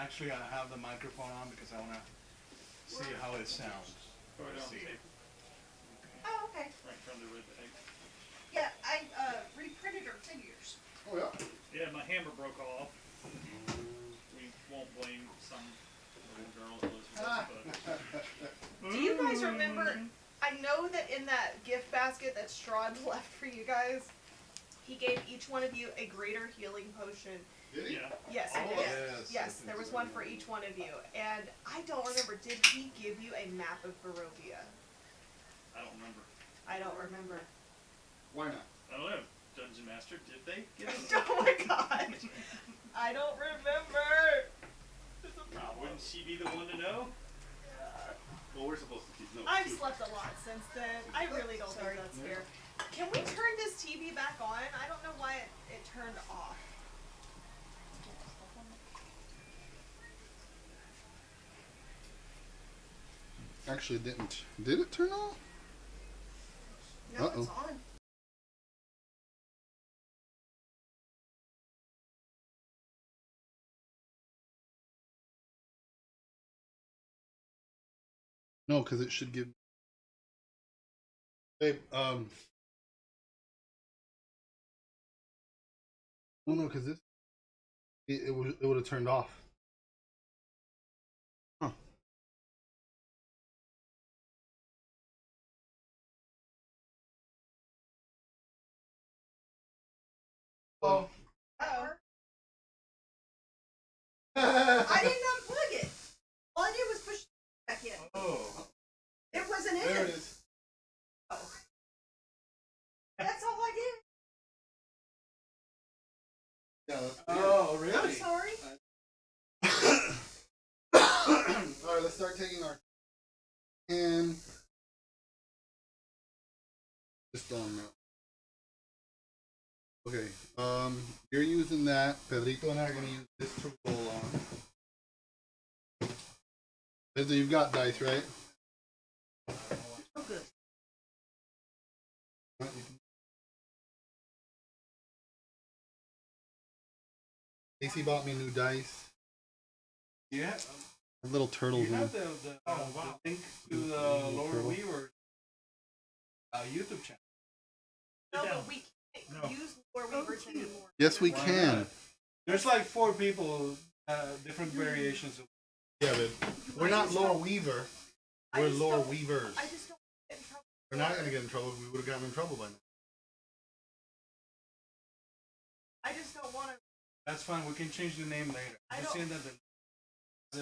actually I have the microphone on because I want to see how it sounds. Oh, I don't See. tape. Oh, okay. Right from the red egg. Yeah, I reprinted her figures. Oh yeah. Yeah, my hammer broke off. We won't blame some little girl that lives with us, but Do you guys remember? I know that in that gift basket that Strahd left for you guys, he gave each one of you a greater healing potion. Did he? yeah. Yes, he All did. of us? Yes, Yes, there was one for each one of you. And I don't remember, did he give you a map of Barovia? I don't remember. I don't remember. Why not? I don't know. Dungeon Master, did they give us? Oh my god! I don't remember! There's a problem. Wouldn't she be the one to know? Well, we're supposed to keep notes. I've slept a lot since then. I really don't think that's fair. Can we turn this TV back on? I don't know why it turned off. Actually, it didn't. Did it turn off? No, Uh-oh. it's on. No, because it should give. Babe, Oh no, because this it would have turned off. Huh. Oh. Uh-oh. I didn't unplug it. All I did was push it back in. Oh. It wasn't in. There it is. Oh. That's all I did. Yeah. That's Oh, I'm really? sorry. All right, let's start taking our and just on now. Okay, you're using that. Pedrito and I are gonna use this to roll on. Pedro, you've got dice, right? Oh, good. Casey bought me new dice. Yeah. Little turtles You in have them. the link to the Laura Turtle. Weaver YouTube channel. No, down. but we can't use Lore Weavers anymore. Yes, we Why can. not? There's like 4 people, different variations of. Yeah, but we're not Lore Weaver. I We're just Lore don't- Weavers. I just don't get in trouble. We're not gonna get in trouble. We would have gotten in trouble by now. I just don't want to. That's fine. We can change the name later. I Just don't- saying that the.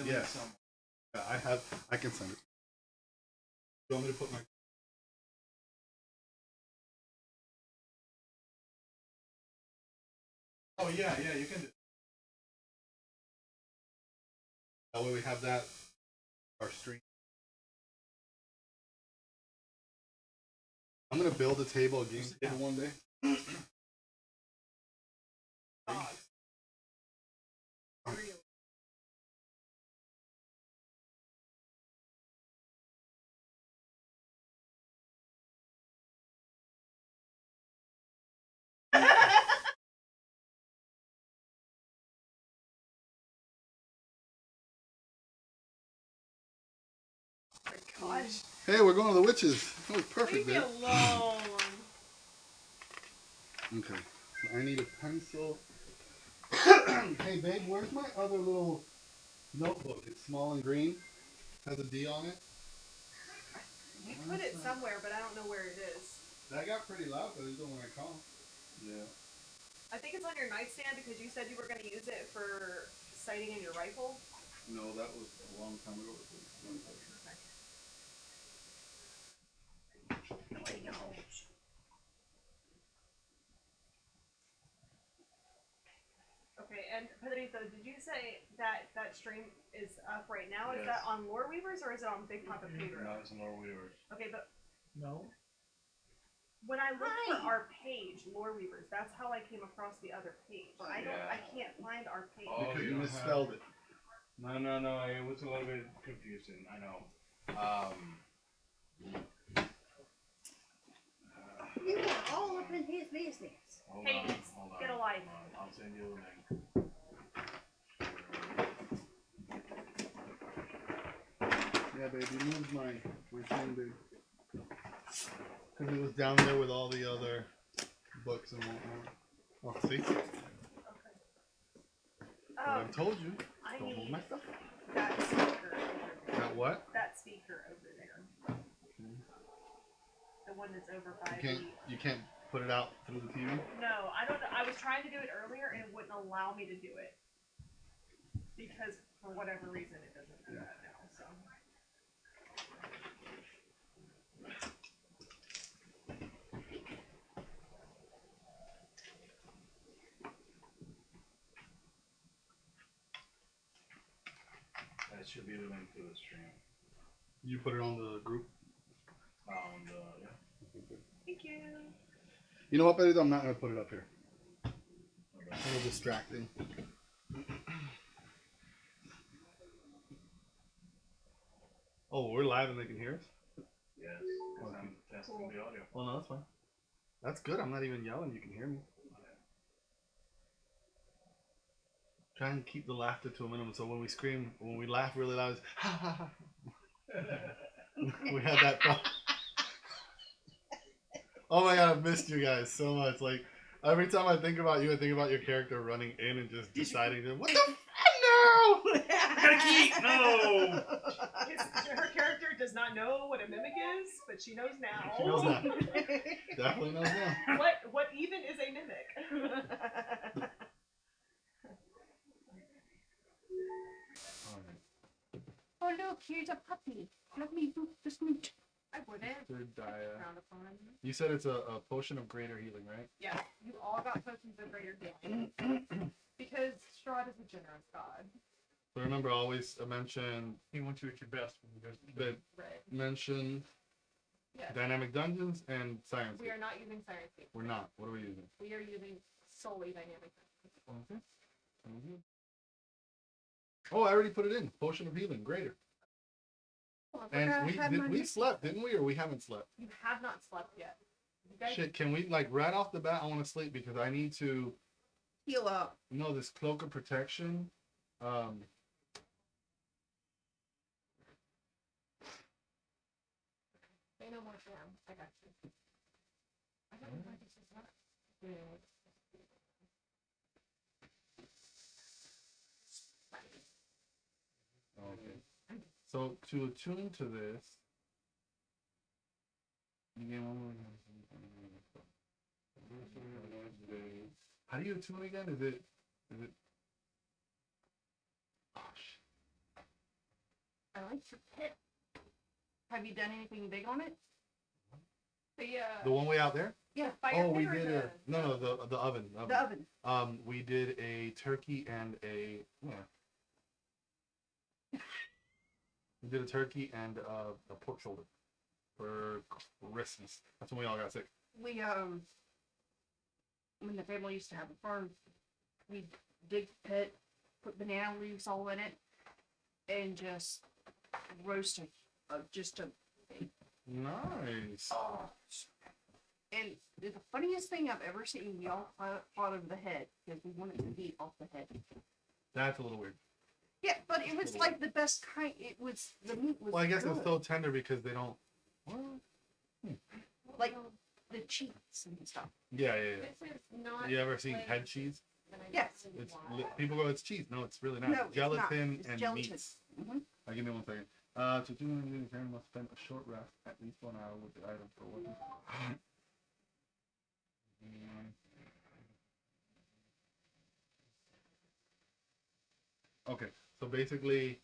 Yes. Some. Yeah, I can send it. You want me to put my? Oh yeah, you can do. That way we have that. Our stream. I'm gonna build a table, a game table one day. Dogs. Really. Oh my gosh. Hey, we're going to the witches. That was perfect, Leave me babe. alone. Okay. So I need a pencil. Hey, babe, where's my other little notebook? It's small and green. Has a D on it. You put it somewhere, but I don't know where it is. That got pretty loud because it's when I call. Yeah. I think it's on your nightstand because you said you were going to use it for sighting in your rifle. No, that was a long time ago. Okay, and Pedrito, did you say that that stream is up right now? Is Yes. that on Lore Weavers or is it on Big Papa Pedro? No, it's Laura Weaver. Okay, but No. when I looked Hi. for our page, Lore Weavers, that's how I came across the other page. I can't find our page. Oh, Because you you don't misspelled it. No. It was a little bit confusing. I know. You are all up in his business. Hold Hades, on. get a life. Hold on. I'll send you the link. babe. You moved my thing, babe. Because it was down there with all the other books and whatnot. Oh, see? I told you. I Don't move need my stuff. that speaker over there. That what? That speaker over there. The one that's over by You can't put it out through the TV? No, I don't know. I was trying to do it earlier and it wouldn't allow me to do it. Because for whatever reason it doesn't do that now, so. That should be the link to the stream. You put it on the group? Yeah. Thank you. You know what, babe? I'm not going to put it up here. It's a little distracting. Oh, we're live and they can hear us? Yes, because I'm testing the audio. Well, no, that's fine. That's good. I'm not even yelling. You can hear me. Try and keep the laughter to a minimum so when we scream, when we laugh really loud, it's ha ha ha. We had that problem. Oh my god, I've missed you guys so much. Like, every time I think about you, I think about your character running in and just deciding to, what the f***, no! Gotta keep! No! Her character does not know what a mimic is, but she knows now. She knows now. Definitely knows now. What even is a mimic? Oh look, here's a puppy. Let me do the smooch. I wouldn't. Third dia. Frowned upon. You said it's a potion of greater healing, right? Yeah, you all got potions of greater healing. Because Strahd is a generous god. So remember, always mention, He wants you at your best when you guys that Right. mention Yes. dynamic dungeons and science. We are not using Science Gate. We're not. What are we using? We are using solely dynamic. Okay. Oh, I already put it in. Potion of healing, greater. Oh, And we slept, didn't we, or we haven't slept? you have not slept yet. You guys, Shit, can we, like, right off the bat, I want to sleep because I need to, Heal up. this cloak of protection. say no more, Sam. I got you. I don't know why this is not doing it. Okay. So to attune to this, how do you attune again? Is it? Oh shit! I like your pet. Have you done anything big on it? The one way out there? Yeah. Fire Oh, we pit or did the- the oven. The oven. We did a turkey and a We did a turkey and a pork shoulder for Christmas. That's when we all got sick. We when the family used to have a farm, we dig the pit, put banana leaves all in it, and just roast just a. Nice. And the funniest thing I've ever seen, we all fought over the head because we wanted to be off the head. That's a little weird. Yeah, but it was like the best kind. It was the meat was. Well, I guess good. it's so tender because they don't. Like the cheese and stuff. Yeah. This is not. You ever seen like- head cheese? Yes. It's people go, it's cheese. No, it's really not. No, it's Gelatin not. It's and gelatin. meats. Mm-hmm. Give me 1 second. To do anything, the parent must spend a short rest, at least 1 hour, with the item for working. Okay, so basically,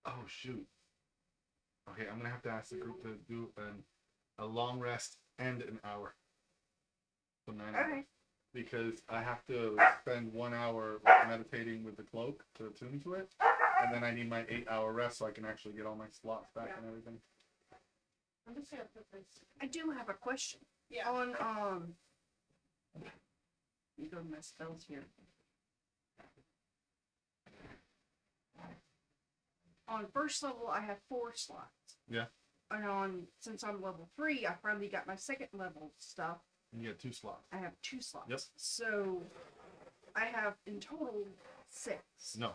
oh shoot. Okay, I'm gonna have to ask the group to do a long rest and an hour. So 9 hours. Okay. Because I have to spend 1 hour meditating with the cloak to attune to it, and then I need my 8-hour rest so I can actually get all my slots back and everything. I'm just gonna put this. I do have a question. Yeah. On let me go to my spells here. On first level, I have 4 slots. Yeah. And since I'm level 3, I finally got my second level stuff. And you get 2 slots. I have 2 slots. Yep. So I have in total 6. No.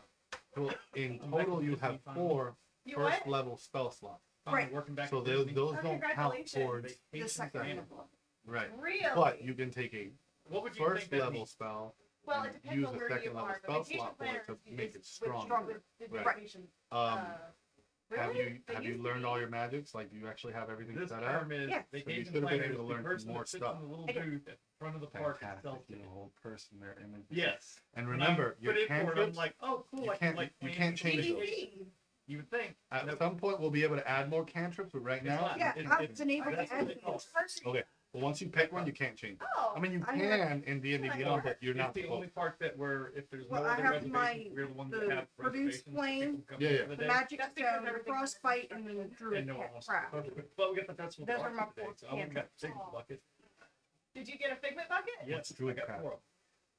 Well, in total you have 4, You first what? level spell slots. Right. Working back So at those Disney. Oh, don't count congratulations. towards The Vacation second time. level. right. Really? But you can take a What would you first think that level means? spell. Well, it and depends use on a where second you level are. But spell vacation slot for it planner to is make it with stronger. with the Right. vacation. Have Really? you They have you used to learned be. all your magics? Like, do you actually have everything This set up? term is Yeah. So you vacation should have been planner able is to the learn person more that sits stuff. in the little I did. booth at the front of the park and sells Fantastic, tickets. the whole person, their image. Yes. And When remember, I your put it for it, I'm cantrips. like, oh, cool. you I can't- can, like, you plan can't change those. PvP. You would think. At Nope. some point, we'll be able to add more cantrips, but right It's now, not. Yeah, It- I've it- been able to that's what add they call it. first. okay. But once you pick one, you can't change it. Oh. I mean, you I can in D&D Beyond, but you're not It's the supposed only part that where if there's Well, no I other have my- reservations, we're the ones that the have produce reservations. flame, People come Yeah, in yeah. for the The day, magic That's because stone, the everything's frostbite, and the and druid no one cat wants crab. to. But we got the festival Those are party my today, four so I went and got the big cantrips. bucket. Did you get a figment bucket? Yes, What's druid I got crab? 4 of them.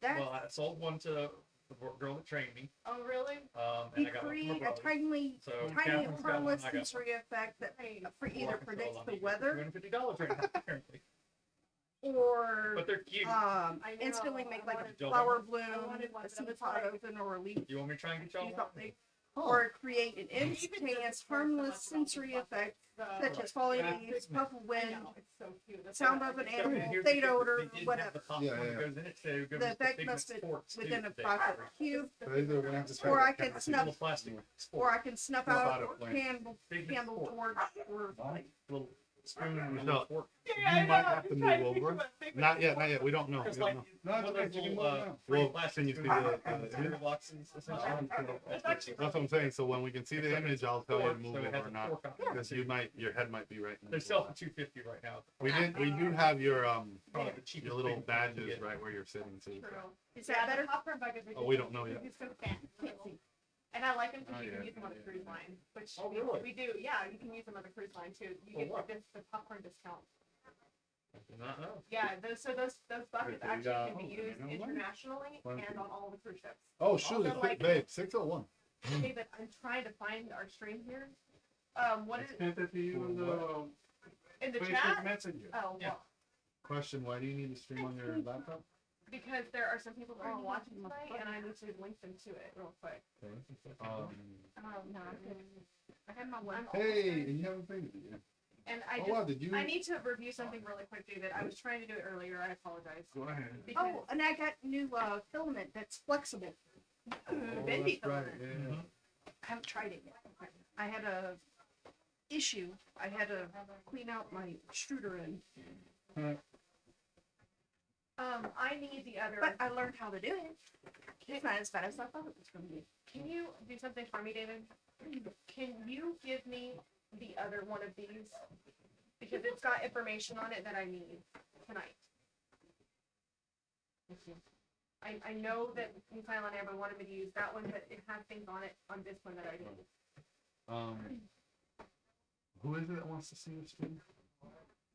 That Well, I sold one to the girl that trained me, Oh, really? and I got one you from my create a brother. tiny, So tiny Catherine's got one, harmless I got one. sensory effect that for Well, I either can predicts sell the them weather for $250 right now, apparently. or But they're cute. I know, instantly make I like wanted- a flower I bloom, wanted one, a but I seed was pod like- open, or a leaf You want me to try and get y'all do one? something, or create an instantaneous harmless sensory effect such as falling Yeah. leaves, puff of I wind, know, it's so cute. That's sound why I of an like it. So animal, here's fade the kicker. odor, They did have whatever. the popcorn Yeah, yeah. that goes in it, so it goes The with effect pigment must fit sports, within too, a today. pocket cube, So either we're gonna have to try or that I can canvas It's a little snuff, plastic or sport. I can snuff Well, out out of a flame. candle Pigment sport. torch, or like Little spoon and a So- little fork. Yeah, You I might know, have I'm to trying move think over. of what figment Not yet. We don't know. It's We like don't know. one of those little Well, free plastic can you see spoons. the cereal boxes, essentially. That's what I'm saying. So when we can see the image, I'll tell you to move So it over has or a not. fork on it. Because your head might be right. in the They're middle. selling for $250 right now. We do have your Probably the cheapest your little pigment you can badges get. right where you're sitting. So True. is Yeah, that the better? popcorn buckets are Oh, we don't just- know yet. they're so fat. And I like them because Oh, you can yeah. use them on a cruise line, which Oh, we, really? we do. Yeah, you can use them on the cruise line too. You For get what? the popcorn discount. I do not know. Yeah, those buckets so you actually got- can be oh, used you know what? internationally One, and two. on all the cruise ships. Oh shoot, Also, it's like- babe 601. David, I'm trying to find our stream here. What is Sent it to you in the in the Facebook chat? Messenger. Oh, Yeah. well, Question: why do you need to stream on your laptop? because there are some people who are watching tonight, and I need to link them to it real quick. No, I'm good. I have my one. Hey, and you haven't played it yet. And I Oh just wow, did you? I need to review something really quick, David. I was trying to do it earlier. I apologize. Go ahead. Because Oh, and I got new filament that's flexible. bendy that's right. filament. Yeah. I haven't tried it yet. I had a issue. I had to clean out my extruder end, I need the other. but I learned how to do it. It's not as bad as I thought it was going to be. Can you do something for me, David? Can you give me the other one of these? Because it's got information on it that I need tonight. Thank you. I know that Silent Amber wanted me to use that one, but it has things on it on this one that I need. Who is it that wants to see the stream?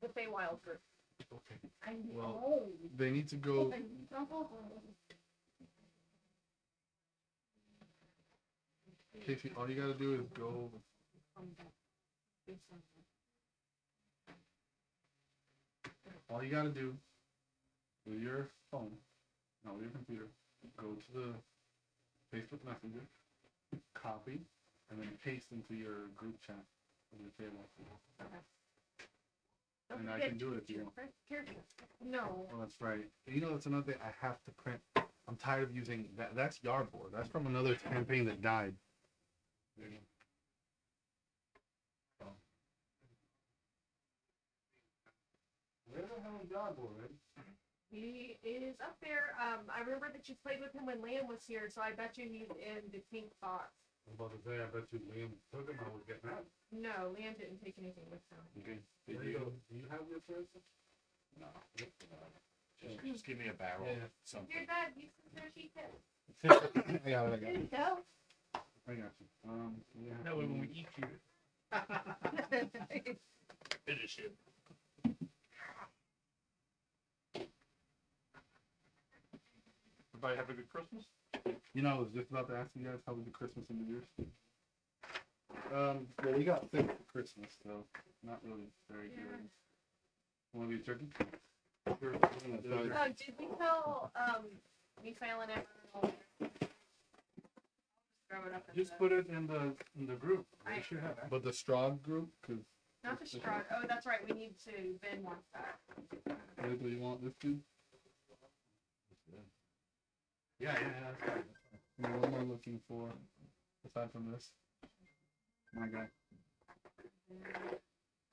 The Feywild group. Okay. I Well, know. they need to go. Casey, all you gotta do is go. All you gotta do with your phone, no, with your computer, go to the Facebook Messenger, copy, and then paste into your group chat on your table. Don't And I forget can do it to if you your want. character. No. Oh, that's right. You know, that's another thing I have to print. I'm tired of using that. That's Yardboard. That's from another campaign that died. There you go. Oh. Where the hell is Yardboard, right? He is up there. I remember that you played with him when Liam was here, so I bet you he's in the pink box. I was about to say, I bet you Liam took him. I would get mad. No, Liam didn't take anything with him. Okay. Do you have your person? No. Just give me a barrel. Yeah. Something. Here's that. You can she can. I got it. There you go. I got you. Yeah. That way when we eat you, finish it. Everybody have a good Christmas? You know, I was just about to ask you guys how was the Christmas and New Year's. Well, we got sick for Christmas, so not really very good. Want to be a turkey? Sure. Oh, did we tell Misael and Emma? Throw it up in Just the, put it in the group. I- They should have access. But the Strahd group, because not the Strahd. Oh, that's right. We need to. Ben wants that. what do you want this to? Yeah, that's fine. What am I looking for aside from this? My guy.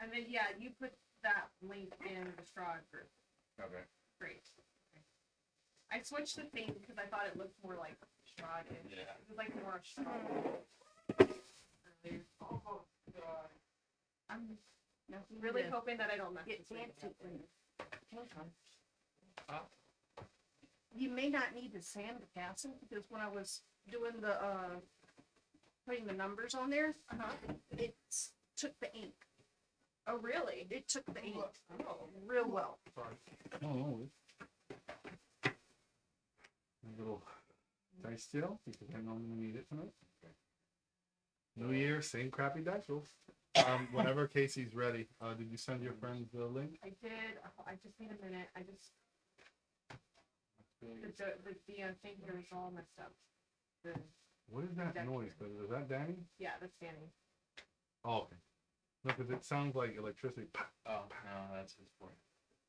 And then yeah, you put that link in the Strahd group. Okay. Great. Okay. I switched the theme because I thought it looked more like Strahd-ish. Yeah. It was like more Strahd. Earlier. I'm really hoping that I don't mess Get this fancy up. with it. You may not need to sand the castle because when I was doing the putting the numbers on there, it took the ink. Oh really? It took the ink Oh. real well. Oh, a little dice jail because I normally need it tonight. New Year, same crappy dice rolls. Whenever Casey's ready, did you send your friends the link? I did. I just need a minute. I just the thing here is all messed up. The, What is that noise? Is that Danny? yeah, that's Danny. Oh, okay. No, because it sounds like electricity. Oh, no, that's his point.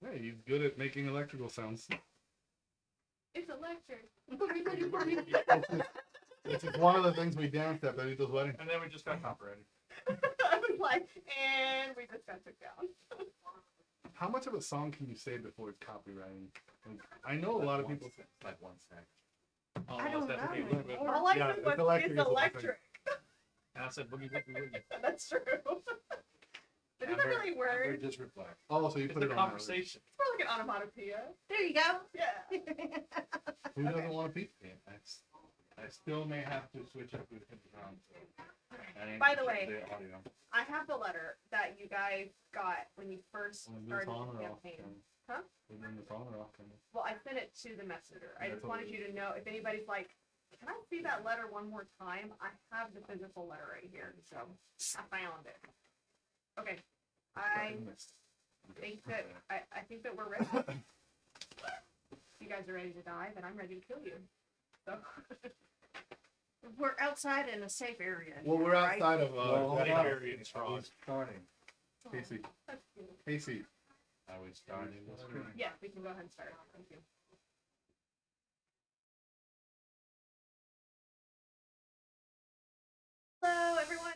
Hey, he's good at making electrical sounds. It's electric. It's just one of the things we danced at Benito's wedding. And then we just got copyrighted. I was like, and we just got took down. How much of a song can you say before it's copywriting? Like, I know a lot of people. Like 1 sec. Oh, I don't that's know okay. anymore. All I Yeah, said it's was electric it's is what I'm electric. And I said boogie woogie woogie. That's true. It doesn't really work. Just reflect. Oh, so you It's put a it on. conversation. It's more like an onomatopoeia. There you go. Yeah. Who doesn't want to peep? Yeah, I still may have to switch up with him around. By the way, The audio. I have the letter that you guys got when you first When started it's on the or off? campaign. Ken? Huh? When it's on or off? Ken? Well, I sent it to the messenger. I Yeah, just wanted totally. you to know if anybody's like, can I see that letter one more time? I have the physical letter right here, so I found it. Okay, I think that I think that we're ready. You guys are ready to die, then I'm ready to kill you. So We're outside in a safe area. Well, we're right? outside of Hold Danny on. Berry and I Strahd. was starting. Casey, that's cute. Casey. I was starting the screen. Yeah, we can go ahead and start. Thank you. Hello, everyone.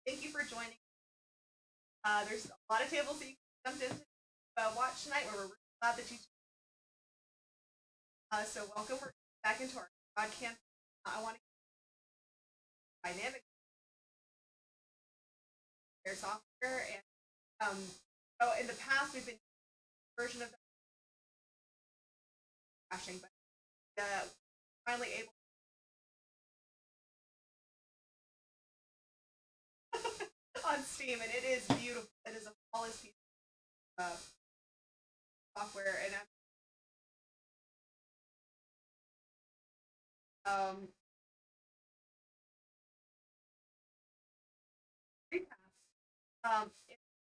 Thank you for joining. There's a lot of tables that you can jump into watch tonight. Where we're really glad that you. So welcome. We're back into our God campaign. I want to dynamic software and so in the past we've been version of the crashing, but finally able on Steam, and it is beautiful. It is a flawless piece of software, and in the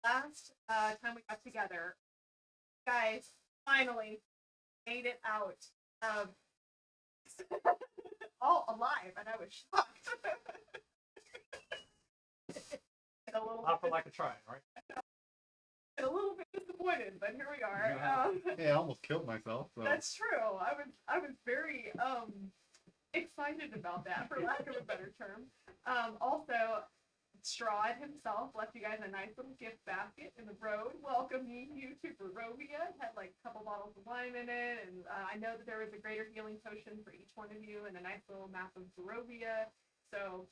last time we got together, you guys finally made it out all alive, and I was shocked. And a little Not for bit, lack of trying, right? and a little bit disappointed, but here we are. Hey, I almost killed myself. So. That's true. I was very excited about that, for lack of a better term. Also, Strahd himself left you guys a nice little gift basket in the road, welcoming you to Barovia. It had like a couple bottles of wine in it, and I know that there was a greater healing potion for each one of you, and a nice little map of Barovia. So,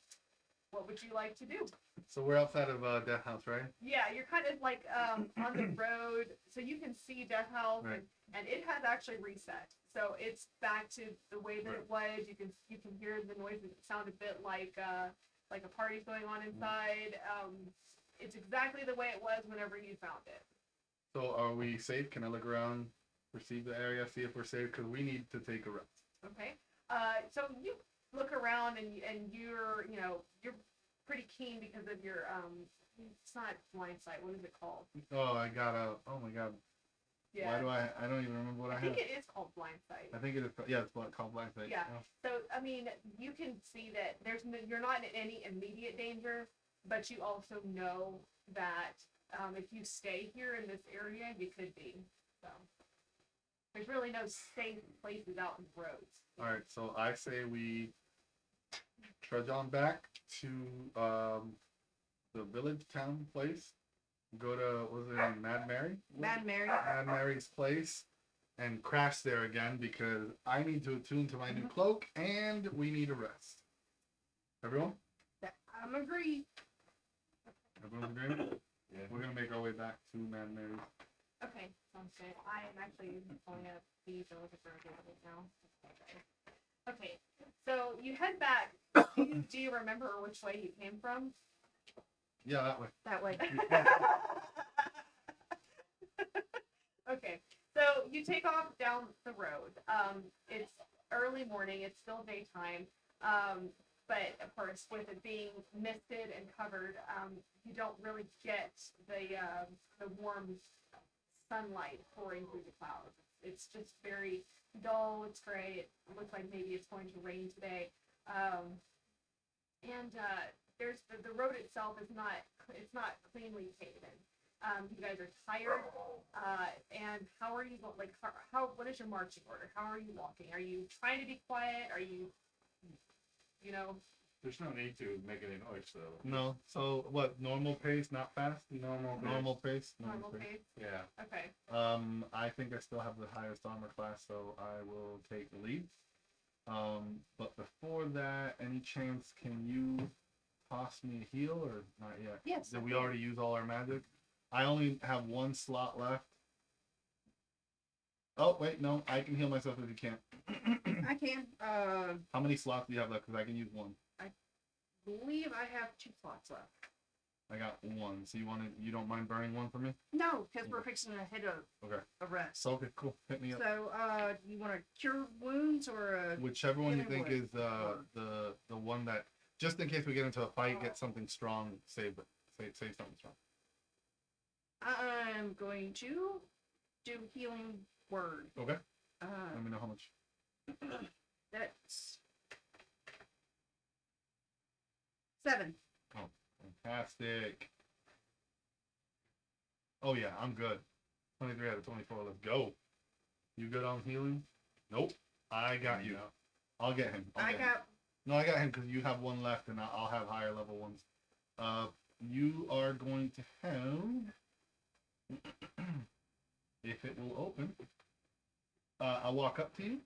what would you like to do? So we're outside of Death House, right? Yeah, you're kind of like on the road, so you can see Death House, Right. and it has actually reset. So it's back to the way that it was. You can hear the noises. It sound a bit like a party's going on inside. It's exactly the way it was whenever you found it. So are we safe? Can I look around, perceive the area, see if we're safe? Because we need to take a rest. Okay. So you look around and you're pretty keen because of your it's not blind sight. What is it called? Oh, I got a. Oh my God. Yeah. Why do I don't even remember what I I think have. it is called Blind Sight. I think it is, yeah, it's called Black Sight. Yeah. So I mean, you can see that you're not in any immediate danger, but you also know that if you stay here in this area, you could be. So there's really no safe places out in the roads. Alright, so I say we trudge on back to the village town place. Go to, what was it, Mad Mary? Mad Mary. Mad Mary's place and crash there again because I need to attune to my new cloak and we need a rest. Everyone? I'm agreed. Everyone's agreeing? Yeah. We're gonna make our way back to Mad Mary's. Okay, sounds good. I am actually pulling up these and looking for a good right now. Okay, so you head back. Do you remember which way you came from? Yeah, that way. That way. Okay, so you take off down the road. It's early morning. It's still daytime. But of course, with it being misted and covered, you don't really get the warm sunlight pouring through the clouds. It's just very dull. It's gray. It looks like maybe it's going to rain today. There's the road itself is not cleanly paven. You guys are tired. And how are you like? How what is your marching order? How are you walking? Are you trying to be quiet? Are you There's no need to make any noise, though. No, so what, normal pace, not fast? Normal pace? normal pace? Yeah. Okay. I think I still have the highest armor class, so I will take the lead. But before that, any chance can you toss me a heal or not yet? Yes. Did we already use all our magic? I only have one slot left. Oh wait, no, I can heal myself if you can't. I can. How many slots do you have left? Because I can use one. Believe I have 2 slots left. I got one. So you don't mind burning one for me? No, because we're fixing to hit Okay. a rest. So okay, cool. Hit me up. So, you want to cure wounds or Whichever one you think Healing is the one that, just in case we get into a fight, get something strong, save something strong. I'm going to do healing word. Okay. Let me know how much. That's 7. Fantastic. Oh yeah, I'm good. 23 out of 24. Let's go. You good on healing? Nope. I got you. I'll get him. I got. No, I got him because you have one left, and I'll have higher level ones. You are going to have, if it will open, I'll walk up to you,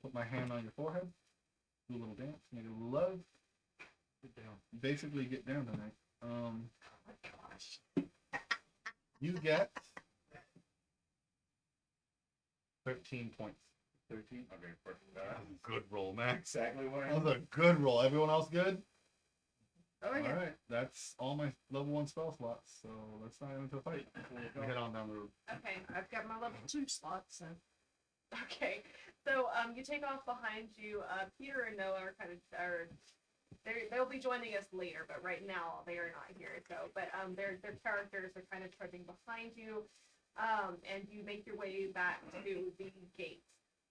put my hand on your forehead, do a little dance, make a little love. Get down. Basically, get down tonight. Oh my gosh. You get 13 points. 13? Okay, perfect. That was a good roll, Max. Exactly what I That was a good roll. Everyone else good? Oh yeah. Alright, that's all my level 1 spell slots, so let's not get into a fight. We'll head on down the road. Okay. I've got my level 2 slots. So. Okay. So you take off behind you. Peter and Noah are they'll be joining us later, but right now they are not here. So, but their characters are kind of trudging behind you, and you make your way back to the gate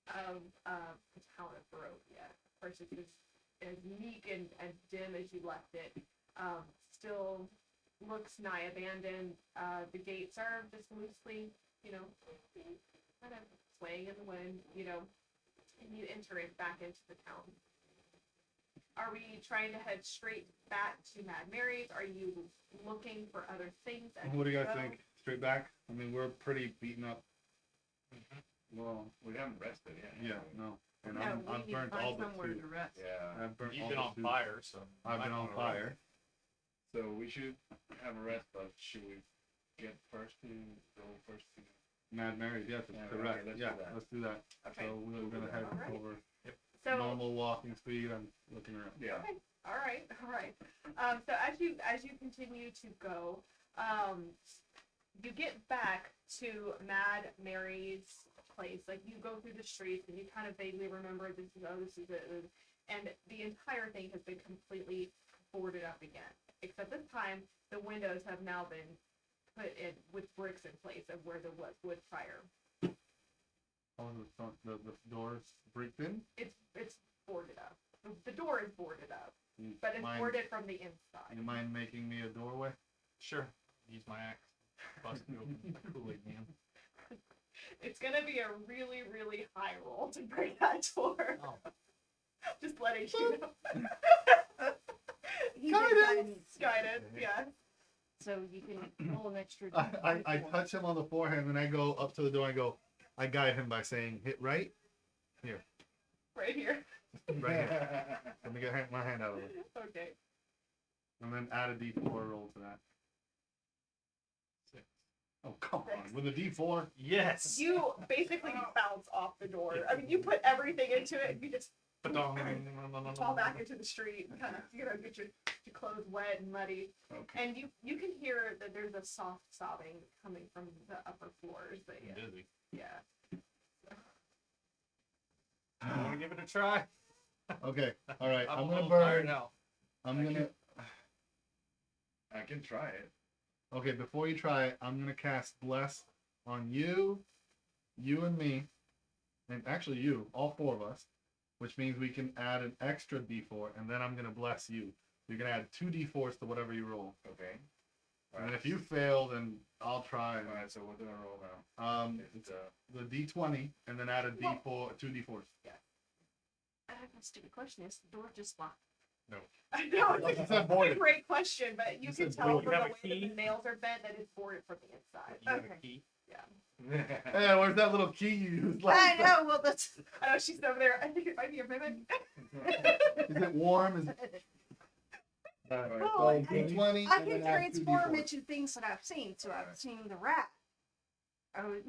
of the town of Barovia. Of course, it's as unique and as dim as you left it. Still looks nigh abandoned. The gates are just loosely, kind of swaying in the wind, and you enter it back into the town. Are we trying to head straight back to Mad Mary's? Are you looking for other things? What do you guys think? Straight back? I mean, we're pretty beaten up. Well, We haven't rested yet. yeah, no. And No, I've we need to burnt all find but somewhere 2. to rest. Yeah. I've burnt You've all been but on 2. fire, so. you I've might been on wanna fire. rest. So we should have a rest, but should we get first to go first to? Mad Mary's, yes, Yeah, it's correct. okay, let's yeah, do that. let's do that. Okay. So we're gonna head Alright. over So normal walking speed. I'm looking around. Yeah. okay. All right. So as you continue to go, you get back to Mad Mary's place. Like you go through the streets and you kind of vaguely remember this is it, and the entire thing has been completely boarded up again. Except this time the windows have now been put in with bricks in place of where there was wood prior. Oh, the door's bricked in? It's boarded up. The door is boarded up, You but it's mind, boarded from the inside. you mind making me a doorway? Sure. Use my axe. Bust me open. Kool-Aid man. It's gonna be a really, really high roll to break that door. Oh. Just letting you know. He's Guidance! Guidance, yeah. So you can roll an extra. I D4. touch him on the forehead and I go up to the door and go, I guide him by saying, hit right, Right here. right here. Let me get my hand out of it. Okay. And then add a D4 roll to that. 6. Oh, come on. 6. With a D4? Yes. You basically bounce off the door. I mean, you put everything into it, and you just fall back into the street, and kind of, get your clothes wet and muddy. Okay. And you can hear that there's a soft sobbing coming from the upper floors. But yeah, Busy. yeah. I want to give it a try. Okay. All right. I'm I'm a going to little tired burn. now. I'm going to. I can try it. Okay, before you try it, I'm going to cast Bless on you and me, and actually you, all 4 of us, which means we can add an extra D4, and then I'm going to bless you. You're going to add 2 D4s to whatever you roll. Okay. And then if you fail, then I'll try. All right, so we're gonna roll now. It's the D20, and then add a D4, 2 D4s. I have a stupid question. Is the door just locked? I know Like you it's said, a boarded. great question, but you You can said tell boarded. from You the have way a that key? the nails are bent that it's boarded from the inside. You have Okay. a key? Yeah. Hey, where's that little key you used? I know. Well, that's. I know she's over there. I think it might be a mimic. Is it warm? Is it... Alright, Oh, so I- D20, I and can then add 2 transform D4s. into things that I've seen. So I've Alright. seen the rat. I would,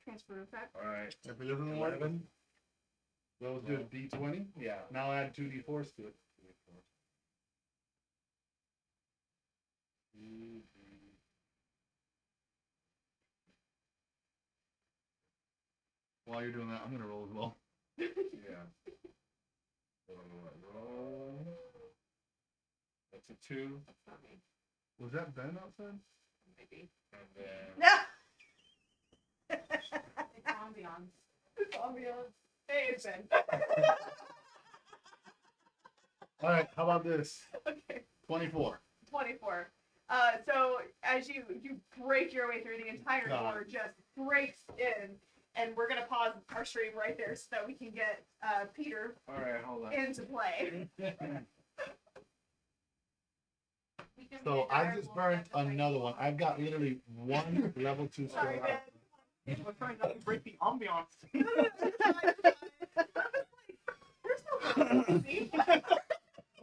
transfer effect. All right. If it doesn't work, 11. so let's do a D20. Yeah. Now add 2 D4s to it. While you're doing that, I'm gonna roll as well. Yeah. Roll. That's a 2, That's not me. Was that Ben outside? Maybe. and then No. It's ambiance. It's ambiance. Hey, it's Ben. All right, how about this? Okay. 24. 24. So as you break your way through, the entire God. door just breaks in, and we're gonna pause our stream right there so that we can get Peter all right, hold on. into play. So I just burned another one. I've got literally 1 level 2 Sorry, skill. Ben. We're trying not to break the ambiance.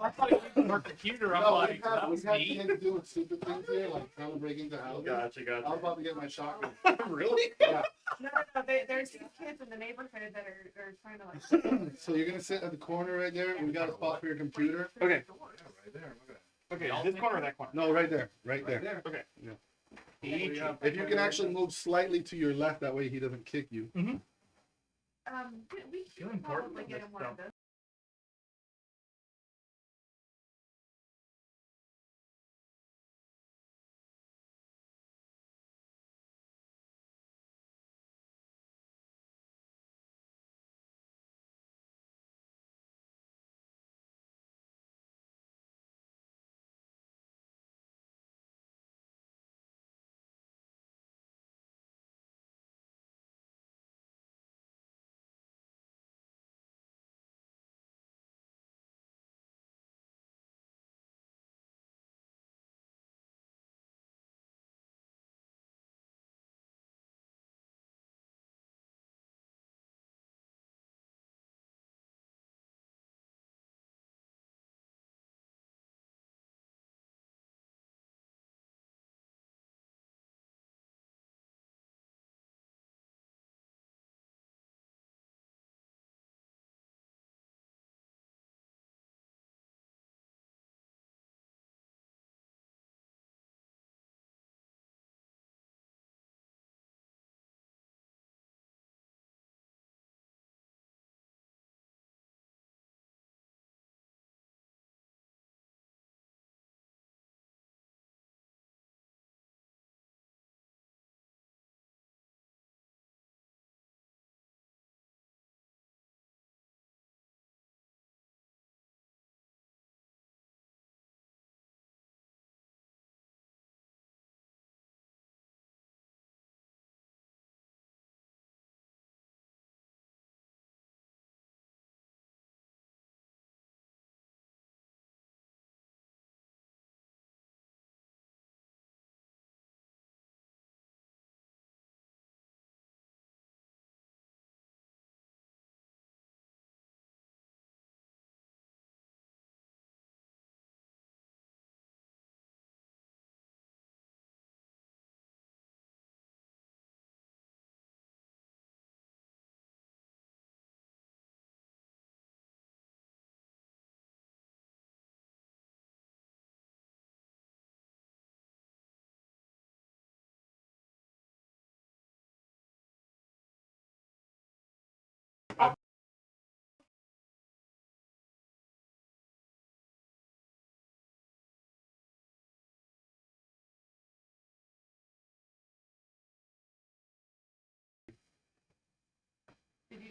I thought it was our computer. I'm No, like, we've that had, was we've had neat. kids doing stupid things here, like trying to break into houses. Gotcha. I was about to get my shotgun. Really? Yeah. No. There's these kids in the neighborhood that are trying to like. So you're gonna sit at the corner right there. We got a spot for your computer. Okay. Yeah, right there. Look at Okay, this corner or that corner? No, right there, right that. there. Okay. Yeah. Each. If you can actually move slightly to your left, that way he doesn't kick you. We Feeling can probably important get about him one of this those.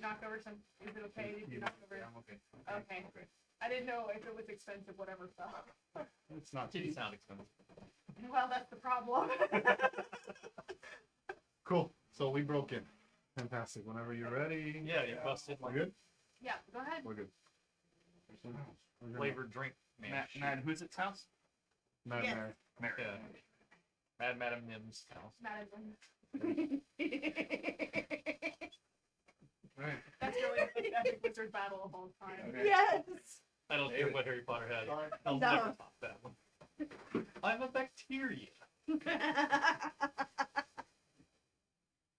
knock over some? Is it okay? Did you knock over? Yeah, I'm okay. Okay. I didn't know if it was expensive, whatever fell. It's not Didn't cheap. sound expensive. Well, that's the problem. Cool. So we broke in. Fantastic. Whenever you're ready. Yeah, you busted We're like good? Yeah, go ahead. We're good. We're good. flavored drink. Mad, who's its house? Mad Yes. Mary. Yeah. Mad Madam Mim's house. Madison. Right. That's really the most epic wizard battle of all time. Okay. Yes. I don't care what Harry Potter had. I'll No. never top that one. I'm a bacteria.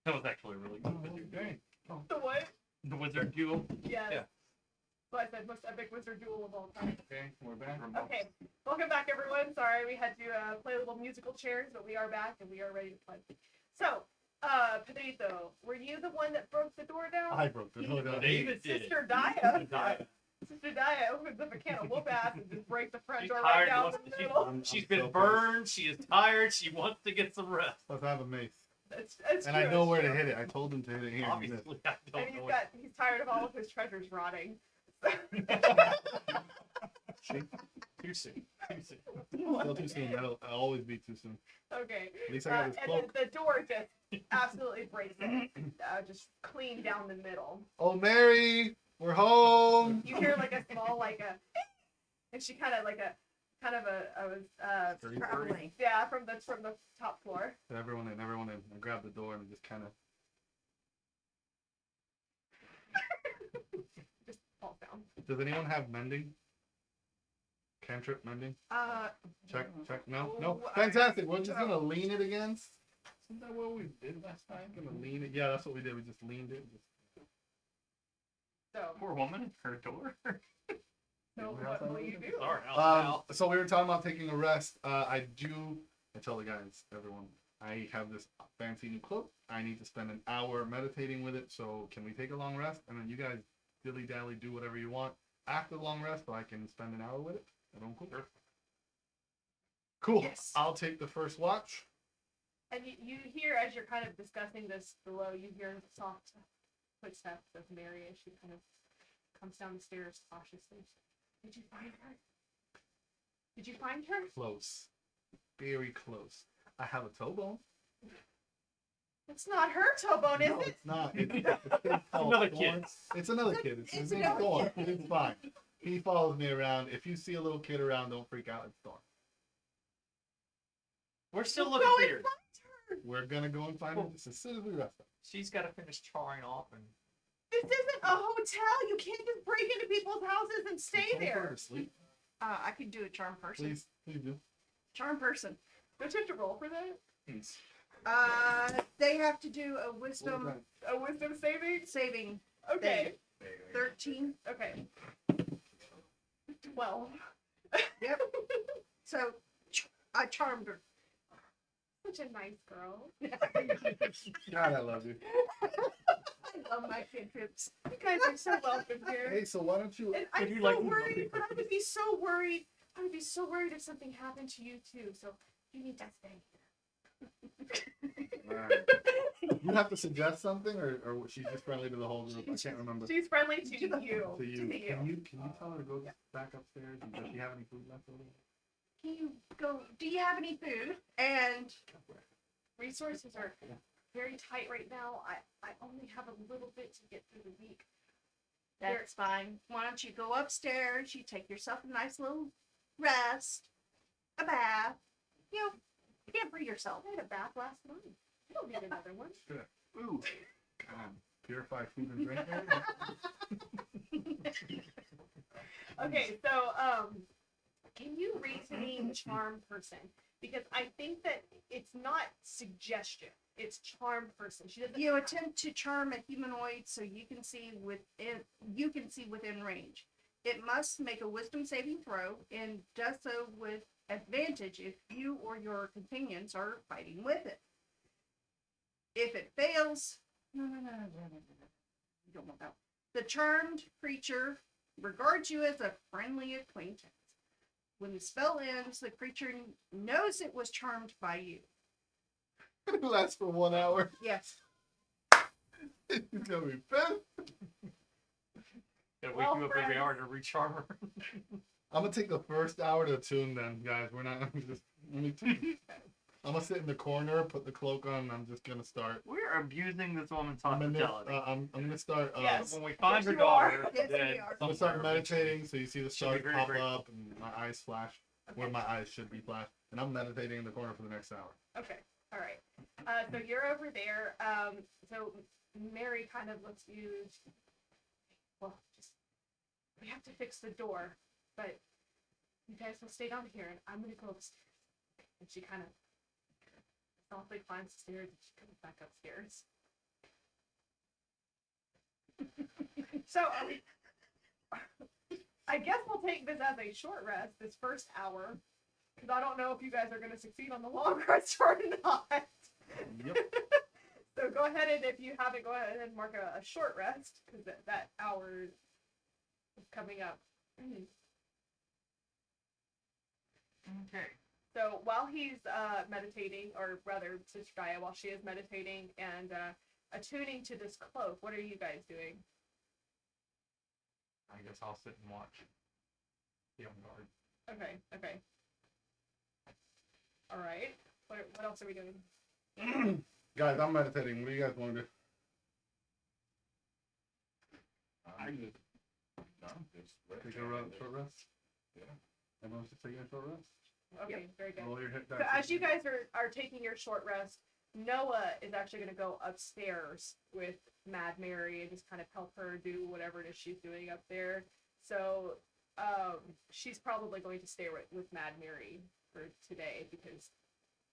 That was actually really good. Okay. The what? The wizard duel. Yes. Yeah. So I said most epic wizard duel of all time. Okay. We're back. Okay, welcome back, everyone. Sorry we had to play a little musical chairs, but we are back and we are ready to play. So, Pedrito, were you the one that broke the door down? I broke the door down. David did it. Sister Daya. Daya. Sister Daya opens up a can of whoop ass and just breaks the front She's door right tired, down wants the to- middle. She's I'm been so burned. She is tired. She wants to get some rest. Let's have a mace. It's And true, I know it's where true. to hit it. I told him to hit it here. and he missed. Obviously, I don't And know. he's tired of all of his treasures rotting. Too soon. Too soon. Still too soon. That'll always be too soon. Okay. At least I got his And cloak. then the door just absolutely breaks it. Just clean down the middle. Oh, Mary, we're home. You hear like a small and she kind of Probably. yeah, from the top floor. Everyone in. I grabbed the door and just kind of. Just falls down. Does anyone have mending? Cantrip mending? Check. No. Oh, Fantastic. We're just gonna lean it against. Isn't that what we did last time? Gonna lean it. Yeah, that's what we did. We just leaned it. So, Poor woman. Her door. what will you do? Sorry. Al. So we were talking about taking a rest. I tell the guys, everyone, I have this fancy new cloak. I need to spend an hour meditating with it. So can we take a long rest? And then you guys dilly dally, do whatever you want after the long rest, so I can spend an hour with it. Everyone cool? Cool. Yes. I'll take the first watch. And you hear as you're kind of discussing this below, you hear soft footsteps of Mary as she kind of comes down the stairs cautiously. Did you find her? Did you find her? Close. Very close. I have a toe bone. It's not her toe bone, is No, it? it's not. It's a kid called Another Thorn. kid. It's another kid. His It's name's another Thorn. It's fine. He follows me around. If you see a little kid around, don't freak out. It's Thorn. We're still Go looking and for her. We're gonna go and find him just as soon as we rest up. She's got to finish charring off and. This isn't a hotel. You can't just break into people's houses and stay Don't put her there. to sleep. I could do a charm person. Please do. Charm person. Don't you have to roll for that? Please. They have to do a wisdom A wisdom saving? saving Okay. 13. Okay. 12. Yep. So I charmed her. Such a nice girl. God, I love you. I love my cantrips. You guys are so welcome here. Hey, so why don't you? And I'm you so like me, worried, Bobby? but I would be so worried. I would be so worried if something happened to you too. So you need to stay. You have to suggest something, or she's just friendly to the whole group. I can't remember. She's friendly to you. To you. To you. Can you tell her to go back upstairs? And does she have any food left over? Can you go? Do you have any food? And Resources are very tight right now. I only have a little bit to get through the week. that's fine. Why don't you go upstairs? You take yourself a nice little rest, a bath. You know, pamper yourself. I had a bath last night. I don't need another one. Ooh. Purify food and drink. Okay, so can you read to me charm person? Because I think that it's not suggestion; it's charm person. She doesn't. You attempt to charm a humanoid so you can see within range. It must make a wisdom saving throw and does so with advantage if you or your companions are fighting with it. If it fails, no. You don't want that. The charmed creature regards you as a friendly acquaintance. When the spell ends, the creature knows it was charmed by you. It lasts for 1 hour. Yes. It's gonna be fun. Gotta wake Well, you up every friends. hour to recharm her. I'm gonna take the first hour to attune then, guys. We're not just. I'm gonna sit in the corner, put the cloak on, and I'm just gonna start. We're abusing this woman's I'm hospitality. gonna start. Yes. When we find Yes, her you are. daughter, Yes, we then are. I'm gonna start somewhere meditating, so you see the She'll be stars very pop grateful. up and my eyes flash where my eyes should be flashed, and I'm meditating in the corner for the next hour. Okay. All right. So you're over there. So Mary kind of looks at you. Well, just we have to fix the door, but you guys will stay down here, and I'm gonna go upstairs. And she kind of softly climbs the stairs, and she comes back upstairs. So I guess we'll take this as a short rest this first hour, because I don't know if you guys are gonna succeed on the long rest or not. Yep. So go ahead, and if you haven't, go ahead and mark a short rest, because that hour is coming up. Okay. So while he's meditating, or rather, Sister Gaia, while she is meditating and attuning to this cloak, what are you guys doing? I guess I'll sit and watch. Be on guard. Okay, okay. All right. What else are we doing? Guys, I'm meditating. What do you guys want to do? I'm just Take a short rest. Yeah. Everyone's just taking a short rest. Okay, very good. Roll your hit dice. So as you guys are taking your short rest, Noah is actually going to go upstairs with Mad Mary and just kind of help her do whatever it is she's doing up there. So she's probably going to stay with Mad Mary for today because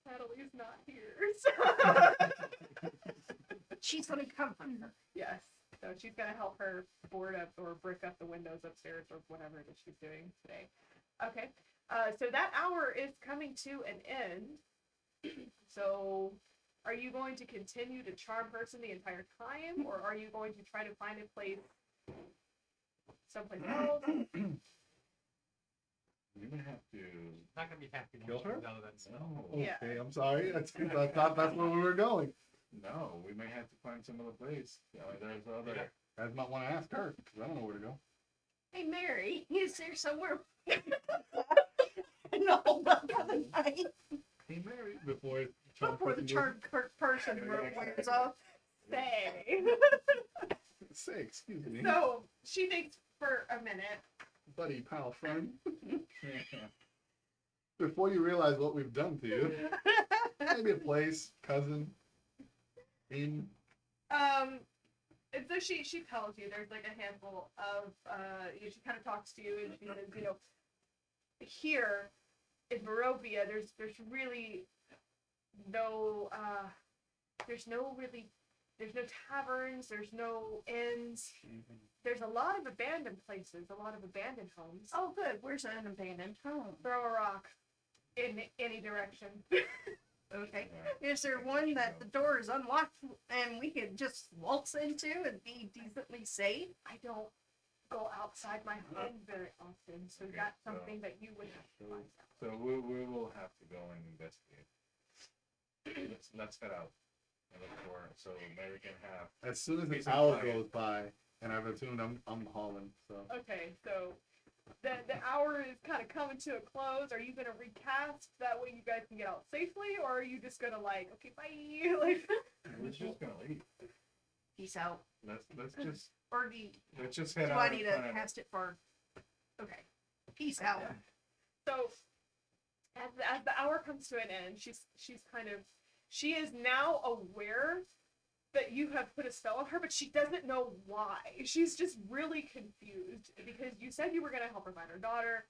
Natalie's not here. So She's gonna come under. yes, so she's going to help her board up or brick up the windows upstairs or whatever it is she's doing today. Okay. So that hour is coming to an end. So are you going to continue to charm person the entire time, or are you going to try to find a place someplace else? You may have to. Not gonna be happy Kill once her? she's out of that smell. No. Yeah. Okay, I'm sorry. I thought that's where we were going. No, we may have to find some other place. There's other. Yeah. Guys might want to ask her because I don't know where to go. Hey, Mary, is there somewhere? No, not for the night. Hey, Mary. Before Before the charm person wears off. Say. Say, excuse me, So she thinks for a minute. buddy, pal, friend. Before you realize what we've done to you, maybe a place, cousin, in. And so she tells you there's like a handful of she kind of talks to you and she says, here in Barovia there's really no there's no taverns, there's no inns, there's a lot of abandoned places, a lot of abandoned homes. Oh, good. Where's an abandoned home? Throw a rock in any direction. Okay. Is there one that the door is unlocked and we could just waltz into and be decently safe? I don't go outside my home very often, so Okay, that's so- something that you would have to find out. So we will have to go and investigate. Let's head out and look for it so Mary can have. As soon as Peace an and hour quiet. goes by and I've attuned, I'm hauling. So Okay, so the hour is kind of coming to a close. Are you gonna recast that way you guys can get out safely, or are you just gonna okay, bye? Like, We're just gonna leave. Peace out. Or do, you, Let's just do head out. I and need to find- cast it for okay. peace out? So as the hour comes to an end, she is now aware that you have put a spell on her, but she doesn't know why. She's just really confused because you said you were going to help her find her daughter.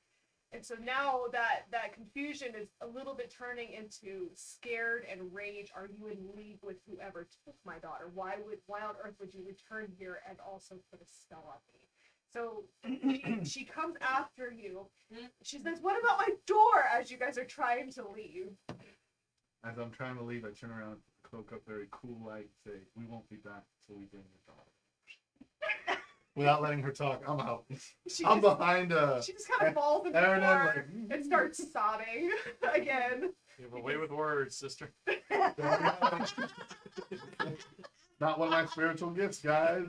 And so now that confusion is a little bit turning into scared and rage. Are you in league with whoever took my daughter? Why on earth would you return here and also put a spell on me? So she comes after you. She says, "What about my door?" As you guys are trying to leave. as I'm trying to leave, I turn around, cloak up very cool, like say, "We won't be back till we bring your daughter." Without letting her talk, I'm out. She I'm just, behind. she just kind of falls into the Aaron, floor like, and starts sobbing again. You have a way with words, sister. Not one of my spiritual gifts, guys.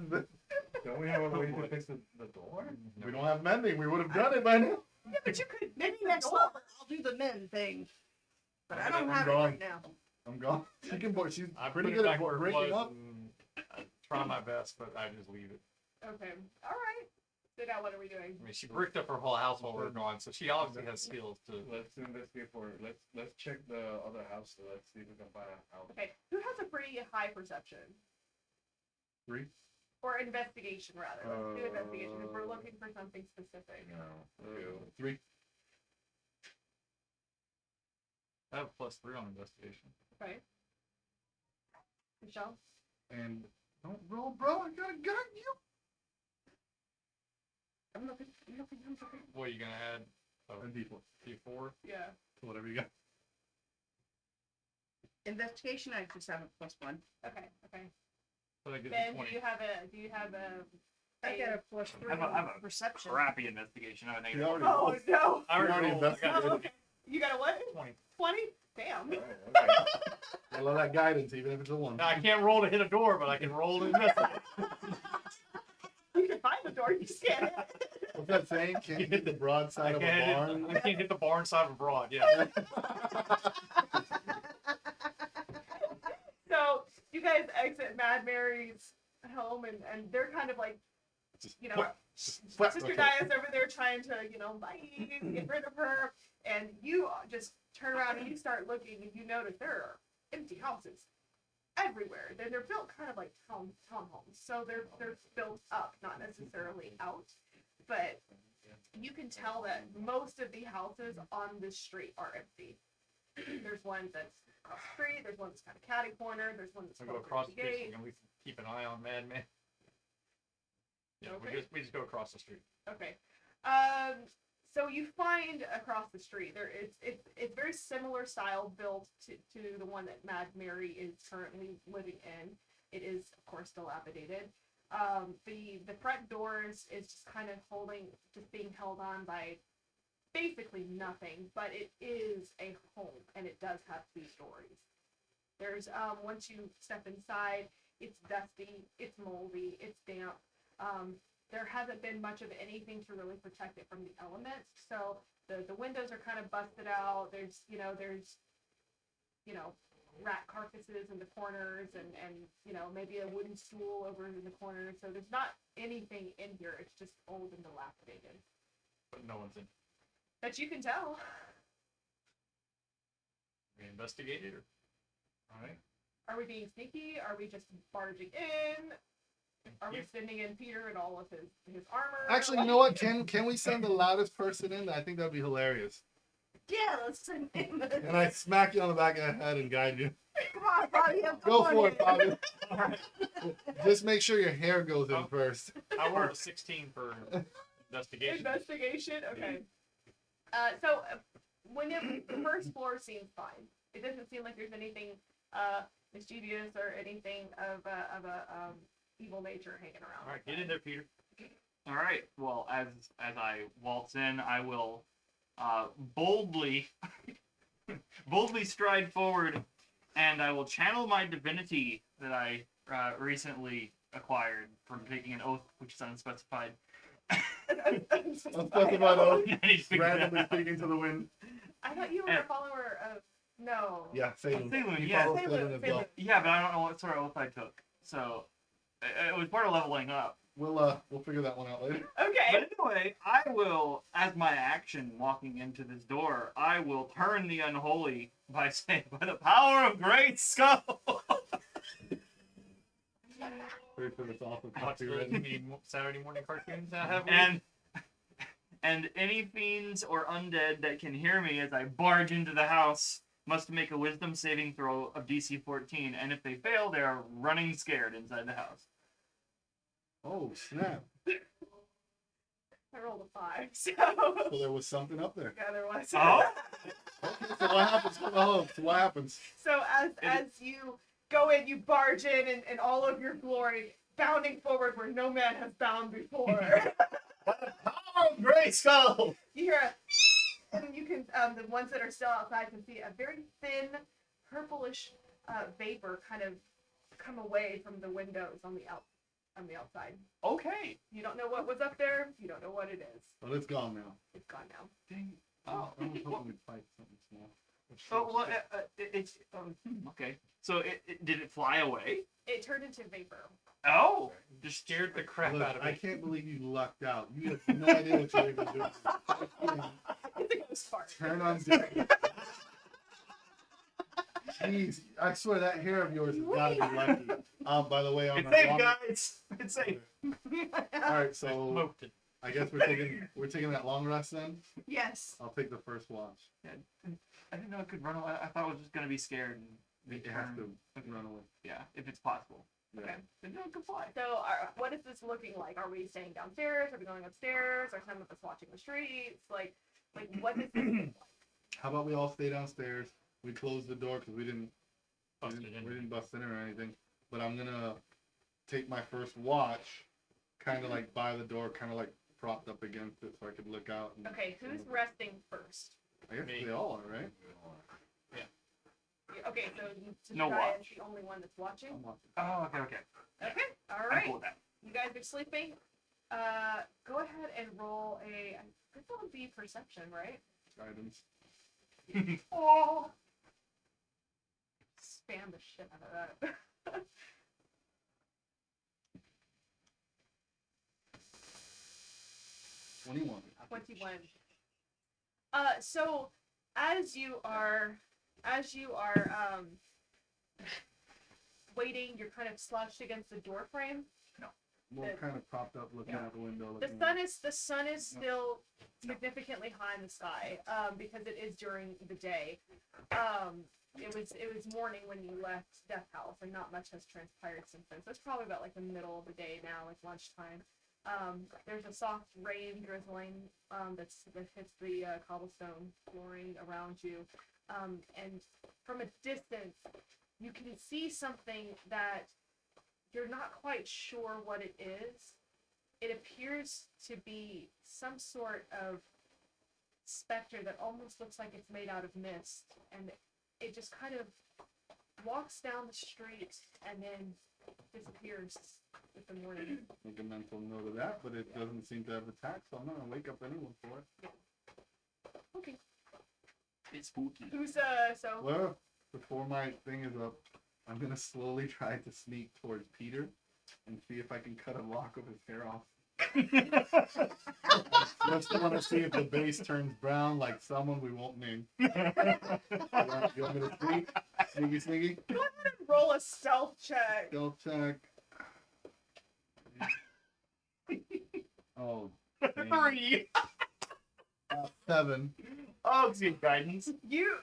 Don't we have a way to fix the door? We don't have mending. We would have done it by now. Yeah, but you could Maybe fix the next door. level I'll do the men thing. But I don't I'm have it gone. right now. I'm gone. She can. She's I pretty put good it at back where it breaking was up. and I try my best, but I just leave it. Okay. All right. So now what are we doing? I mean, she bricked up her whole house while we were gone, so she obviously has skills to. Let's investigate for. Let's check the other house. So let's see if we can find a house. Okay. Who has a pretty high perception? 3. Or investigation, rather. Let's do investigation if we're looking for something specific. No. 3. I have +3 on investigation. Okay. Michelle? And don't roll, bro. I gotta gun you. I'm looking. What are you gonna add? A And D4. D4? Yeah. So whatever you got. Investigation, I just have a +1. Okay. Okay. So that gives Ben, me 20. do you have a? I got a +3 I have a on perception. Crappy investigation. I have a You negative. already Oh no! I already already rolled. I got Oh, a okay. You got a what? 20. 20? Damn. Alright, okay. I love that guidance, even if it's a 1. Now, I can't roll to hit a door, but I can roll to investigate. You can find the door. You just can't hit it. What's that saying? Can't hit the broad side of a barn. I can't hit the barn side of a broad. Yeah. So you guys exit Mad Mary's home, and they're kind of like, you know, Flap. Sister Okay. Dia's over there trying to, get rid of her, and you just turn around and you start looking, and you notice there are empty houses everywhere. They're built kind of like townhomes, so they're built up, not necessarily out, but you can tell that most of the houses on this street are empty. There's one that's across the street. There's one that's kind of catty corner. There's one that's So go closer across to the the street so we gate. can at least keep an eye on Madman. Yeah, Okay. we just go across the street. Okay. So you find across the street there it's very similar style built to the one that Mad Mary is currently living in. It is of course dilapidated. The front doors is just kind of being held on by basically nothing, but it is a home and it does have 2 stories. There's once you step inside, it's dusty, it's moldy, it's damp. There hasn't been much of anything to really protect it from the elements. So the windows are kind of busted out. There's rat carcasses in the corners and maybe a wooden stool over in the corner. So there's not anything in here. It's just old and dilapidated. But no one's in. That you can tell. We investigated or Alright. Are we being sneaky? Are we just barging in? Are we Yeah. sending in Peter and all of his armor? Actually, you know what? Can we send the loudest person in? I think that'd be hilarious. Yeah, let's send him. And I smack you on the back of the head and guide you. Come on, Bobby. Go for it, Bobby. Alright. Just make sure your hair goes in Oh. first. I rolled a 16 for investigation. Investigation? Okay. When the first floor seems fine. It doesn't seem like there's anything mischievous or anything of a evil nature hanging around. Alright, get in there, Peter. All right. Well, as I waltz in, I will boldly stride forward, and I will channel my divinity that I recently acquired from taking an oath, which is unspecified. Unspecified oath. I need to figure that Randomly out. speaking to the wind. I thought you were a follower of. No. Yeah, Salem. Salem, He yeah. follows Salem, Salem as well. Salem. Yeah, but I don't know what sort of oath I took. So it was part of leveling up. We'll figure that one out later. Okay. But anyway, I will, as my action walking into this door, I will turn the unholy by saying, by the power of Great Skull. Wait for this awesome Watch copyright. the Saturday morning cartoons I have. And any fiends or undead that can hear me as I barge into the house must make a wisdom saving throw of DC 14, and if they fail, they are running scared inside the house. Oh, snap. I rolled a 5, so. So there was something up there. Yeah, there was. Oh? Okay, so what happens? So what happens? So as you go in, you barge in all of your glory, bounding forward where no man has bound before. Oh, Great Skull! You hear a and you can the ones that are still outside can see a very thin purplish vapor kind of come away from the windows on the on the outside. Okay. You don't know what was up there. You don't know what it is. But it's gone now. It's gone now. Dang. I Oh. was hoping we'd fight something small. Oh well. It's okay. So did it fly away? It turned into vapor. Oh. Just scared the crap Look, out of I me. can't believe you lucked out. You have no idea what you're even doing. It's a ghost fart. Turn on. Jeez, I swear that hair of yours has got to be lucky. By the way, on It's our safe, long- guys. It's safe. All right, I so smoked it. I guess we're taking that long rest then. Yes. I'll take the first watch. I didn't know it could run away. I thought it was just gonna be scared and It has return. to run away. Yeah, if it's possible. Yeah. Okay. Then no, it could fly. So, what is this looking like? Are we staying downstairs? Are we going upstairs? Are some of us watching the streets? Like what does this look like? How about we all stay downstairs? We close the door because we didn't bust in or anything. But I'm gonna take my first watch, kind of like by the door, kind of like propped up against it, so I could look out. And, Okay, who's resting first? I guess Me. they all are, right? Okay, so No Josiah watch. is the only one that's watching. I'm watching. Oh, okay. Okay, all I'm right. cool with that. You guys are sleeping. Go ahead and roll a. I think that would be perception, right? Guidance. Oh. Spam the shit out of that. 21. 21. So as you are waiting, you're kind of slouched against the door frame. More kind of propped up, looking out the window. The looking sun is still significantly high in the sky, because it is during the day. It was morning when you left Death House, and not much has transpired since then. So it's probably about like the middle of the day now, like lunchtime. There's a soft rain drizzling that hits the cobblestone flooring around you, and from a distance, you can see something that you're not quite sure what it is. It appears to be some sort of specter that almost looks like it's made out of mist, and it just kind of walks down the street and then disappears with the morning. Make a mental note of that, but it doesn't seem to have attacked, so I'm not gonna wake up anyone for it. Okay. It's spooky. Who's so Well, before my thing is up, I'm gonna slowly try to sneak towards Peter and see if I can cut a lock of his hair off. Just want to see if the base turns brown like someone we won't name. You want me to sneak? Sneaky? go ahead and roll a stealth check. Stealth check. Oh, dang. 3. 7. Oh, it's good guidance. You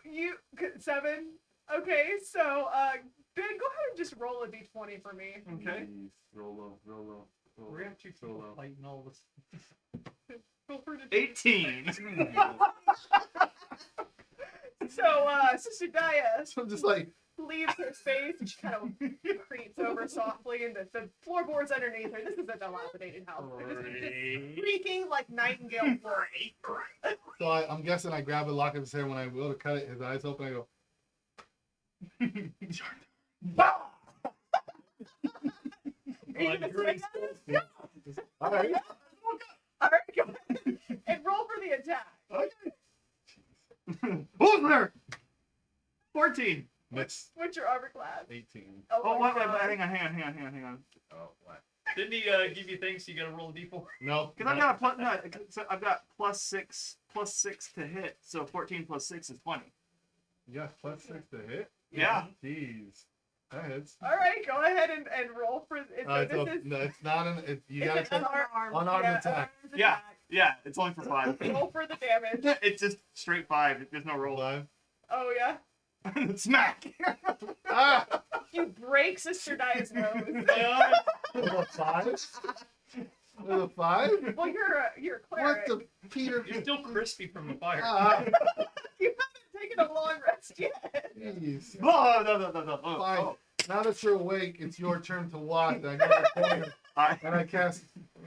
7. Okay, so Ben, go ahead and just roll a d20 for me. Okay. Jeez. Roll low. We're gonna have two people Solo. fighting all this. Roll for the 18. So Sister Dia So I'm just like, leaves her space and she kind of creeps over softly, and the floorboards underneath her. This is a dilapidated house. They're just creaking like nightingale floor. so I'm guessing I grab a lock of his hair when I go to cut it. His eyes open. I go, Are you gonna swing at us? all right. All right, go ahead and roll for the attack. Who's there? 14. Miss What's your armor class? 18. Oh, my wait, God. hang on. Oh, what? Didn't he give you things so you gotta roll a d4? No. Because I've got a plus, no, so I've got plus six to hit, so 14 plus 6 is 20. You got +6 to hit? Yeah. Jeez. That hits. All right, go ahead and roll for it. So This is no, it's not an. You it's gotta an take unarmed attack. unarmed Yeah. Yeah, it's only for 5. Roll for the damage. It's just straight 5. There's no roll. Live. Oh yeah. Smack! Ah! You break Sister Dia's nose. With a 5? With a 5? Well, you're a What cleric. the Peter? You're still crispy from the fire. Ah, You haven't taken a long rest yet. jeez. Oh, no. Oh, Fine. oh. Now that you're awake, it's your turn to watch. I go to the corner I, and I cast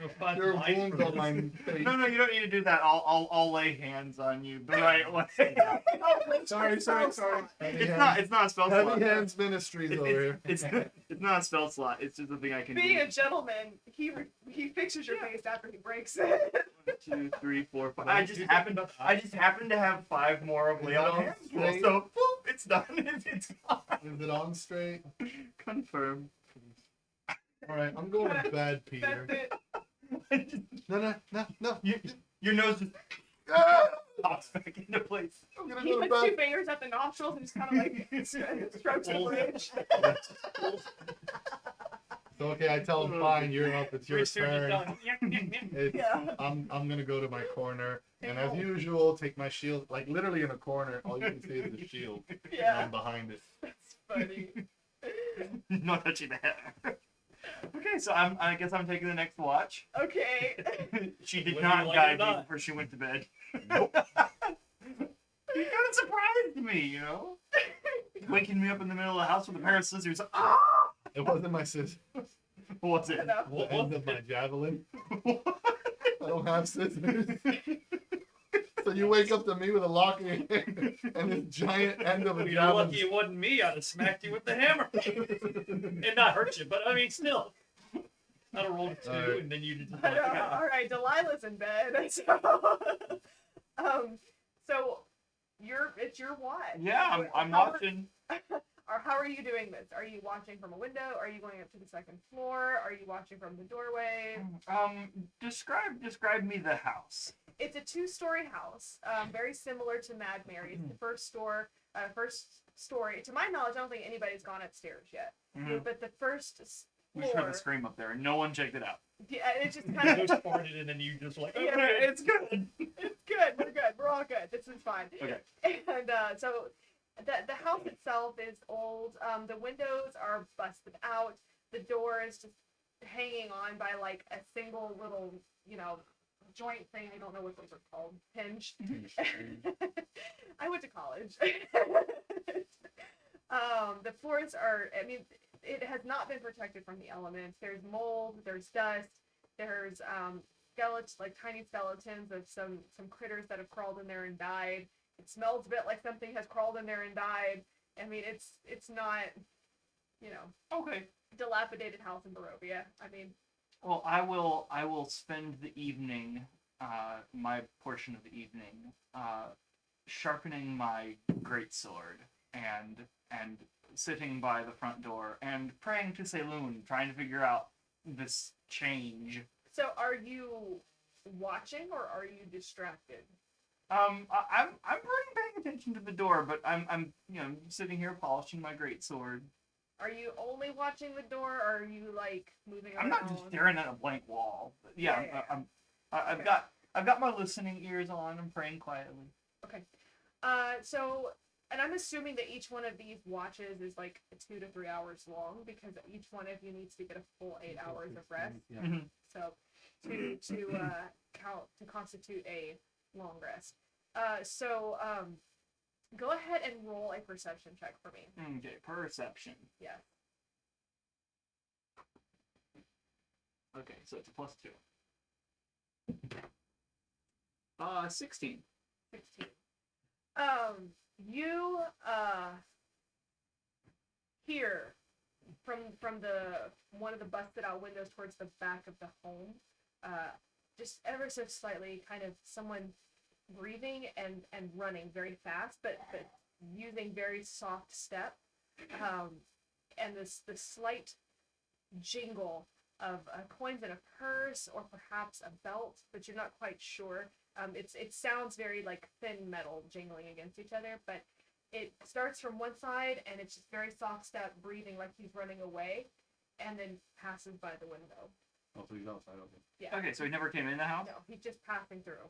Find Your light wounds for on my this. face. No, you don't need to do that. I'll lay hands on you the right way. Sorry. It's Heavy not a spell slot. Heavy Hands Ministries over here. It's not a spell slot. It's just a thing I can Being do. a gentleman, he fixes your face after he breaks it. 1, 2, 3, 4, 5. Well, I you just think happen about the I just happen to have 5 more of Is it Leon's on hands full, straight? so boop, it's done. It's on. Is it on straight? Confirm. All right, I'm going to bed, Peter. That's it. No. Your nose just Ah! pops back into place. I'm gonna He go to puts 2 bed. fingers at the nostrils and just kind of like strokes the bridge. So okay, I tell him, fine, you're up. It's your Research is turn. done. It's, Yeah. I'm gonna go to my corner, and as usual, take my shield. Like literally in a corner, all you can see is the shield, and Yeah, I'm behind it. that's funny. No touching the hair. Okay, so I guess I'm taking the next watch. Okay. She did Whether not you like it or guide me not. before she went to bed. Nope. You kind of surprised me, you know? Waking me up in the middle of the house with a pair of scissors. Ah! It wasn't my scissors. What's it? Enough. The end of my javelin. I don't have scissors. So you wake up to me with a lock in your hand and this giant end of a If you're lucky javelin. it wasn't me, I'd have smacked you with the hammer. And not hurt you, but I mean, still. I'd have rolled a 2, Alright. and then you just I like, know. yeah. All right, Delilah's in bed. So it's your watch. Yeah, I'm How- watching. Or how are you doing this? Are you watching from a window? Are you going up to the 2nd floor? Are you watching from the doorway? Describe me the house. It's a 2-story house, very similar to Mad Mary's. The first story. To my knowledge, I don't think anybody's gone upstairs yet. Mhm. But the first We just heard floor, the scream up there, and no one checked it out. yeah, it's just You kind of. just farted, and then you just like, Yeah, okay. It's good. It's good. We're good. We're all good. This is fine. Okay. And so the house itself is old. The windows are busted out. The door is just hanging on by like a single little, joint thing. I don't know what those are called. Hinge. I went to college. The floors are, it has not been protected from the elements. There's mold, there's dust, there's skeletons, like tiny skeletons of some critters that have crawled in there and died. It smells a bit like something has crawled in there and died. It's not, Okay. dilapidated house in Barovia. Well, I will spend the evening, my portion of the evening, sharpening my greatsword and sitting by the front door and praying to Saloon, trying to figure out this change. So are you watching or are you distracted? I'm pretty paying attention to the door, but I'm sitting here polishing my greatsword. Are you only watching the door or are you like moving around? I'm not just staring at a blank wall. But yeah, Yeah. I've Okay. got my listening ears on. I'm praying quietly. And I'm assuming that each one of these watches is like 2 to 3 hours long because each one of you needs to get a full 8 hours of rest. Yeah. Mhm. So to constitute a long rest. Go ahead and roll a perception check for me. Okay, perception. Yeah. Okay, so it's a +2. 16. 16. You hear from the one of the busted out windows towards the back of the home, just ever so slightly, kind of someone breathing and running very fast, but using very soft step, and the slight jingle of coins in a purse or perhaps a belt, but you're not quite sure. It sounds very like thin metal jingling against each other, but it starts from one side and it's just very soft step breathing like he's running away, and then passes by the window. Oh, so he's outside. Okay. Yeah. Okay, so he never came in the house? No, he's just passing through.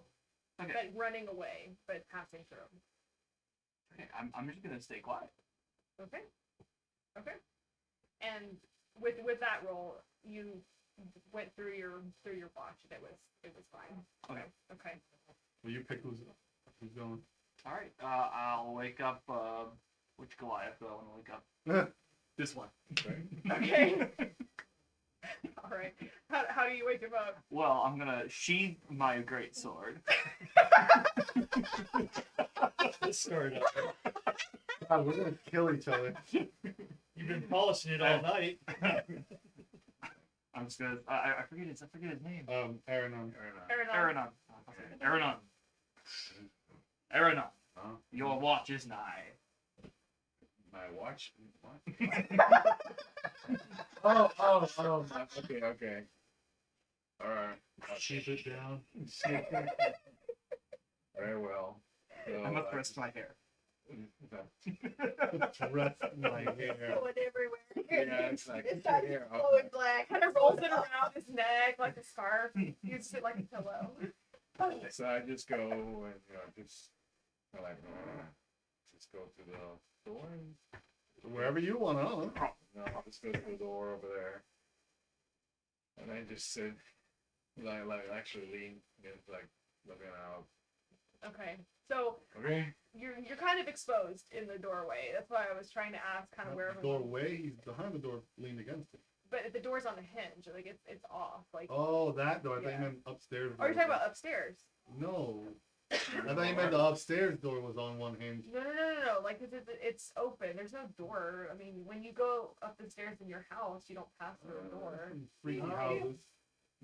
Okay. But running away, but passing through. Okay, I'm just gonna stay quiet. Okay. Okay. And with that roll, you went through your watch and it was fine. Okay. Okay. Will you pick who's going? All right. I'll wake up. Which Goliath do I want to wake up? This one. Okay. All right. How do you wake him up? Well, I'm gonna sheathe my great sword. Let's start up. God, we're gonna kill each other. You've been polishing it all night. I'm just gonna. I forget his name. Aranon. Aranon. Aranon. Aranon. Huh? Your watch is nigh. My watch. What? Oh. Okay. All right. Keep it down. Very well. So, I must rest my hair. Rest my hair. Going everywhere. Yeah, it's like It's your got hair up. flowing black. Kind of rolls it around his neck like a scarf. Uses it like a pillow. So I just go and just like just go to the door and Wherever you want, I don't know. I'll just go to the door over there, and I just sit like actually lean against like looking out. Okay. So Okay. you're kind of exposed in the doorway. That's why I was trying to ask kind of where everyone. Doorway, he's behind the door, leaned against it. But the door's on the hinge. Like it's off. Like. Oh, that door. I thought Yeah. you meant upstairs. Oh, you're talking about upstairs. No. I thought you meant the upstairs door was on one hinge. No. Like it's open. There's no door. I mean, when you go up the stairs in your house, you don't pass through a door. Freaky No. houses.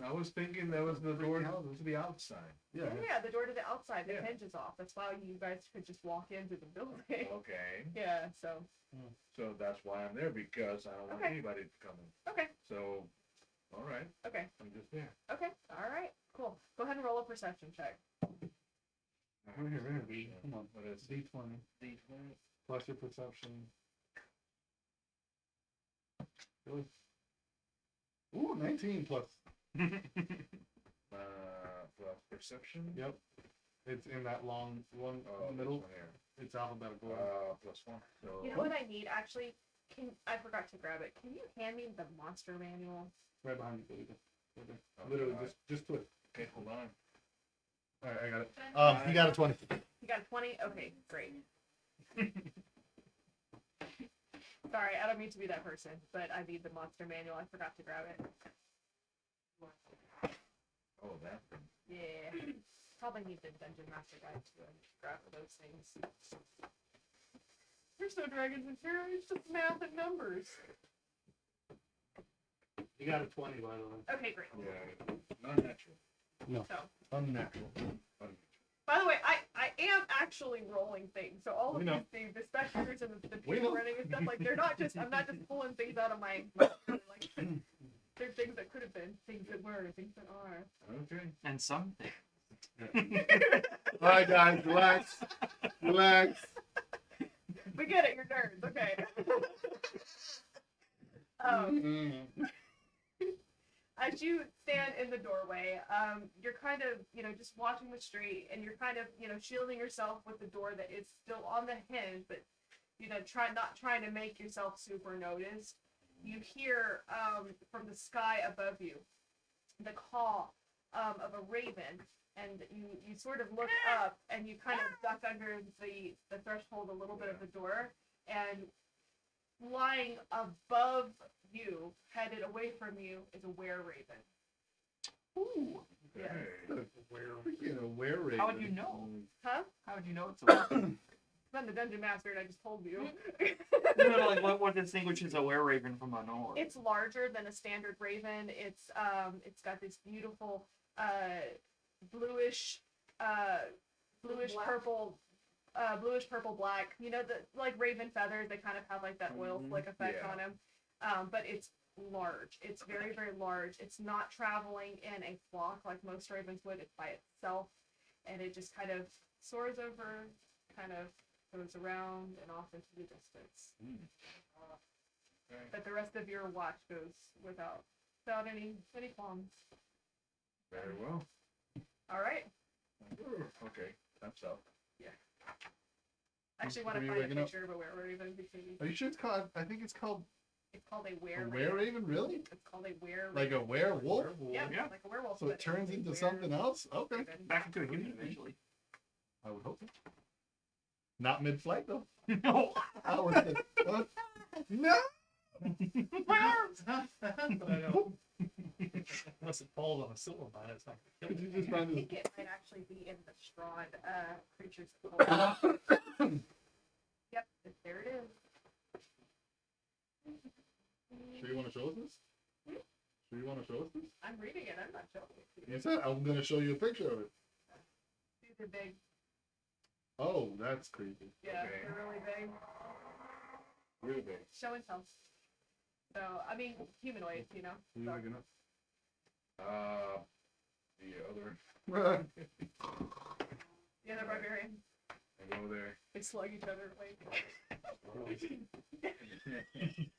I was thinking that was the door to the outside. Yeah. Yeah, the door to the outside, the Yeah. hinge is off. That's why you guys could just walk into the building. Okay. Yeah. So. So that's why I'm there, because I don't want Okay. anybody to come in. Okay. So, all right, Okay. I'm just there. Okay. All right. Cool. Go ahead and roll a perception check. Here. Come on. What is it? D20. D20? Plus your perception. Really? Ooh, 19 plus. Plus perception? Yep. It's in that long one Oh, middle. this one here. It's alphabetical. +1. So, You know what I need actually? I forgot to grab it. Can you hand me the monster manual? Right behind you, Billy. Right there. Okay, Literally, alright. just twist. Okay, hold on. Alright, I got it. He got a 20. You got a 20? Okay, great. Sorry, I don't mean to be that person, but I need the monster manual. I forgot to grab it. Oh, that thing. Yeah. Probably need the Dungeon Master Guide to grab those things. There's no dragons in here. It's just math and numbers. You got a 20, by the way. Okay, great. Yeah, not natural. So, Unnatural. by the way, I am actually rolling things. So all of We know. these the specters and the We people know. running and stuff, like I'm not just pulling things out of my like they're things that could have been, things that were, things that are. Okay. And something. Alright, guys, relax. Relax. We get it, you're nerds, okay. As you stand in the doorway, you're kind of, just watching the street, and you're kind of, shielding yourself with the door that is still on the hinge, but, not trying to make yourself super noticed. You hear from the sky above you the call of a raven, and you sort of look up, and you kind of duck under the threshold a little bit of the door, and flying above you, headed away from you, is a were-raven. Ooh. Yeah. Freaking a were-raven. How would you know? Huh? How would you know it's a I'm the Dungeon Master, and I just told you. no, like what distinguishes a were-raven from an orc? It's larger than a standard raven. It's got this beautiful bluish Black. purple bluish purple black. The like raven feathers, they kind of have like that oil slick effect Yeah. on them. But it's large. It's very, very large. It's not traveling in a flock like most ravens would. It's by itself, and it just kind of soars over, kind of goes around and off into the distance. Okay. But the rest of your watch goes without any qualms. Very well. All right. Okay, that's up. I actually want Are to you find a waking up? picture of a were-raven because Are you sure it's called? I think it's called it's called a a were-raven. were-raven. Really? It's called a were-raven. Like a werewolf? Yeah, Yeah. like a werewolf. So but it turns it's a into something else? Okay. were-raven. Back into a human eventually. I would hope so. Not mid-flight though. No. I would say, what? No. My arms! But I know. Unless it falls on a silver mine, it's not gonna Could kill you me. just I find think this? it might actually be in the Strahd creatures. Yep, there it is. Sure you want to show us this? Sure you want to show us this? I'm reading it. I'm not showing it to you. You said I'm gonna show you a picture of it. These are big. Oh, that's creepy. Yeah, Okay. they're really big. Really big. Show and tell. So, I mean, humanoids, you know. Who you looking The other. up? The other barbarian. I go there. They slug each other away.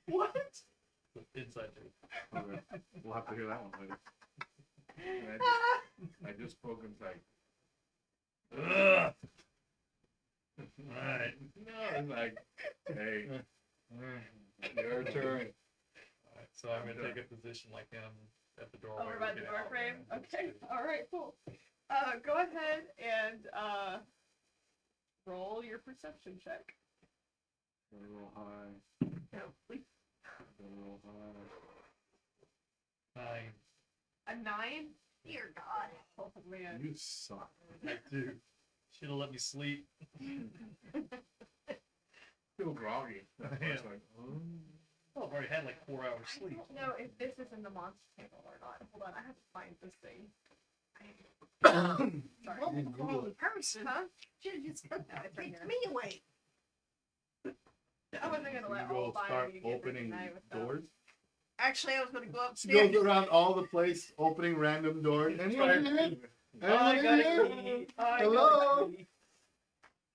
What? Inside joke. Okay. We'll have to hear that one later. And I just poke him like, Ugh. Alright. no, I'm like, hey, your turn. Alright, so I'm gonna take a position like him at the doorway. Over by the looking door out, frame? and Okay, just- alright, cool. Go ahead and roll your perception check. Gotta roll high. No, please. Gotta roll high. 9. A 9? Dear God. Oh man. You suck. I do. Should have let me sleep. Feel groggy. That's why it's like, Oh, I've already had like 4 hours I sleep. don't know if this is in the monster table or not. Hold on, I have to find this thing. Sorry. Well, Google wrong it. person. Huh? Should just it's right kicked here. me away. I wasn't gonna You let go all five start of you get opening tonight with them. doors. Actually, I was going to go She upstairs. goes around all the place, opening random doors. Anyone in here? I Anyone got in here? a key. I Hello? got a key.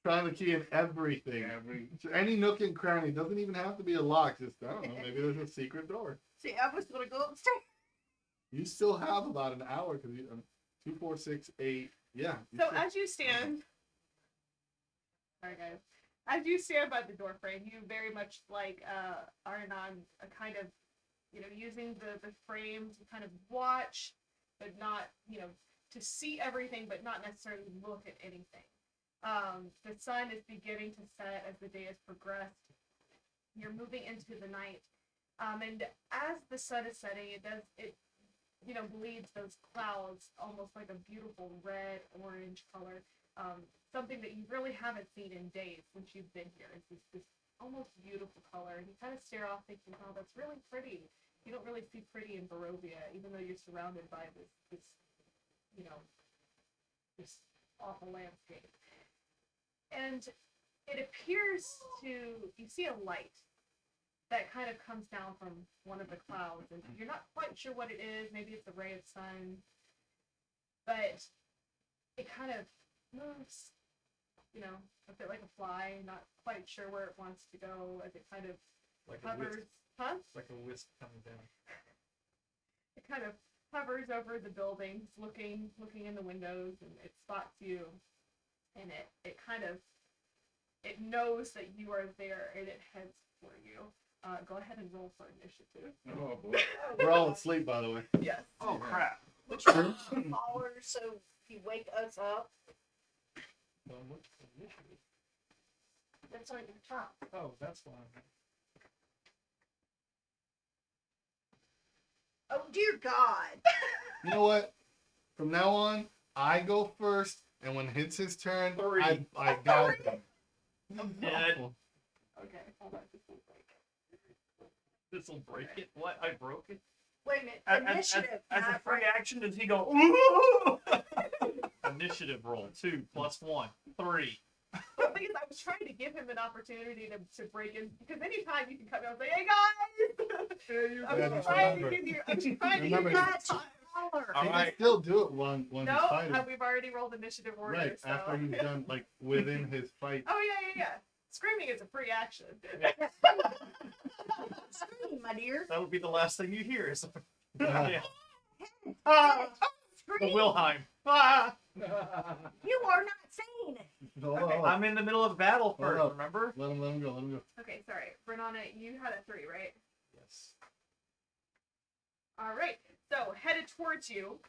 Trying the key in everything. every So any nook and cranny doesn't even have to be a lock. Just I don't know. Maybe there's a secret door. See, I was going to go upstairs. You still have about an hour because 2, 4, 6, 8. Yeah. you So still- as you stand, sorry guys, as you stand by the door frame, you very much like Arnon, kind of, using the frame to kind of watch, but not, to see everything, but not necessarily look at anything. The sun is beginning to set as the day has progressed. You're moving into the night, and as the sun is setting, it bleeds those clouds almost like a beautiful red, orange color. Something that you really haven't seen in days since you've been here. It's this almost beautiful color, and you kind of stare off thinking, "Oh, that's really pretty." You don't really see pretty in Barovia, even though you're surrounded by this awful landscape. And it appears you see a light that kind of comes down from one of the clouds, and you're not quite sure what it is. Maybe it's a ray of sun, but it kind of moves, a bit like a fly, not quite sure where it wants to go as it kind of Like a hovers. wisp. Huh? Like a wisp coming down. It kind of hovers over the buildings, looking in the windows, and it spots you, and it kind of knows that you are there, and it heads for you. Go ahead and roll for initiative. oh boy. We're all asleep, by the way. Yes. Oh, crap. Which one hours so you wake us up? What's the initiative? That's on your top. Oh, that's why. Oh, dear God. You know what? From now on, I go first, and when it hits his turn, Three. I gouge him. I'm dead. Okay, hold on. Just one break. This'll break it. What? I broke it? Wait a minute. As Initiative. a not free right. action, does he go, ooh? Initiative roll. 2 plus 1. 3. Well, because I was trying to give him an opportunity to break in, because anytime you can come out and say, "Hey guys," Yeah, I'm just trying remember. to give you. I'm trying to Remember, give you That's time. power. All He right. can still do it when he's No, fighting. we've already rolled initiative order. Right, So. after he's done, like, within his fight. Oh yeah. Screaming is a free action. Scream, my dear. That would be the last thing you hear. Is Yeah. Ah, the Scream. Wilhelm. Ah! You are not sane. Oh, I'm in the middle of battle Hold first, up. remember? let him go. Okay, sorry, Renana, you had a 3, right? Yes. All right. So headed towards you,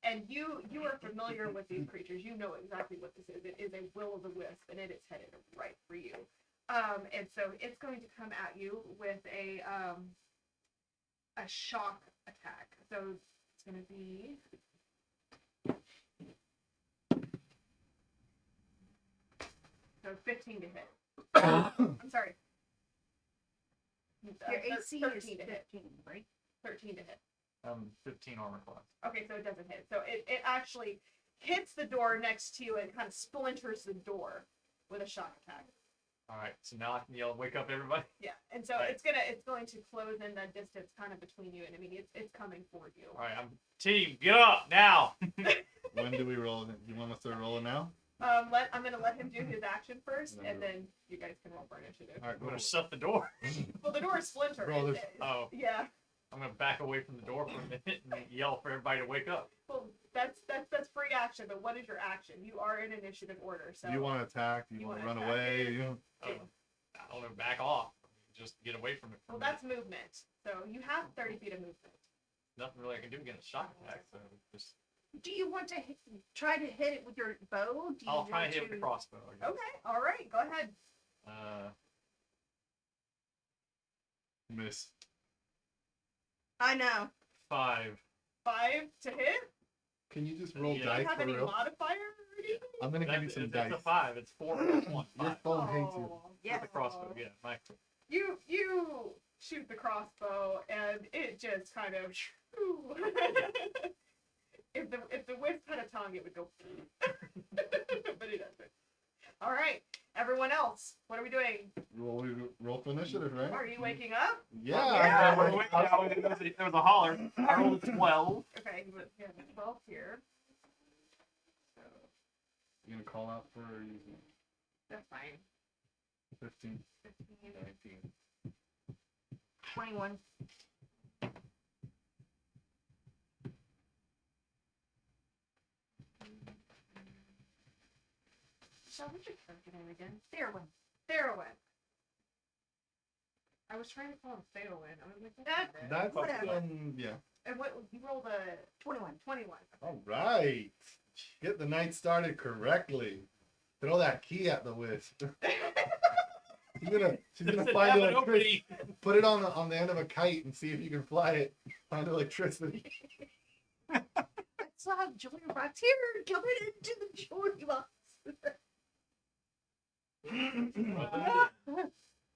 and you are familiar with these creatures. You know exactly what this is. It is a will o' the wisp, and it is headed right for you. And so it's going to come at you with a shock attack. So it's going to be. So 15 to hit. I'm sorry. Your AC is 13 to hit. 15, right? 13 to hit. 15 armor class. Okay, so it doesn't hit. So it actually hits the door next to you and kind of splinters the door with a shock attack. All right, so now I can yell, "Wake up, everybody!" Yeah, and so Right. it's going to close in that distance kind of between you, and I mean it's coming for you. All right, team, get up now. When do we roll? You want us to roll it now? I'm gonna let him do his action first, and then you guys can roll for initiative. All right, I'm go. gonna shut the door. Well, the door is splintered. Bro, there's- Oh, Yeah. I'm gonna back away from the door for a minute and yell for everybody to wake up. Well, that's free action. But what is your action? You are in initiative order, so. You want to attack? You, You want to wanna run attack away? it? You... I don't know, back off. Just get away from it. For Well, a minute. that's movement. So you have 30 feet of movement. Nothing really I can do against a shock attack. So just Do you want to try to hit it with your bow? Do you I'll try want to hit with the crossbow. I guess. Okay. All right. Go ahead. Miss. I know. 5. 5 to hit. Can you just roll Yeah. Do dice you have for any real? modifier or anything? I'm gonna give you some dice. It's a 5. It's 4 plus 1. Your 5. phone hates you. Oh, Yeah. With the crossbow. Yeah. My. You shoot the crossbow and it just kind of. if the wisp had a tongue, it would go. But it doesn't. All right, everyone else, what are we doing? Roll for initiative, right? Are you waking up? Yeah. There was a holler. I rolled a 12. Okay, we have 12 here. So You gonna call out for using that's fine. 15. 15. 19. 21. Michelle, what's your character name again? There one. Therowen. I was trying to call him Theowen. I was like, That- That's Whatever. yeah. And what you rolled a 21. 21. All right. Get the night started correctly. Throw that key at the wisp. she's gonna Does it find have an electricity. opening? Put it on the end of a kite and see if you can fly it. Find electricity. I saw Joy Box here coming into the Joy Box.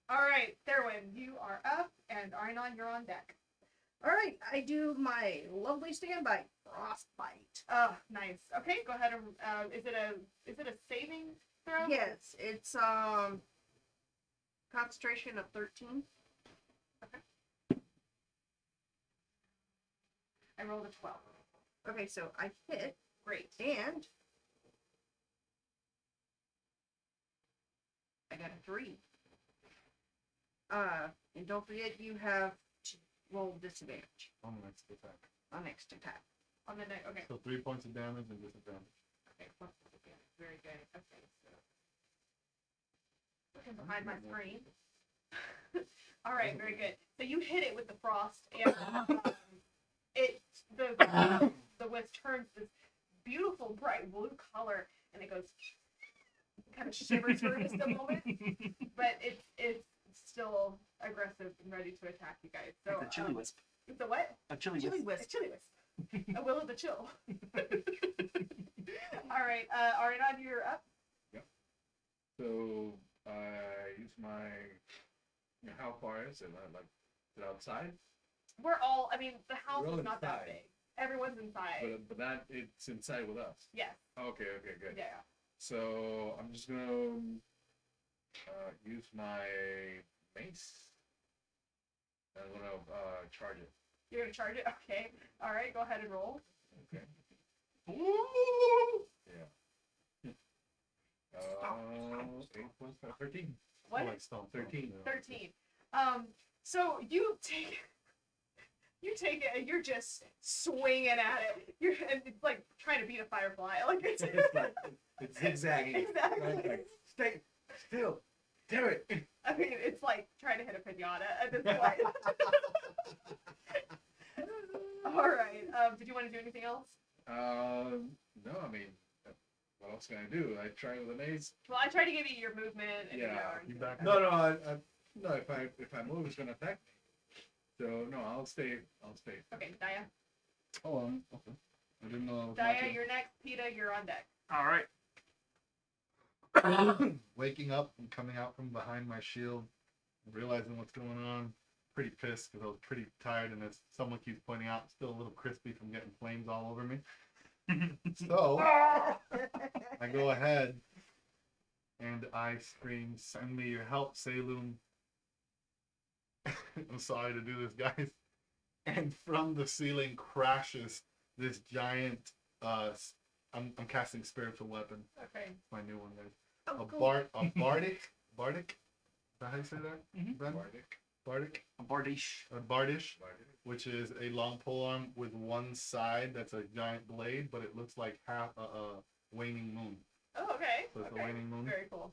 All right, Therowen, you are up, and Arnon, you're on deck. All right, I do my lovely standby frostbite. Oh, nice. Okay, go ahead and is it a saving throw? Yes, it's concentration of 13. I rolled a 12. Okay, so I hit Great. and I got a 3. And don't forget you have to roll disadvantage On the next attack. on next attack. On the neck. Okay. So 3 points of damage and disadvantage. Okay. Plus disadvantage. Very good. Okay. So looking behind my screen. All right. Very good. So you hit it with the frost, and the wisp turns this beautiful bright blue color, and it goes. Kind of shivers for just a moment, but it's still aggressive and ready to attack you guys. So It's a chili wisp. It's a what? A chili Chili wisp. A chili wisp. A will of the chill. All right, Ariana, you're up. So I use my. How far is it? Like, is it outside? We're all. I mean, the house We're all is not that inside. big. Everyone's inside. But that it's inside with us. Yes. Okay. Good. Yeah. So I'm just gonna use my mace. I'm gonna charge it. You're gonna charge it. Okay. All right. Go ahead and roll. Okay. Yeah. 8 plus 13. What? Like stone. 13. 13. So you take it and you're just swinging at it. And it's like trying to beat a firefly. Like it's, It's zigzagging. exactly. Like, stay still. Damn it. I mean, it's like trying to hit a pinata at this point. All right. Did you want to do anything else? No, I mean, what else can I do? I try with an ace. Well, I tried to give you your movement. And Yeah, you back No, no. If I move, it's gonna attack me. So no, I'll stay. Okay, Daya. Oh, okay. I didn't know that was my Daya, turn. you're next. Peta, you're on deck. All right. Waking up and coming out from behind my shield, realizing what's going on. Pretty pissed because I was pretty tired, and as someone keeps pointing out, still a little crispy from getting flames all over me. So I go ahead and I scream, "Send me your help, Salem." I'm sorry to do this, guys. And from the ceiling crashes this giant. I'm casting spiritual weapon. Okay. My new one, guys. Oh, A cool. bardic. Is that how you say that? Mhm. Ben? Bardic. A Bardish. A bardish, which is a long polearm with one side that's a giant blade, but it looks like half a waning moon. Oh, okay. So it's a Okay. waning moon. Very cool.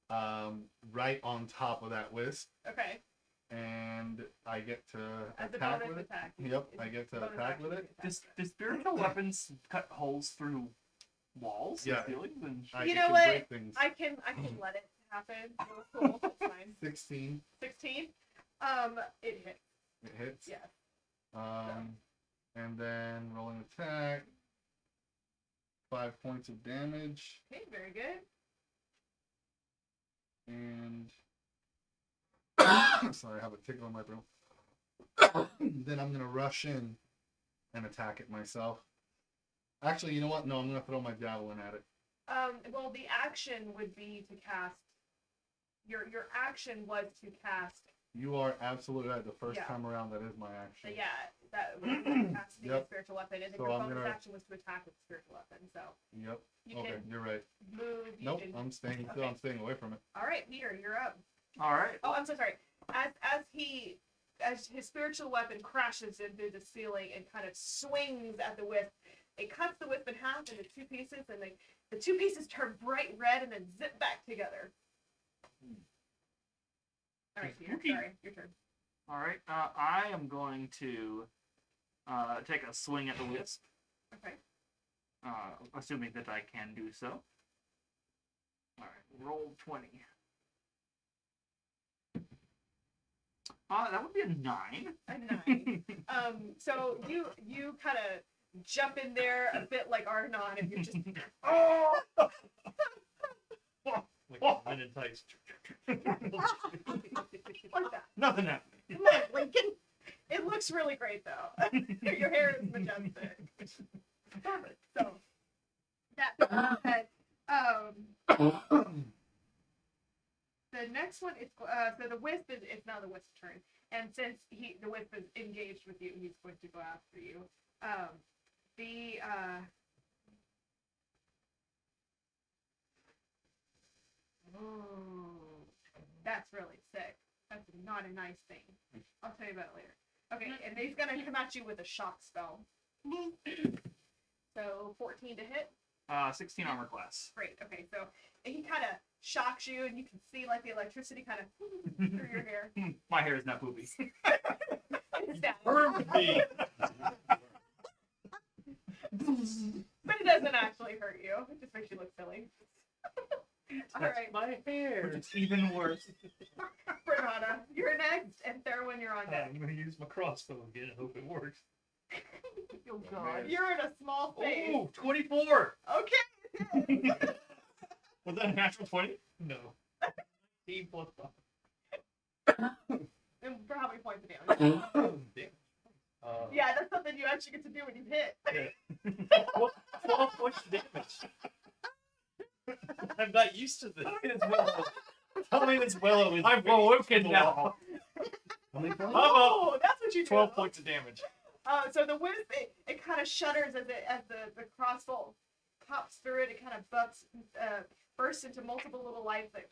Right on top of that wisp, Okay. and I get to As a attack bonus with it. attack. Yep, It's I get to bonus attack action with to it. attack. Does spiritual weapons cut holes through walls Yeah. and ceilings? And I You it know can what? break things. I can let it happen. Real cool. That's fine. 16, 16. It hits. it hits. Yes. And then rolling attack. 5 points of damage, Okay. Very good. and sorry, I have a tickle in my throat. Then I'm gonna rush in and attack it myself. Actually, you know what? No, I'm gonna throw my javelin at it. Well, the action would be to cast. Your action was to cast. You are absolutely right. The first Yeah. time around, that is my action. Yeah, that was casting a Yep. spiritual weapon, and then So your I'm bonus gonna- action was to attack with the spiritual weapon. So Yep. you Okay, can you're right. move. You Nope, can. I'm staying still. Okay. I'm staying away from it. All right, Peter, you're up. all right. Oh, I'm so sorry. As his spiritual weapon crashes into the ceiling and kind of swings at the wisp, it cuts the wisp in half into two pieces, and the two pieces turn bright red and then zip back together. All right, Peter. Spooky. Sorry, your turn. All right. I am going to take a swing at the wisp, Okay. assuming that I can do so. All right. Roll 20. That would be a 9. A 9. So you kind of jump in there a bit like Arnon, and you're just oh. Like Mennonites. like that. Nothing happened. Come on, Lincoln. It looks really great though. Your hair is majestic. Perfect. So that being said, the next one is so the wisp is it's now the wisp's turn, and since the wisp is engaged with you, he's going to go after you. Oh, that's really sick. That's not a nice thing. I'll tell you about it later. Okay, and he's gonna come at you with a shock spell. So 14 to hit. 16 armor class. Great. Okay, so he kind of shocks you, and you can see like the electricity kind of through your hair. My hair is not poopy. Perfect. But it doesn't actually hurt you. It just makes you look silly. All That's right, my hair. It's even worse. Bernada, you're next, and Therwin, you're on deck. I'm gonna use my crossbow again. I hope it works. Oh God. You're in a small space. Oh, 24. Okay. Was that a natural 20? No. 18 plus 5. And for how many points of damage? Damn. Yeah, that's something you actually get to do when you hit. 12 points of damage. I'm not used to this. Tell me this well. I'm awoken now. How many points? Oh, that's what you do. 12 points of damage. So the wisp, it kind of shudders as the crossbow pops through it. It kind of bursts into multiple little lights that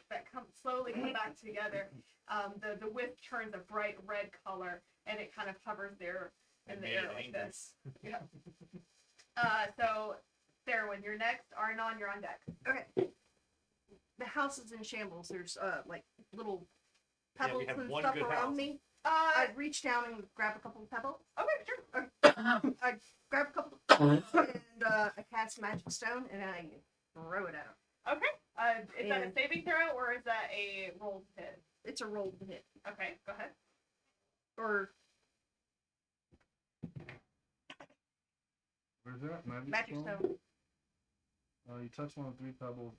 slowly come back together. The wisp turns a bright red color, and it kind of hovers there in the air like this. Yeah. So, Therwin, you're next. Arnon, you're on deck. Okay. The house is in shambles. There's like little Yeah, we pebbles have and one stuff good around house. me. I reach down and grab a couple of pebbles. Okay, sure. I grab a couple of pebbles and I cast magic stone and I throw it at him. Okay. Is that a And- saving throw or is that a rolled hit? It's a roll to hit. Okay, go ahead. Or Where's that? magic stone. You touch one of 3 pebbles,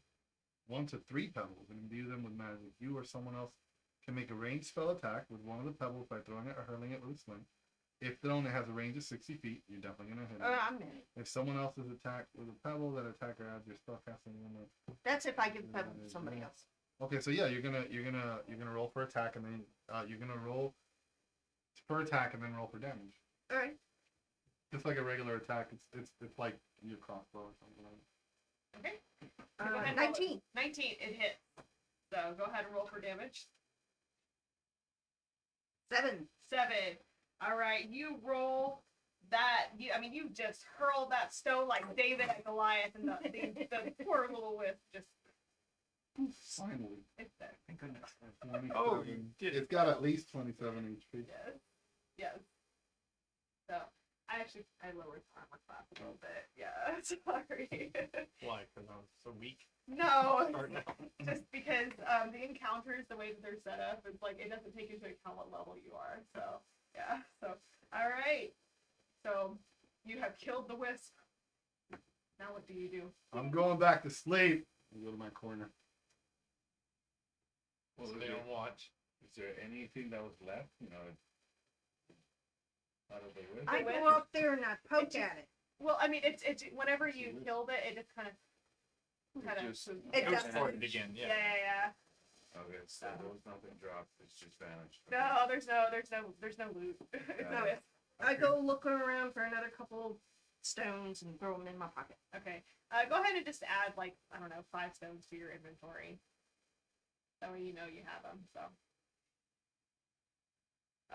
1 to 3 pebbles, and imbue them with magic. You or someone else can make a ranged spell attack with one of the pebbles by throwing it or hurling it with a sling. If it only has a range of 60 feet, you're definitely gonna hit it. I'm in it. If someone else is attacked with a pebble, that attacker adds your spellcasting limit. That's if I give the pebble to somebody else. Okay, so yeah, you're gonna roll for attack, and then you're gonna roll for attack, and then roll for damage. All right. Just like a regular attack, it's like your crossbow or something like that. Okay. Go ahead and roll it. 19. 19, it hits. So go ahead and roll for damage. 7. 7. All right, you roll that. You just hurl that stone like David at Goliath, and the poor little wisp just. Finally. It's dead. Thank goodness. 27. Oh, you did It's got at least 27 HP. Yes. Yes. So I lowered the armor class a little bit. Yeah. Sorry. Why? Because I was so weak. No. Starting out. Just because the encounters, the way that they're set up, it's like it doesn't take into account what level you are. So yeah. So all right. So you have killed the wisp. Now what do you do? I'm going back to sleep. I go to my corner. Well, So is they there, don't watch. is there anything that was left? Out of the wisp? I went- go up there and I poke It's- at it. Well, I mean, it's whenever you killed it, it just kind of Just- It Go does. for it again. yeah, Yeah. yeah, yeah. Okay, so there was nothing dropped. It's just vanished. No, there's no loot. It's No. wisp. I go looking around for another couple stones and throw them in my pocket. Okay. Go ahead and just add, like, I don't know, 5 stones to your inventory. That way you know you have them, so.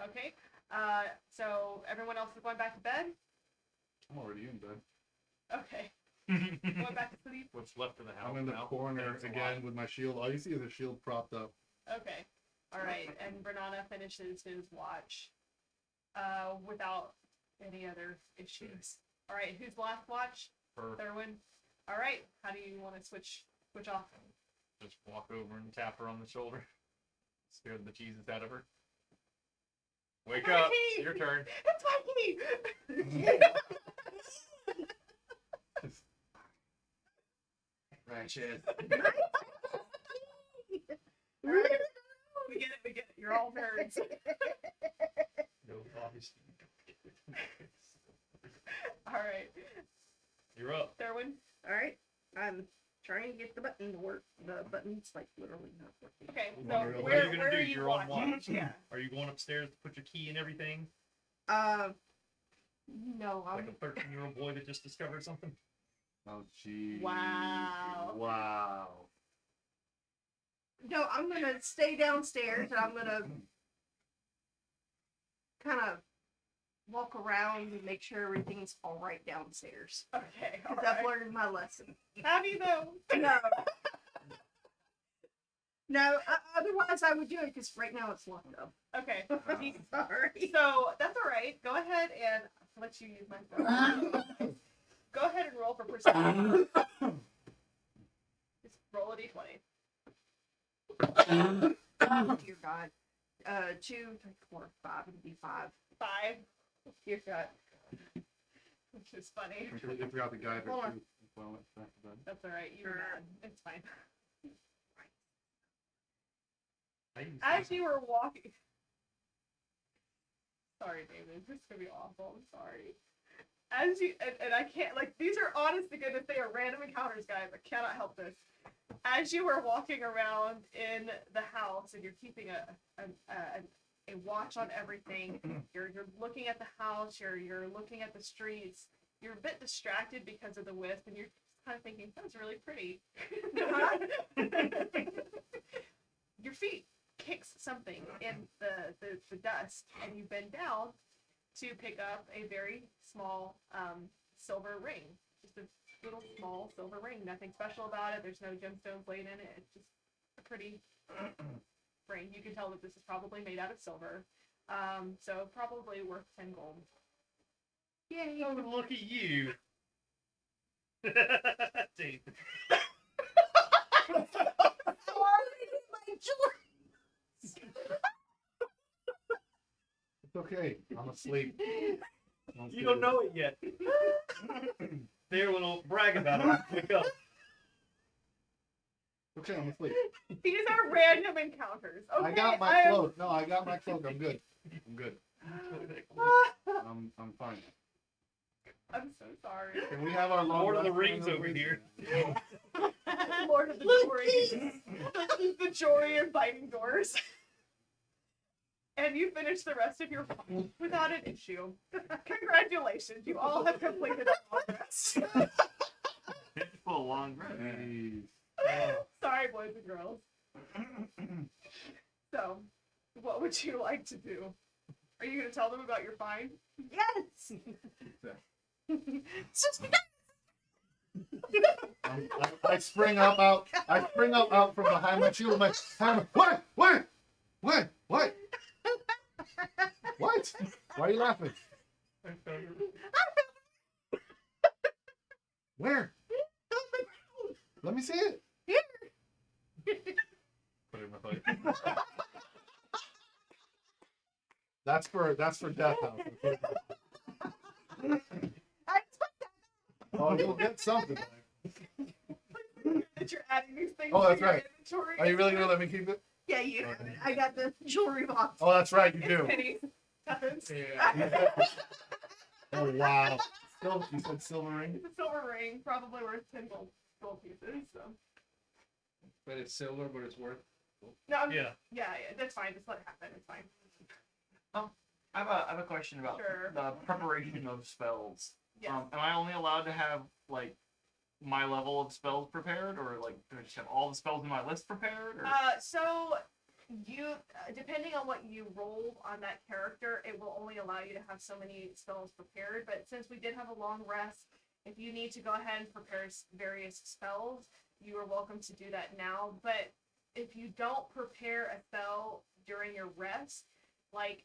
Okay. So everyone else is going back to bed? I'm already in bed. Okay. Going back to sleep? What's left of the house I'm in the now? corner Thanks a again lot. with my shield. All you see is a shield propped up. Okay. Alright. And Bernana finishes his watch without any other issues. Alright, who's last watch? Her Thurwin? Alright. How do you want to switch off? just walk over and tap her on the shoulder. Scare the Jesus out of her. Wake up. It's your turn. It's Mikey! Ratchet. Alright. We get it. You're all nerds. No, obviously. Alright. You're up. Thurwin? All right. I'm trying to get the button to work. The button's like literally not working. Okay, What so are you where gonna are do? you You're on watching? watch. Yeah. Are you going upstairs to put your key and everything? No, I'm Like a 13-year-old boy that just discovered something? Oh, gee. Wow. Wow. no, I'm gonna stay downstairs and I'm gonna kind of walk around and make sure everything's all right downstairs. Okay, Because I've alright. learned my lesson. Have you though? No. No, otherwise I would do it because right now it's locked up. Okay. Sorry. So that's alright. Go ahead and I'll let you use my phone. Go ahead and roll for perception. Just roll a d20. Dear God. 2, 3, 4, 5. It'd be 5. 5, Dear God. which is funny. I completely forgot the guy Hold there on. too. Well, it's back to bed. That's alright. You're mad. It's fine. As you were walking. Sorry, David. This is gonna be awful. I'm sorry. As you and I can't these are honest to goodness, they are random encounters, guys. I cannot help this. As you were walking around in the house and you're keeping a watch on everything, you're looking at the house, you're looking at the streets, you're a bit distracted because of the wisp, and you're kind of thinking, that's really pretty. Your feet kicks something in the dust, and you bend down to pick up a very small silver ring. Just a little small silver ring. Nothing special about it. There's no gemstones laid in it. It's just a pretty ring. You can tell that this is probably made out of silver. So probably worth 10 gold. Yay. Oh, look at you. Dave. My jewelry. It's okay. I'm asleep. You don't know it yet. There, will brag about it. Wake up. Okay, I'm asleep. These are random encounters. Okay, I got my cloak. No, I got my cloak. I'm good. I'm good. I'm fine. I'm so sorry. Can we have our long Lord of the rest Rings now, over please? here. Lord of the Jory. The Jory of biting doors. And you finish the rest of your fight without an issue. Congratulations, you all have completed a long rest. Full long rest. Jeez. Sorry, boys and girls. So, what would you like to do? Are you going to tell them about your find? Yes. I spring up out. I spring up out from behind my shield. My hammer. What? What? What? What? What? Why are you laughing? Where? Let me see it. Put it in my plate. That's for Death House. Oh, you'll get something. That you're adding these things Oh, that's to your right. inventory. Are you really gonna let me keep it? Yeah, you have it. I got the jewelry box. Oh, that's right, you It's do. pennies. Tuppence. Yeah. Oh wow. Still, you said silver ring? It's a silver ring, probably worth 10 gold pieces. So. But it's silver, but it's worth. No, Yeah. yeah, that's fine. Just let it happen. It's fine. I have a question about Sure. the preparation of spells. Yes. Am I only allowed to have like my level of spells prepared, or like do I just have all the spells in my list prepared? Or... So you, depending on what you roll on that character, it will only allow you to have so many spells prepared. But since we did have a long rest, if you need to go ahead and prepare various spells, you are welcome to do that now. But if you don't prepare a spell during your rest, like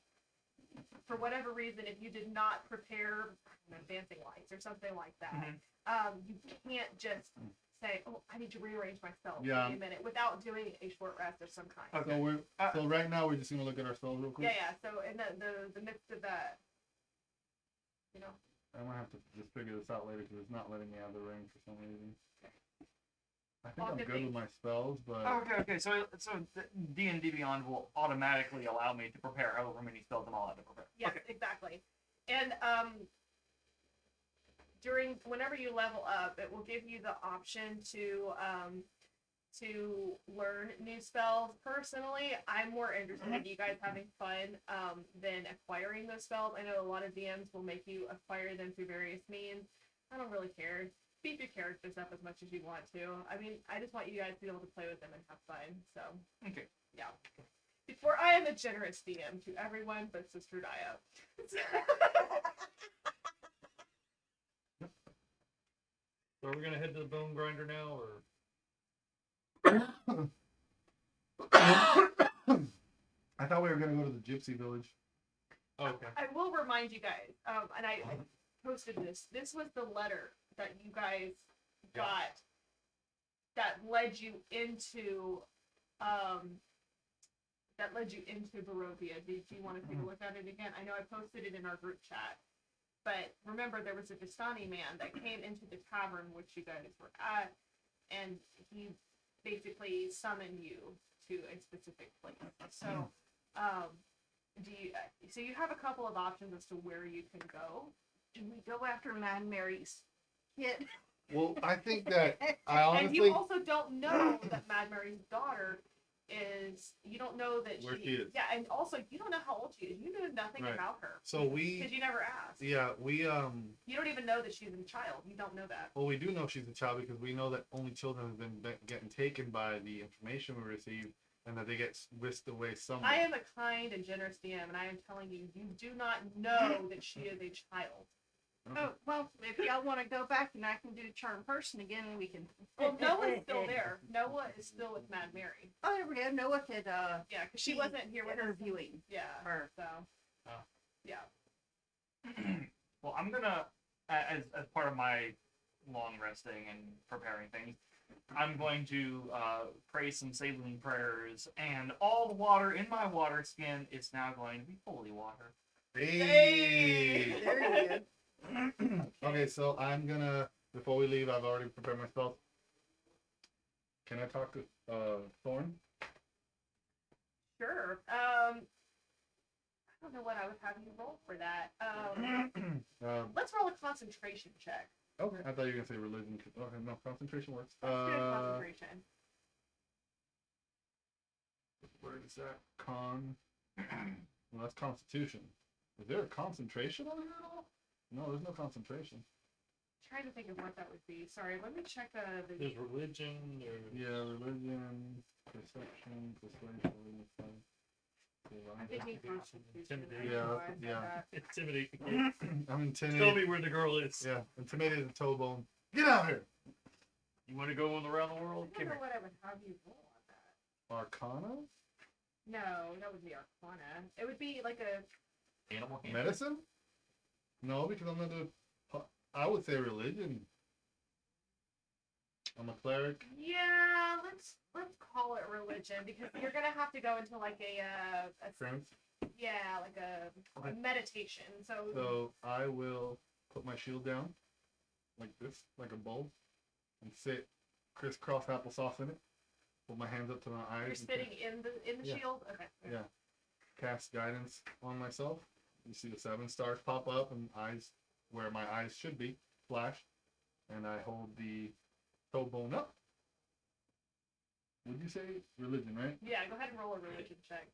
for whatever reason, if you did not prepare dancing lights or something like that, you can't just say, "Oh, I need to rearrange my spells Yeah. in a minute," without doing a short rest of some kind. Okay. So right now we're just gonna look at our spells real quick. Yeah. So in the midst of that, you know. I'm gonna have to just figure this out later because it's not letting me have the ring for some reason. I think All I'm good good with things. my spells, but Okay. So D&D Beyond will automatically allow me to prepare however many spells I'm allowed to prepare. Yes, Okay. exactly. And whenever you level up, it will give you the option to learn new spells. Personally, I'm more interested in you guys having fun than acquiring those spells. I know a lot of DMs will make you acquire them through various means. I don't really care. Beat your characters up as much as you want to. I mean, I just want you guys to be able to play with them and have fun. So, Okay. yeah. For I am a generous DM to everyone but Sister Dia. So are we gonna head to the bone grinder now, or? I thought we were gonna go to the gypsy village. Oh, okay. I will remind you guys, and I posted this. This was the letter that you guys Yeah. got that led you into Barovia. Did you want to take a look at it again? I know I posted it in our group chat. But remember, there was a Vistani man that came into the tavern which you guys were at, and he basically summoned you to a specific place. So, so you have a couple of options as to where you can go. Do we go after Mad Mary's kid? Well, I think that I And honestly you also don't know that Mad Mary's daughter is. You don't know that Where she is. Yeah, and also you don't know how old she is. You know nothing Right. about her so we because you never asked. yeah we You don't even know that she's a child. You don't know that. well we do know she's a child because we know that only children have been getting taken by the information we receive and that they get whisked away somewhere. I am a kind and generous DM, and I am telling you, you do not know that she is a child. Oh, well, if y'all want to go back and I can do charm person again, we can. Well, Noah's still there. Noah is still with Mad Mary. Oh, there we go. Noah could Yeah, because she wasn't here with us. interviewing Yeah. her. So. Oh. Yeah. Well, I'm gonna, as part of my long resting and preparing things, I'm going to pray some saline prayers, and all the water in my water skin is now going to be holy water. Hey! There you go. Okay, so I'm gonna, before we leave, I've already prepared my spells. Can I talk to Thorn? Sure. I don't know what I would have you roll for that. Let's roll a concentration check. Okay, I thought you were gonna say religion. Okay, no, concentration works. Let's do a concentration. Where is that? Well, that's Constitution. Is there a concentration on here at all? No, there's no concentration. Trying to think of what that would be. Sorry, let me check the. There's religion. There's Yeah, religion, perception, persuasion, I'm thinking Constitution. Intimidation. Yeah, That's why I said yeah. that. intimidate. I'm Tell intimidated. me where the girl is. Yeah, intimidated and toe bone. Get out here! You want to go around the world? I don't know what I would have you roll on that. Arcana? No, that would be Arcana. It would be like a. Animal handling. Medicine? No, because I'm gonna. I would say religion. I'm a cleric. Yeah, let's call it religion because you're gonna have to go into like a Strength. yeah, like a meditation. So I will put my shield down, like this, like a bowl, and sit crisscross applesauce in it. Put my hands up to my eyes. you're and sitting in the Yeah. shield. Okay. Yeah. Cast guidance on myself. You see the 7 stars pop up and eyes where my eyes should be flash, and I hold the toe bone up. Would you say religion, right? Yeah, go ahead and roll a religion check.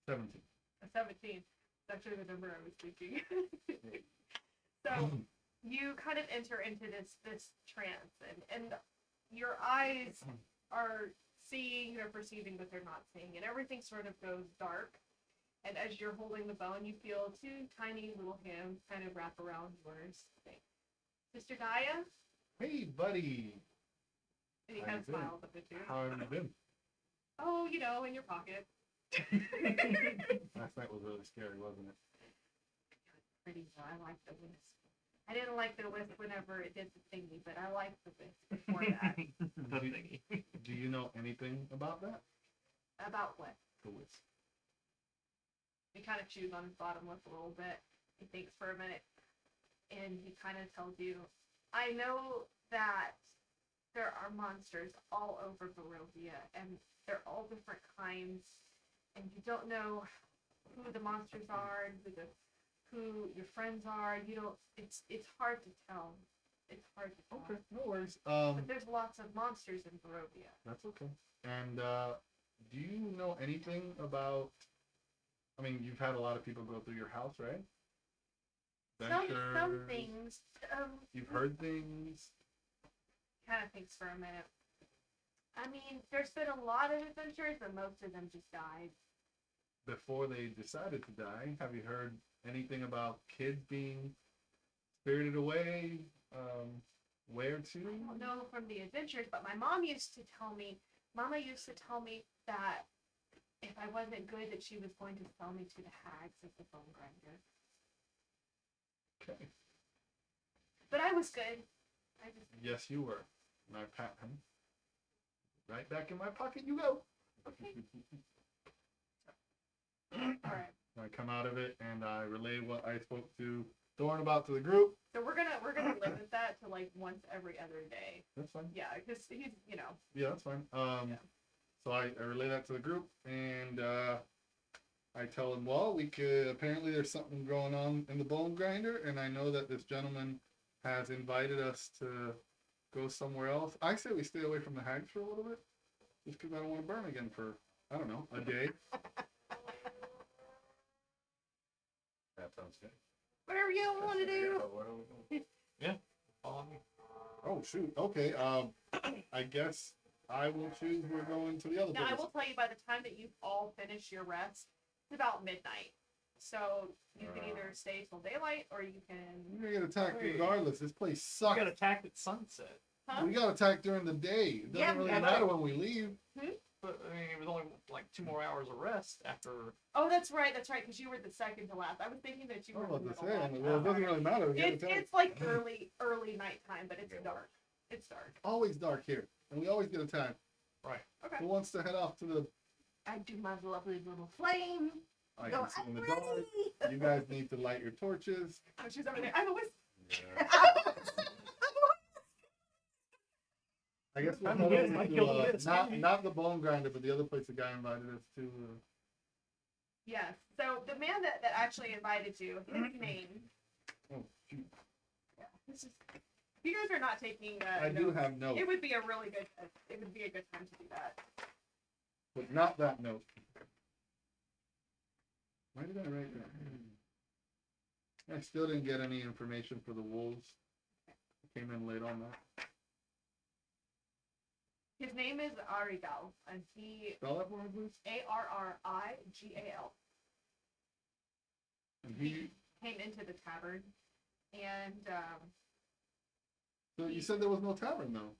17. A 17. That's actually the number I was thinking. So you kind of enter into this trance, and your eyes are seeing or perceiving, but they're not seeing, and everything sort of goes dark. And as you're holding the bone, you feel 2 tiny little hands kind of wrap around yours. Sister Gaia, Hey, buddy. and he How kind you of doing? smiles up at you. How have you been? Oh, you know, in your pocket. Last night was really scary, wasn't it? Pretty well. I like the wisp. I didn't like the wisp whenever it did the thingy, but I liked the wisp before that. The thingy. Do you know anything about that? About what? The wisp. He kind of chews on his bottom lip a little bit. He thinks for a minute, and he kind of tells you, I know that there are monsters all over Barovia, and they're all different kinds, and you don't know who the monsters are, and who your friends are. You don't. It's hard to tell. It's hard to tell. Okay, no worries. But there's lots of monsters in Barovia. That's okay. And do you know anything about? I mean, you've had a lot of people go through your house, right? Some Adventures. things. You've heard things. Kind of thinks for a minute. I mean, there's been a lot of adventures, but most of them just died. Before they decided to die, have you heard anything about kids being spirited away? Where to? I don't know from the adventures, but my mom used to tell me. Mama used to tell me that if I wasn't good, that she was going to sell me to the hags at the bone grinder. Okay. But I was good. I just Yes, you were. And I pat him. Right back in my pocket you go. okay. All right. I come out of it and I relay what I spoke to Thorn about to the group. So we're gonna limit that to like once every other day. That's fine. Yeah, because he's Yeah, that's fine. Yeah. So I relay that to the group, and I tell them, well, we could, apparently there's something going on in the bone grinder, and I know that this gentleman has invited us to go somewhere else. I say we stay away from the hags for a little bit, just because I don't want to burn again for, I don't know, a day. That sounds good. Whatever you want to do. What are we doing? Follow me. Oh, shoot. Okay, I guess I will choose we're going to the other Now I place. will tell you by the time that you all finish your rest, it's about midnight. So you can either stay till daylight or you can. We're going to get attacked Wait. regardless. This place We sucks. got attacked at sunset. Huh? We got attacked during the day. It doesn't Yeah, really yeah. matter when we leave. but I mean, it was only like 2 more hours of rest after. Oh, that's right, because you were the second to last. I was thinking that you I were was in the about to middle say, last. well, it doesn't really matter. We gotta tell you. It's like early nighttime, but it's dark. It's dark. Always dark here, and we always get a time. Okay. Who wants to head off to the? I do my lovely little flame. I Go, can see in the I'm dark. ready. You guys need to light your torches. Oh, she's over there. I have a whisk. Yeah. I guess we'll I'm head good. over I to, killed this. not the bone grinder, but the other place the guy invited us to. Yes. So the man that actually invited you, his name. Oh shoot! Yeah, this is. If you guys are not taking. I do notes, have notes, It would be a really good. It would be a good time to do that. but not that note. Why did I write that? I still didn't get any information for the wolves. Came in late on that. His name is Arigal, and he Spell that for me, please. Arrigal. And he. Came into the tavern, and So you said there was no tavern though.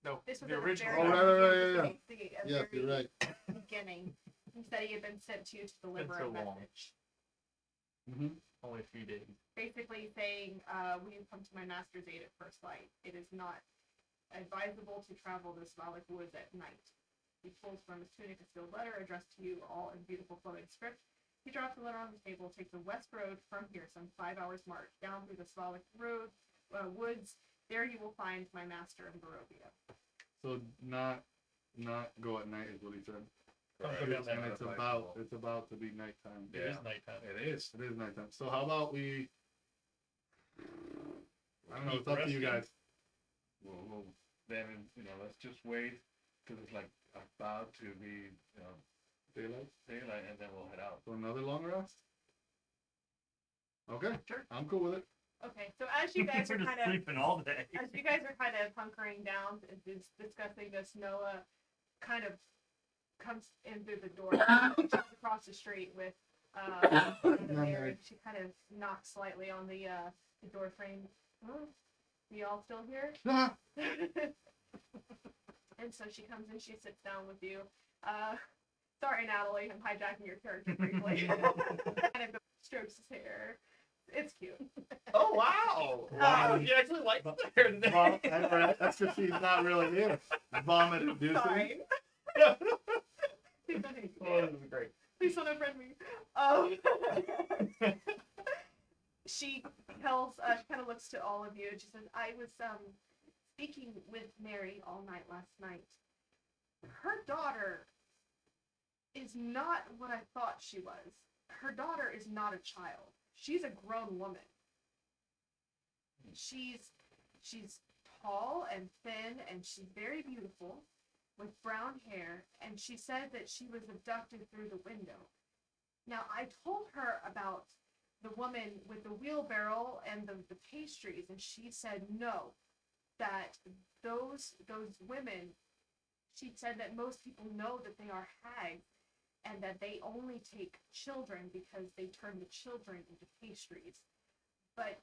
No, this was the at original. very, Oh, right, yeah. Yes, you're right. Beginning. He said he had been sent to you to deliver Been a so long. message, Mm-hmm. Only a few days. basically saying, "We have come to my master's aid at first light. It is not advisable to travel the Svalak woods at night." He pulls from his tunic a sealed letter addressed to you all in beautiful flowing script. He drops the letter on the table, takes the west road from here, some 5 hours march, down through the Svalak road, woods. There you will find my master in Barovia. So not go at night is what he said. Don't go Right. down that And road. it's about to be nighttime. It is nighttime. It is. It is nighttime. So how about we? I don't know. It's up to you Resting. guys. Well, then let's just wait till it's like about to be Daylight. daylight, and then we'll head out. So another long rest. Okay. Sure. I'm cool with it. Okay, so as you guys We're are just kind of sleeping all day. as you guys are kind of hunkering down and discussing this, Noah kind of comes in through the door, comes across the street with there, and she kind of knocks slightly on the door frame. Oh, you all still here? Ah, And so she comes in, she sits down with you. Sorry, Natalie, I'm hijacking your character briefly. Kind of strokes his hair. It's cute. Oh wow! Wow. You actually like the hair in Vom- there. that's because she's not really here. Vomit inducing. Fine. Please don't hate me. Oh, this is great. Please don't unfriend me. She kind of looks to all of you and she says, I was speaking with Mary all night last night. Her daughter is not what I thought she was. Her daughter is not a child. She's a grown woman. She's tall and thin and she's very beautiful with brown hair, and she said that she was abducted through the window. Now, I told her about the woman with the wheelbarrow and the pastries, and she said no, that those women, she said that most people know that they are hags, and that they only take children because they turn the children into pastries. But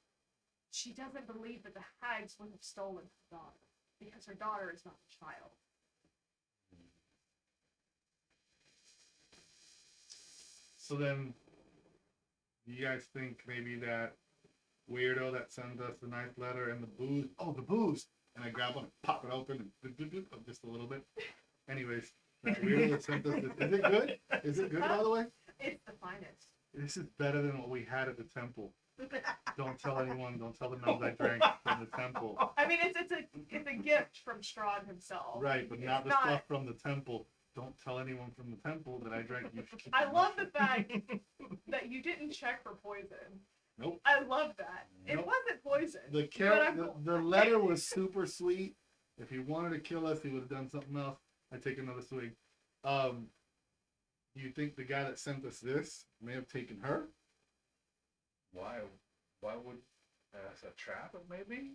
she doesn't believe that the hags would have stolen her daughter, because her daughter is not a child. So then, you guys think maybe that weirdo that sends us the nice letter and the booze? Oh, the booze! And I grab one, pop it open, and just a little bit. Anyways, that weirdo that sent us this. Is it good? Is it good, by the way? It's the finest. This is better than what we had at the temple. Don't tell anyone. Don't tell the nuns I drank from the temple. I mean, it's a gift from Strahd himself. Right, but It's not the stuff from the temple. Don't tell anyone from the temple that I drank. You should keep I it love hush. the fact that you didn't check for poison. Nope. I love that. It Nope. wasn't poison. The but I'm cool. the letter was super sweet. If he wanted to kill us, he would have done something else. I'd take another swig. Do you think the guy that sent us this may have taken her? Why would as a trap? Maybe.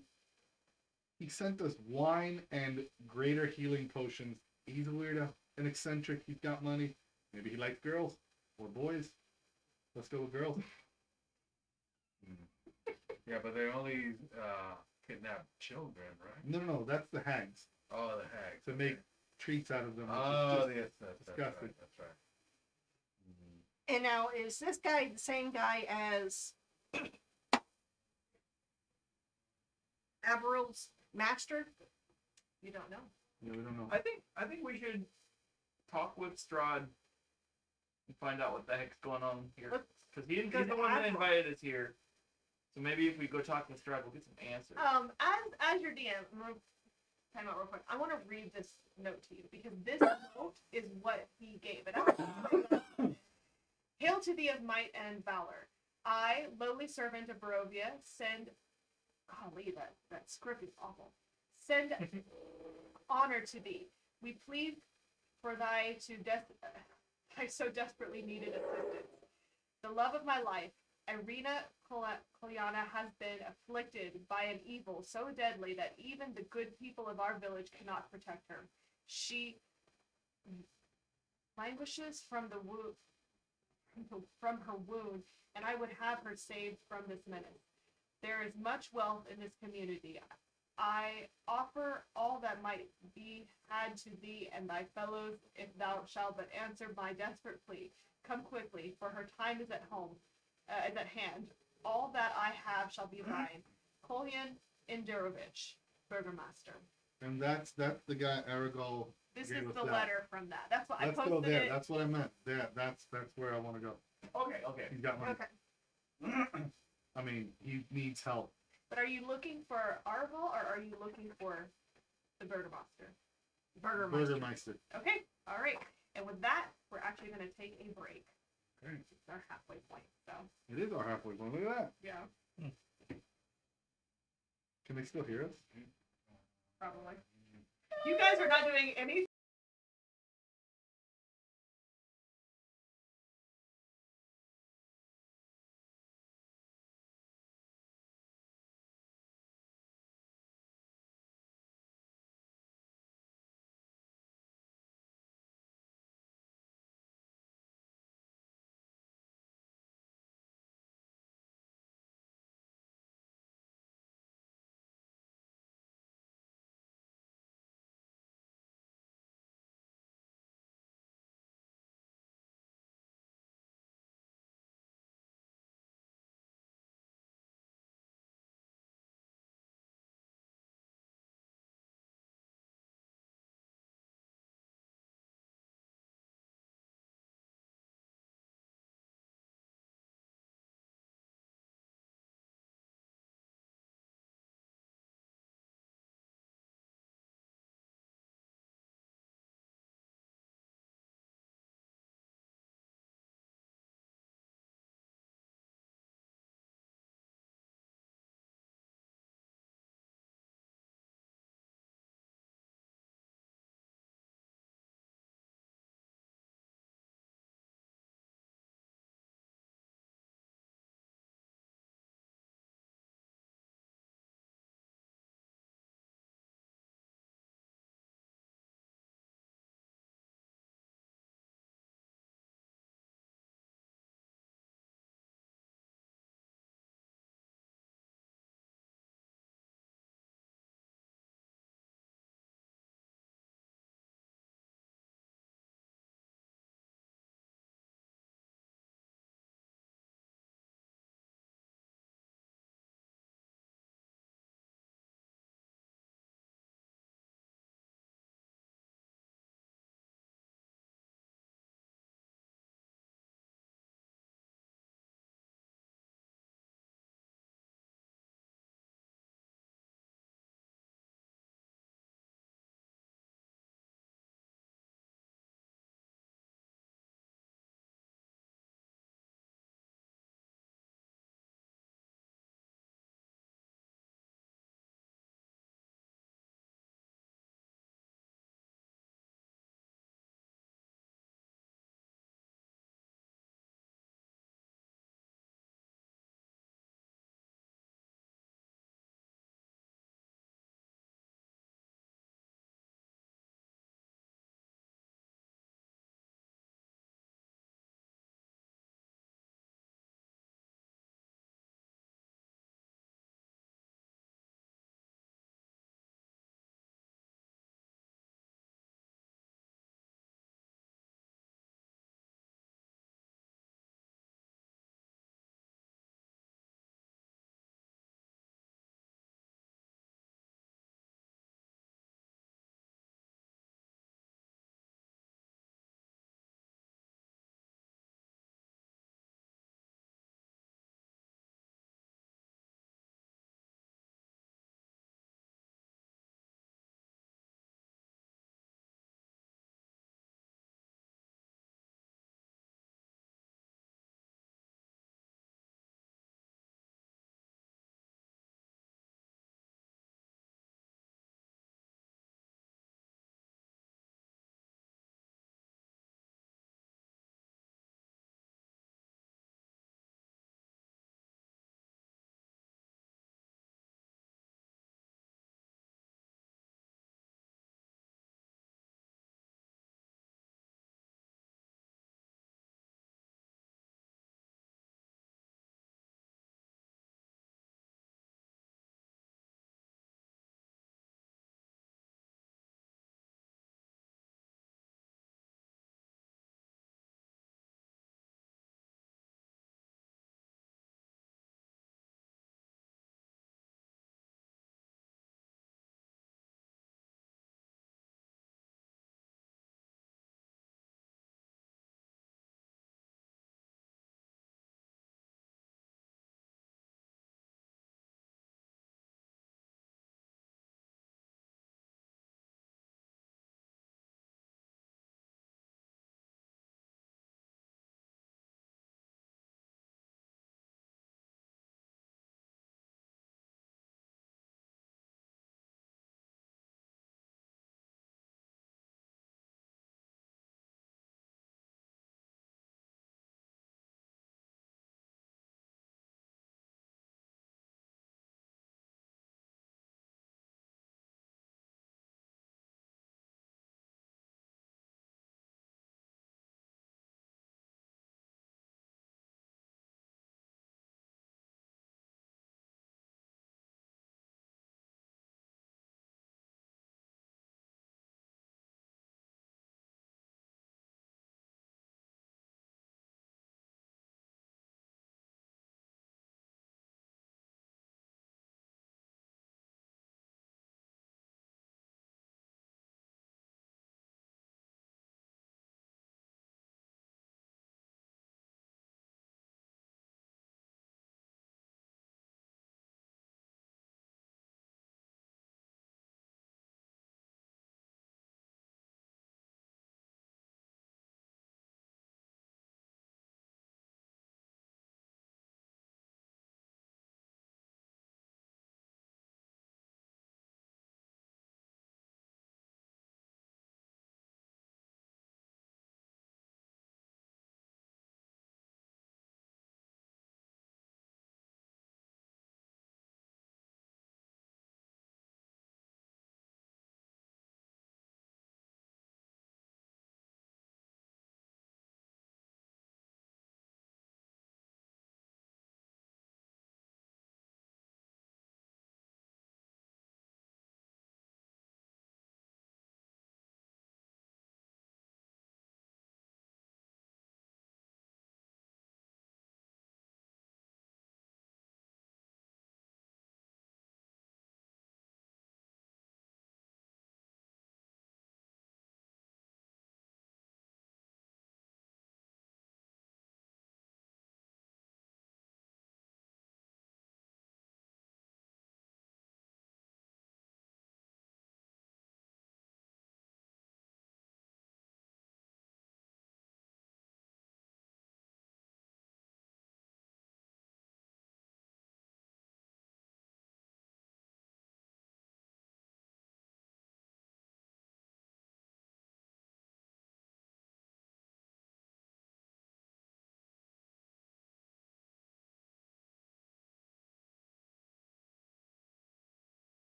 He sent us wine and greater healing potions. He's a weirdo, an eccentric. He's got money. Maybe he likes girls or boys. Let's go with girls. Yeah, but they only kidnap children, right? No, that's the hags. Oh, the hags. To make treats out of them. Oh, Which is yes, just that's disgusting. right. That's right. And now, is this guy the same guy as Averil's master? You don't know. Yeah, we don't know. I think we should talk with Strahd and find out what the heck's going on here. Let's Because he's go the to one that Admiral. invited us here. So maybe if we go talk with Strahd, we'll get some answers. As your DM, I'm gonna time out real quick. I want to read this note to you because this note is what he gave. And hail to thee of might and valor. I, lowly servant of Barovia, send. Golly, that script is awful. Send honor to thee. We plead for thy I so desperately needed assistance. The love of my life, Irina Kolyana, has been afflicted by an evil so deadly that even the good people of our village cannot protect her. She languishes from her wound, and I would have her saved from this menace. There is much wealth in this community. I offer all that might be had to thee and thy fellows, if thou shalt but answer my desperate plea. Come quickly, for her time is at hand. All that I have shall be thine. Kolyan Indirovich, Burgomaster. And that's the guy Aragol. This gave is us the that. letter from that. That's what Let's I go posted there. it. That's what I meant. That's where I want to go. Okay. He's got money. Okay. I mean, he needs help. But are you looking for Arval or are you looking for the Burgomaster? Burgermeister. Okay, all right. And with that, we're actually going to take a break. Okay. It's our halfway point, so It is our halfway point. Look at that. yeah, Can they still hear us? probably. You guys are not doing anything.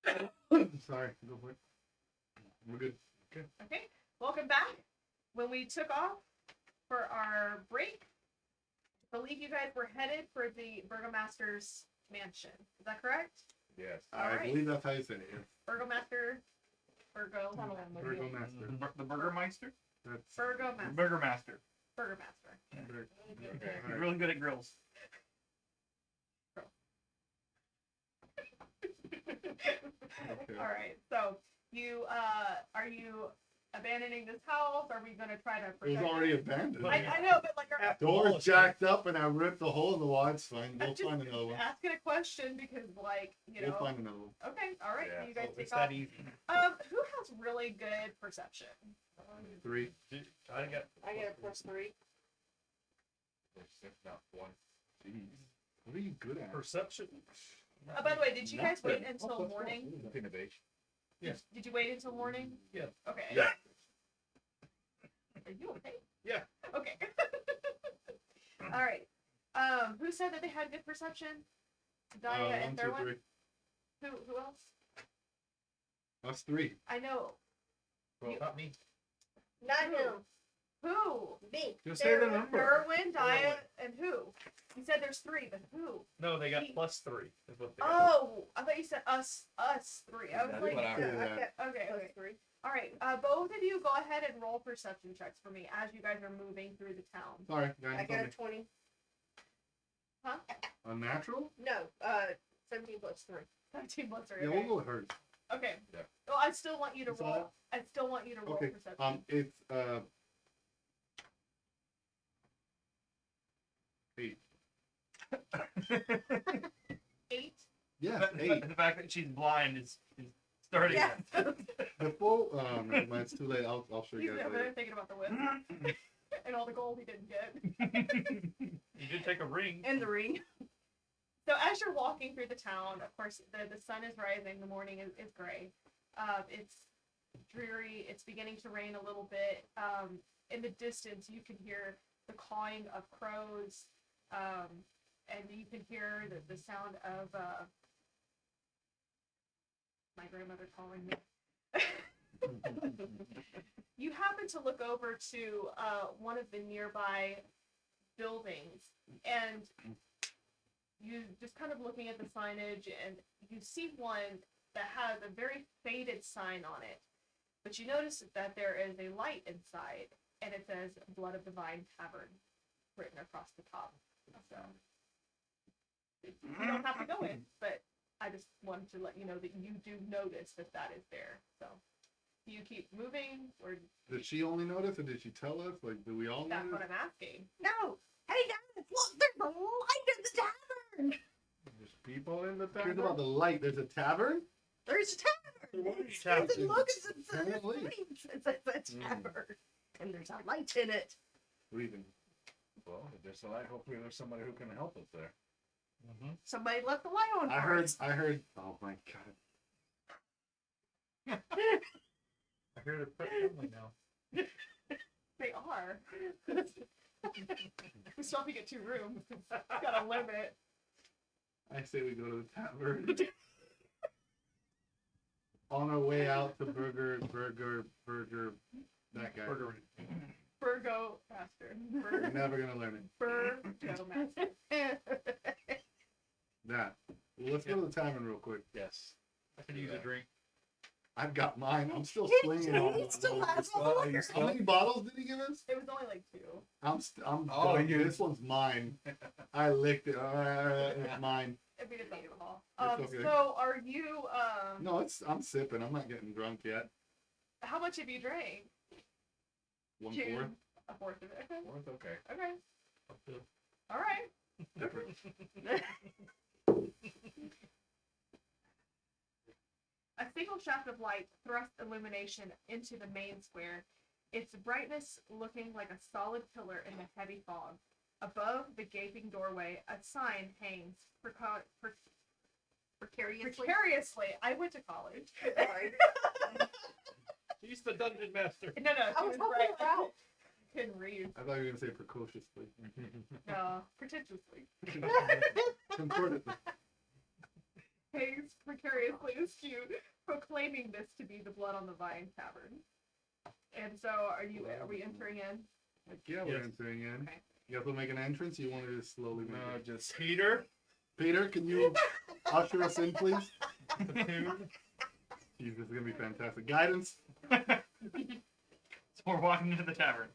Sorry, go for it. We're good. Okay, welcome back. When we took off for our break, I believe you guys were headed for the Burgomaster's mansion. Is that correct? Yes. I Alright. believe that's how you say it. Yeah. Burgomaster. Virgo. Virgo Master. The Burgermeister? That's Burgomaster. Burgermaster. Burgomaster. Okay. He's really good at grills. okay. All right. So you are you abandoning this house? Are we gonna try to It was protect already abandoned. I know, but like, are Door's jacked up and I ripped the hole in the wall. It's fine. We'll just find another one. asking a question because, like, you know. We'll find another one. Okay. All right. Yeah, So you guys Oh, take it's off. that easy. Who has really good perception? 3. I got. I get a +3. If not one. Jeez. What are you good at? Perception. By the way, did you guys wait Nothing. until Oh, morning? Innovation. Did you wait until morning? Yeah. Okay. Yeah. Are you okay? Yeah. Okay. All right. Who said that they had good perception? Daya 1, and 2, Thurwin? 3. Who else? That's 3. I know. Well, not me. Not him. Who? Me. Just say the Thurwin. number. Derwin, Daya, and who? You said there's 3, but who? No, they got He- +3. Is what they got. Oh, I thought you said us 3. I was That's like, what I heard. okay, okay. +3. All right. Both of you go ahead and roll perception checks for me as you guys are moving through the town. Sorry, guys. I got a 20. Huh? Unnatural? No, 17 + 3. 17 plus 3. Yeah, Okay. we'll go with hers. Okay. Yeah. Well, I still want you to It's roll. all I still want you to roll Okay. perception. It's 8. 8. Yeah, The 8. fact that she's blind is starting. Yeah. Before, never mind, it's too late. I'll show He's you guys over there later. thinking about the whip and all the gold he didn't get. You did take a ring. In the ring. So as you're walking through the town, of course, the sun is rising. The morning is gray. It's dreary. It's beginning to rain a little bit. In the distance, you can hear the cawing of crows, and you can hear the sound of my grandmother calling me. You happen to look over to one of the nearby buildings, and you just kind of looking at the signage, and you see one that has a very faded sign on it. But you notice that there is a light inside, and it says Blood of the Vine Tavern written across the top. So you don't have to go in, but I just wanted to let you know that you do notice that that is there. So do you keep moving, or Did she only notice, or did she tell us? Like, do we all that's notice? what I'm asking? No. Hey guys, look, there's a light at the tavern. There's people in the Here's town. about the light. There's a tavern? There's a tavern. What are you It says talking it looks, it says Apparently. it's a tavern. And there's a light in it. What do you think? Well, if there's a light, hopefully there's somebody who can help us there. Mm-hmm. Somebody left the light on I for heard, us. oh my god. I hear they're pet friendly now. They are. We're stopping at 2 rooms. It's got a limit. I say we go to the tavern. On our way out to burger, that guy. Burger. Virgo Master. We're never gonna learn it. Virgo Master. That. Well, let's go to the tavern real quick. Yes. I could use a drink. I've got mine. I'm still He slinging all still has Oh, all you the How many bottles did he give us? It was only like 2. I'm Oh, done. you- This one's mine. I licked it. It's mine. I mean, it's alcohol. It's okay. So are you, No, I'm sipping. I'm not getting drunk yet. how much have you drank? 1/4. A fourth of it. Okay. Fourth, okay. Okay. All right. A single shaft of light thrust illumination into the main square, its brightness looking like a solid pillar in the heavy fog. Above the gaping doorway, a sign hangs precariously. precariously. I went to college. Sorry. He's the dungeon master. No, I she was was hoping right. it out. Couldn't read. I thought you were gonna say precociously. No, pretentiously. Concordantly. pays precariously astute, proclaiming this to be the Blood on the Vine Tavern. And so, are we entering in? Like, yeah, we're Yes. entering in. Okay. You guys will make an entrance. You want to just slowly make No, it? just Peter. Peter, can you usher us in, please? The dude. Jeez, this is gonna be fantastic. Guidance. So we're walking into the tavern.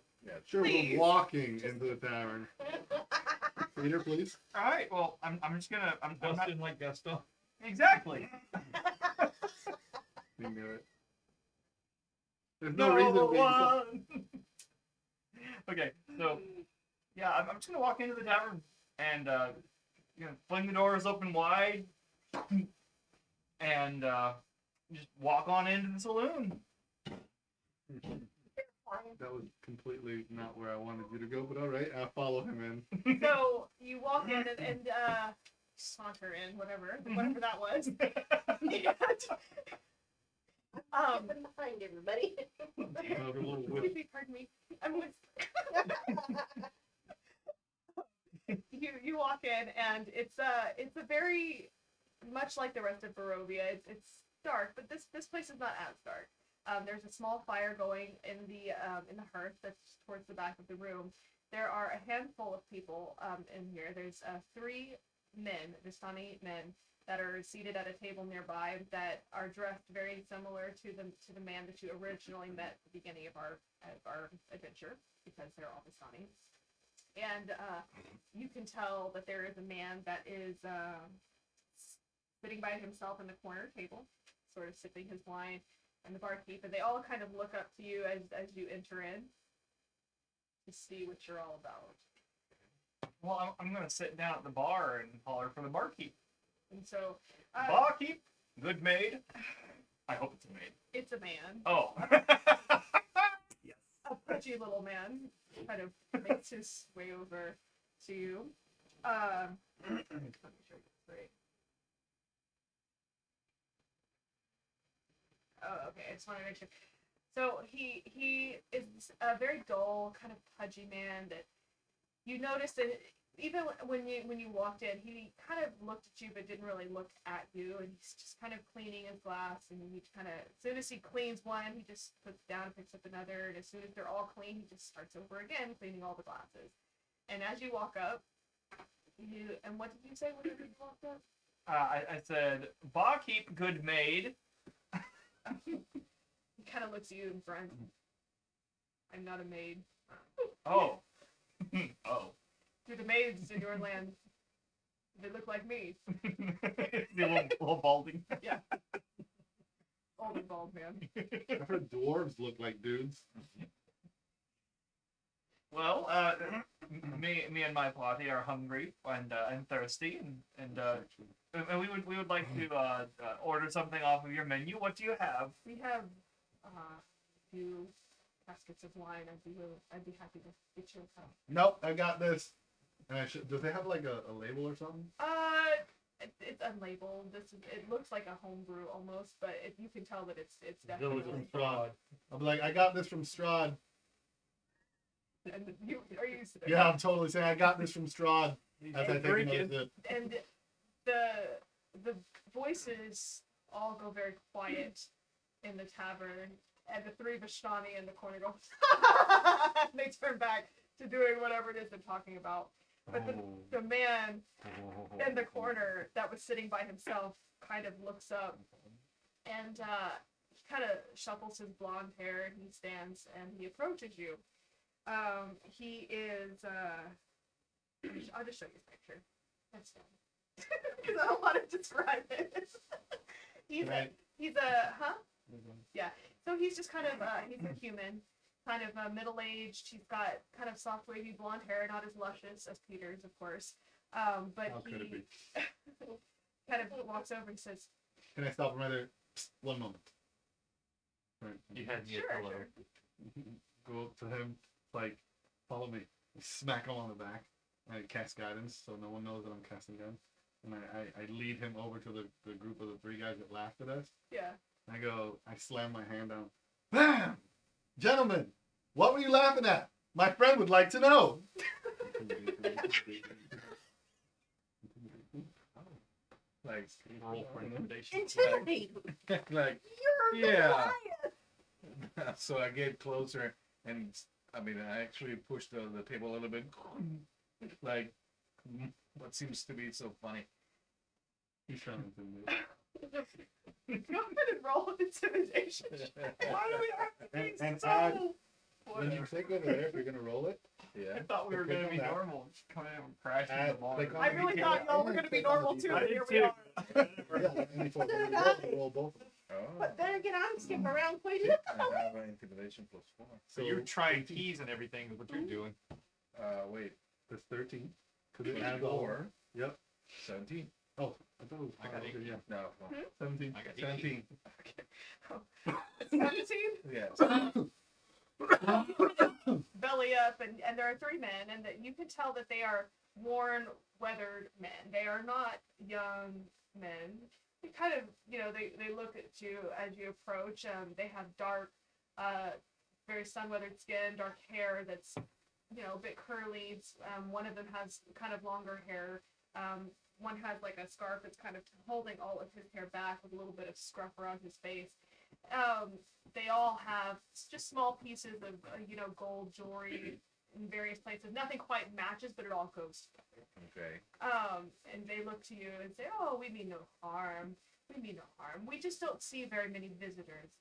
Sure, Please. we're walking into the tavern. Peter, please. All right. Well, I'm just gonna. I'm not Busted like Gaston. exactly. You knew it. There's no reason to be so... Okay, so yeah, I'm just gonna walk into the tavern and fling the doors open wide and just walk on into the saloon. That was completely not where I wanted you to go, but all right, I'll follow him in. So you walk in and saunter in, whatever that was. And, Behind everybody. Another little whip. excuse me, pardon me. I'm you walk in and it's a very much like the rest of Barovia. It's dark, but this place is not as dark. There's a small fire going in the hearth that's towards the back of the room. There are a handful of people in here. There's 3 men, Vistani men, that are seated at a table nearby that are dressed very similar to the man that you originally met at the beginning of our adventure, because they're all Vistani. And you can tell that there is a man that is sitting by himself in the corner table, sort of sipping his wine, and the barkeep, and they all kind of look up to you as you enter in to see what you're all about. Well, I'm gonna sit down at the bar and holler for the barkeep. And so, Barkeep, good maid. I hope it's a maid. it's a man, Oh. a pudgy little man, kind of makes his way over to you. Let me show you this right. Oh, okay. I just want to make sure. So he is a very dull, kind of pudgy man that you notice that even when you walked in, he kind of looked at you but didn't really look at you, and he's just kind of cleaning his glass, and he kind of, as soon as he cleans one, he just puts it down and picks up another, and as soon as they're all clean, he just starts over again, cleaning all the glasses. And as you walk up, and what did you say when you walked up? I said, barkeep, good maid. He kind of looks at you and grunts. I'm not a maid. Oh. Oh. Do the maids in your land, they look like me? the little balding. Yeah. Old and bald man. I've heard dwarves look like dudes. Well, me and my party are hungry and thirsty, and we would like to order something off of your menu. What do you have? We have a few caskets of wine. I'd be happy to get you a cup. Nope, I got this. And does they have like a label or something? It's unlabeled. It looks like a homebrew almost, but you can tell that it's Village definitely. of Strahd. I'll be like, I got this from Strahd. And are you? Yeah, I'm totally saying I got this from Strahd. As I take another Drinking. sip. And the voices all go very quiet in the tavern, and the 3 Vistani in the corner go. And they turn back to doing whatever it is they're talking about. But the man in the corner that was sitting by himself kind of looks up, and he kind of shuffles his blonde hair, and he stands and he approaches you. He is. I'll just show you his picture. That's fine. Because I don't want to describe it. he's a huh? Yeah. So he's just kind of he's a human, kind of middle-aged. He's got kind of soft wavy blonde hair, not as luscious as Peter's, of course. But How could it be? kind of walks over and says, Can I stop him right there? Psst, 1 moment. Right. You had me "Sure, at hello. sure." Go up to him, like, follow me. Smack him on the back. I cast guidance, so no one knows that I'm casting guidance. And I lead him over to the group of the 3 guys that laughed at us. Yeah. I slam my hand down. Bam! Gentlemen, what were you laughing at? My friend would like to know. like Roll for intimidation. Intimidate. like You're the Yeah. Goliath. so I get closer and I mean I actually push the table a little bit, like what seems to be so funny. He's trying to do Go ahead and roll intimidation. Why do we have to be And so? add- When you think over there, if you're gonna roll it, Yeah. I thought we were Click gonna on be that. normal. Just come in and crash Add- into the bar. click on I really thought y'all were gonna be normal too, I but did here we too. are. yeah, and if you roll both of them. Oh. But then again, I'm skipping around quite a I have an intimidation +4. So you're trying 18. keys and everything is what you're doing. Wait. That's 13. Because it Plus adds all. 4. Yep. 17. Oh, I thought it was I got five. 18. Yeah, No. Well, 17. I got 17. 17? Yeah. Belly up, and there are three men, and that you can tell that they are worn, weathered men. They are not young men. They kind of, they look at you as you approach. They have dark, very sun-weathered skin, dark hair that's, a bit curly. One of them has kind of longer hair. One has like a scarf that's kind of holding all of his hair back with a little bit of scruff around his face. They all have just small pieces of, gold jewelry in various places. Nothing quite matches, but it all goes together. Okay. And they look to you and say, "Oh, we mean no harm. We mean no harm. We just don't see very many visitors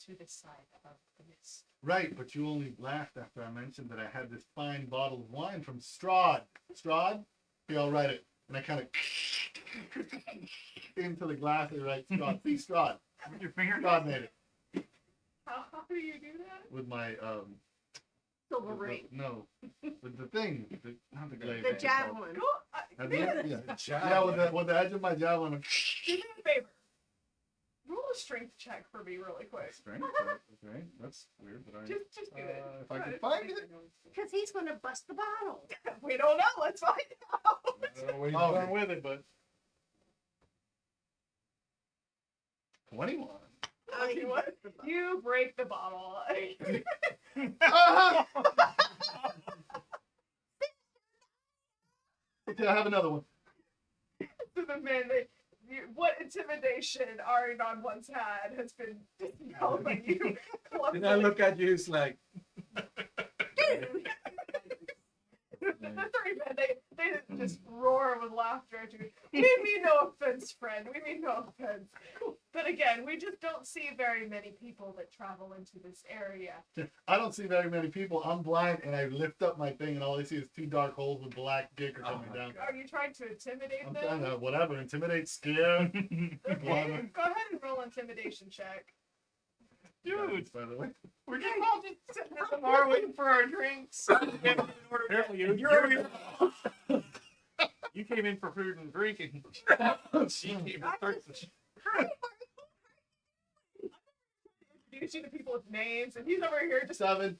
to this side of the mist." Right, but you only laughed after I mentioned that I had this fine bottle of wine from Strahd. Strahd? Here, I'll write it. And I kind of into the glass and write Strahd. See, Strahd. With your finger. Strahd made it. How do you do that? With my, silver with the- ring. no, with the thing. Not the glaive. The javelin. Go. At Do the me end, yeah, with the edge of my javelin. a favor. Roll a strength check for me, really quick. Strength, okay, that's weird, but I. Just do it. If I can find it. Because he's going to bust the bottle. We don't know. Let's find out. I don't know where he's Oh, going okay. with it, but 21. You what? You break the bottle. Okay, I have another one. To the men, what intimidation Arinon once had has been dispelled by you. then I look at you, it's like, Dude. The three men, they just roar with laughter at you. We mean no offense, friend. We mean no offense. But again, we just don't see very many people that travel into this area. I don't see very many people. I'm blind, and I lift up my thing, and all I see is two dark holes with black gicker coming my down. Are you trying to intimidate I'm them? trying to, whatever, intimidate, scare. Okay, whatever. go ahead and roll intimidation check. Dude, By the way. we're just all just sitting at the bar waiting for our drinks. Careful, you're over here. You came in for food and drinking. She came for thirst. Introduce you to people with names, and he's over here just 7.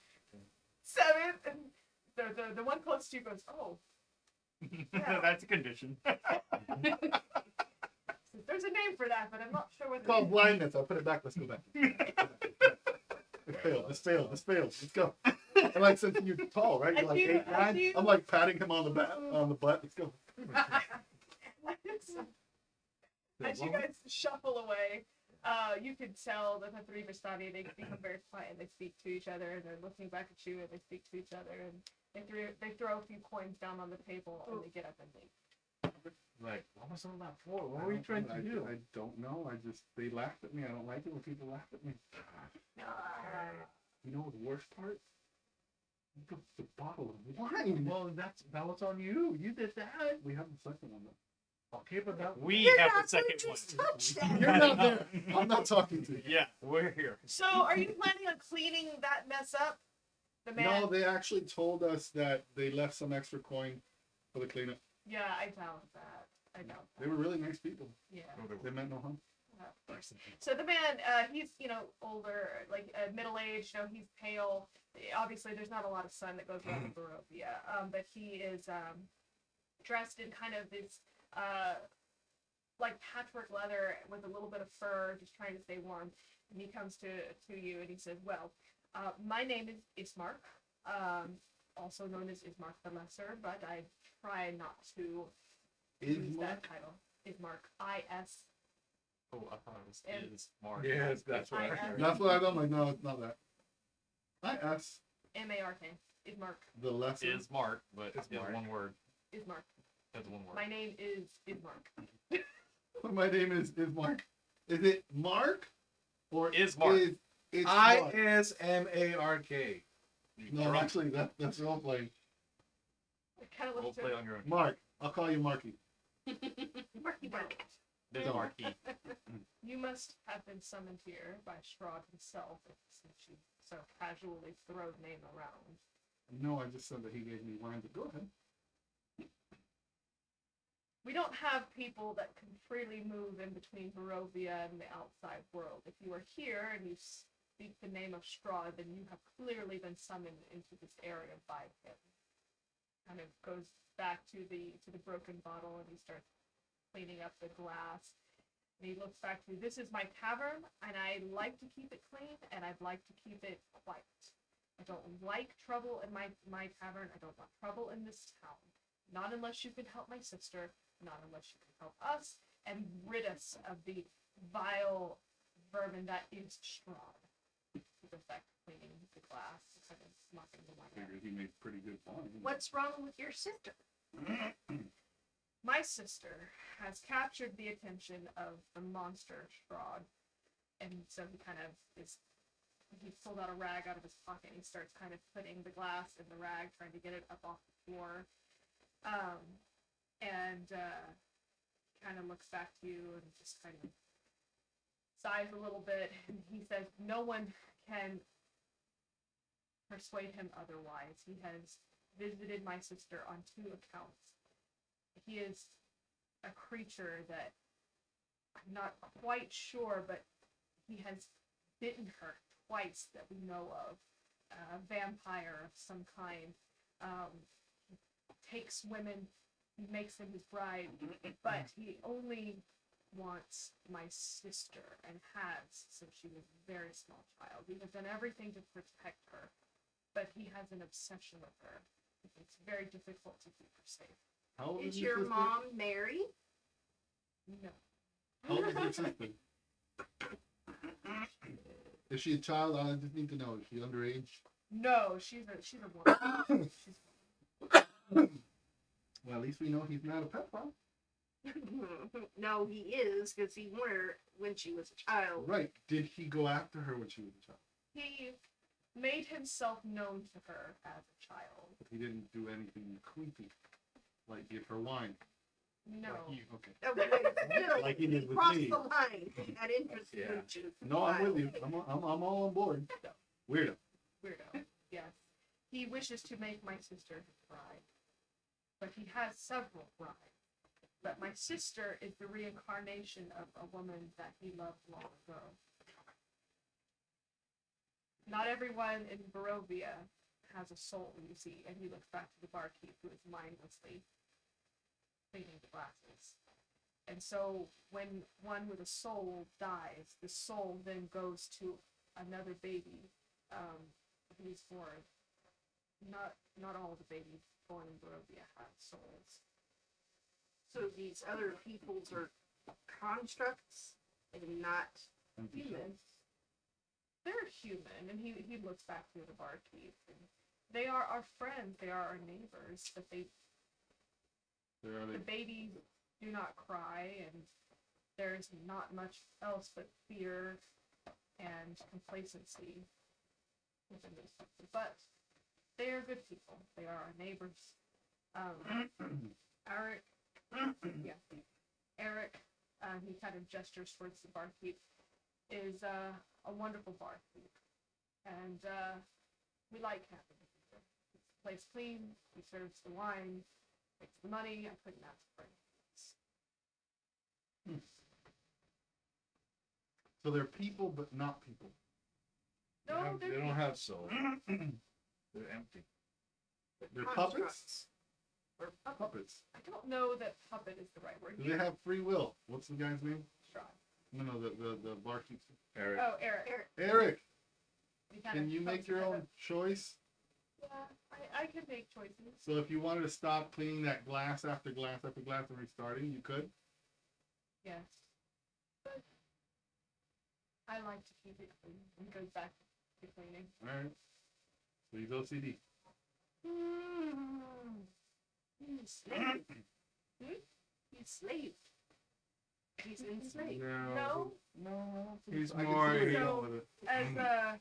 7, and the one close to you goes, "Oh, That's a condition. there's a name for that, but I'm not sure what It's it called is." blindness. I'll put it back. Let's go back. It failed. This failed. This failed. Let's go. And like, since you're tall, right? You're And like you- 8, 9. and you- I'm like patting him on the butt. Let's go. As you guys shuffle away, you can tell that the three Vistani, they become very quiet, and they speak to each other, and they're looking back at you, and they speak to each other, and they throw a few coins down on the table, and they get up and leave. like, what was all that for? What were you trying to do? I don't know. They laughed at me. I don't like it when people laugh at me. You know the worst part? The bottle of wine. Well, that was on you. You did that. We have the second one though. Okay, but that We You're have not the second going to one. touch that. You're not there. I'm not talking to you. Yeah, we're here. So, are you planning on cleaning that mess up? The man? No, they actually told us that they left some extra coin for the cleanup. Yeah, I doubt that. I doubt that. They were really nice people. Yeah. They meant no harm. Of course. So the man, he's older, like middle-aged. He's pale. Obviously, there's not a lot of sun that goes around Barovia. But he is dressed in kind of this like patchwork leather with a little bit of fur, just trying to stay warm. And he comes to you and he says, "Well, my name is Ismark, also known as Ismark the Lesser, but I try not to use that title." Ismark. I-S. Oh, I thought it was And- is Mark. Yes, that's what I I- heard. That's what I thought. I'm like, no, it's not that. I-S, M-A-R-K. Ismark. the lesser. Is Mark, but It's is Mark. one word. Ismark. That's one word. My name is Ismark. My name is Mark. Is it Mark? Or Is Mark. It's Mark? ISMARK. No, Drunk. actually, that's role playing. It kind of We'll looks play on your own. Mark. I'll call you Marky. Marky Mark. This is Marquee. You must have been summoned here by Strahd himself, since you so casually throw the name around. No, I just said that he gave me wine, but go ahead. We don't have people that can freely move in between Barovia and the outside world. If you are here and you speak the name of Strahd, then you have clearly been summoned into this area by him. Kind of goes back to the broken bottle, and he starts cleaning up the glass. And he looks back to, this is my tavern, and I like to keep it clean, and I'd like to keep it quiet. I don't like trouble in my tavern. I don't want trouble in this town. Not unless you can help my sister, not unless you can help us, and rid us of the vile vermin that is Strahd. He goes back to cleaning the glass, kind of mopping the wine out. Figured he made pretty good wine. What's wrong with your sister? My sister has captured the attention of the monster Strahd, and so he kind of is. He pulled out a rag out of his pocket and he starts kind of putting the glass in the rag, trying to get it up off the floor. And kind of looks back to you and just kind of sighs a little bit, and he says, "No one can persuade him otherwise. He has visited my sister on 2 accounts. He is a creature that I'm not quite sure, but he has bitten her twice that we know of. A vampire of some kind. He takes women, he makes them his bride, but he only wants my sister, and has since she was a very small child. We have done everything to protect her, but he has an obsession with her. It's very difficult to keep her safe." How old Is your your sister? mom married? No. How old is your sister? Is she a child? I just need to know. Is she underage? No, she's a woman. She's Well, at least we know he's not a pedophile. No, he is, because he wanted her when she was a child. Right. Did he go after her when she was a child? He made himself known to her as a child. But he didn't do anything creepy, like give her wine. No. Like you. Okay. Oh, really? Like he did with crossed me. the line. That interests Yeah. you. No, I'm with you. I'm all on board. Weirdo. Weirdo. Yes. He wishes to make my sister his bride. But he has several brides. But my sister is the reincarnation of a woman that he loved long ago. Not everyone in Barovia has a soul, you see, and he looks back to the barkeep who is mindlessly cleaning the glasses. And so when one with a soul dies, the soul then goes to another baby who's born. Not all the babies born in Barovia have souls. So these other peoples are constructs and not human. They're human, and he looks back to the barkeep. And they are our friends. They are our neighbors. But the babies do not cry, and there's not much else but fear and complacency within these people. But they are good people. They are our neighbors. Eric, Eric, he kind of gestures towards the barkeep, is a wonderful barkeep, and we like having him here. Keeps the place clean. He serves the wine, makes the money. I couldn't ask for anything else. So they're people, but not people. No, They don't have soul. They're empty. They're puppets. Constructs. Or Puppets. I don't know that puppet is the right word. Do they have free will? What's the guy's name? Strahd. No, the barkeep. Eric. Oh, Eric. Eric, He kind can of you make comes your kind own choice? Yeah, I can make choices. So if you wanted to stop cleaning that glass after glass after glass and restarting, you could. Yes. But I like to keep it clean. And goes back to cleaning. Alright. So you go CD. Enslaved. He's enslaved. He's enslaved. No. No. He's I can more see where you're So- going with it. As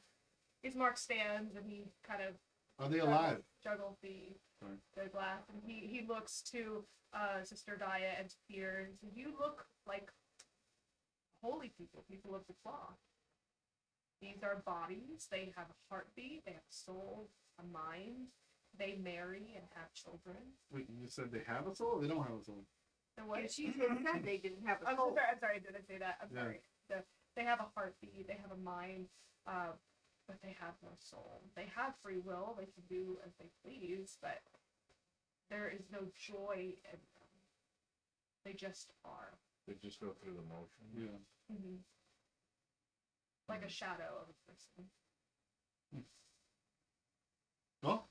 Ismark stands and he kind of Are they alive? juggles the Sorry. glass, and he looks to Sister Daya and to Peter and says, "You look like holy people of the cloth. These are bodies. They have a heartbeat. They have a soul, a mind. They marry and have children." Wait, you said they have a soul or they don't have a soul? And what? And she said they didn't have a I'm soul. sorry. I'm sorry. I didn't say that. I'm Yeah. sorry. They have a heartbeat. They have a mind. But they have no soul. They have free will. They can do as they please, but there is no joy in them. They just are. They just go through the motion. Yeah. Mm-hmm. Like a shadow of a person. Well,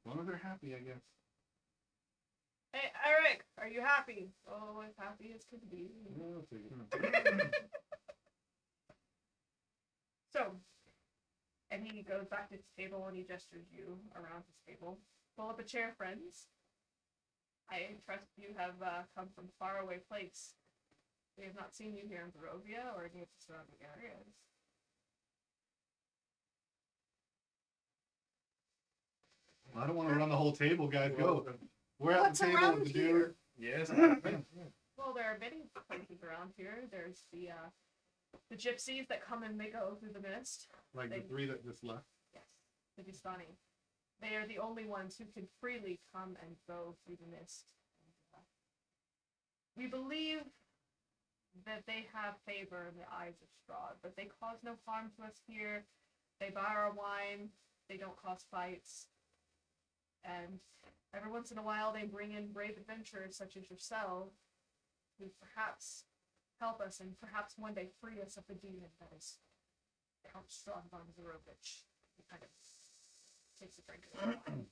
as long as they're happy, I guess. Hey, Eric, are you happy? Oh, as happy as can be. Yeah, I'll take it. So, and he goes back to his table and he gestures you around his table. Pull up a chair, friends. I trust you have come from a faraway place. We have not seen you here in Barovia or any of the surrounding areas. I don't want to run the whole table, guys. Go. Well, We're at What's the table around with the here? dude. yes. Well, there are many places around here. There's the gypsies that come and they go through the mist. Like the three that just left. Yes, the Vistani. They are the only ones who can freely come and go through the mist. We believe that they have favor in the eyes of Strahd, but they cause no harm to us here. They buy our wine. They don't cause fights. And every once in a while, they bring in brave adventurers such as yourself, who perhaps help us and perhaps one day free us of the demon that is Count Strahd von Zarovich. He kind of takes a drink of wine.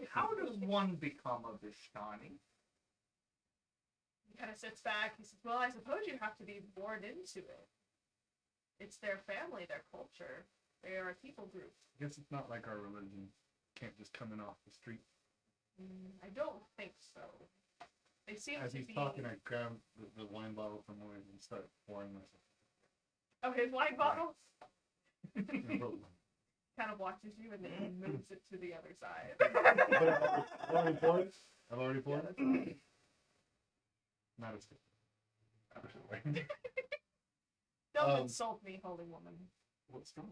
How does one become a Vistani? He kind of sits back. He says, "Well, I suppose you have to be born into it. It's their family, their culture. They are a people group. I guess it's not like our religion. Can't just come in off the street. I don't think so. They seem As to he's be." talking, I grab the wine bottle from away and start pouring myself. Oh, his wine bottle And roll. kind of watches you and then moves it to the other side. I've already poured. I've already Yeah, poured. that's fine. Not as good. Actually. Don't Um, insult me, holy woman. What's strong?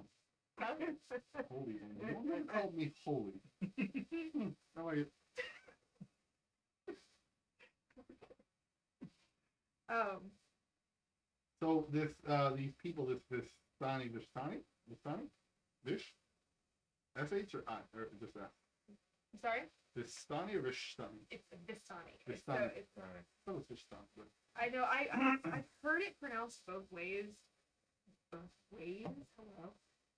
Huh? Holy. No one called me holy. How are you? So this these people, this Vistani, Vish, SH or I or just S? I'm sorry? Vistani or Vishtani? It's Vistani. Vistani. It's I thought it was Vishtani, but I know. I've heard it pronounced both ways. Both ways. Hello.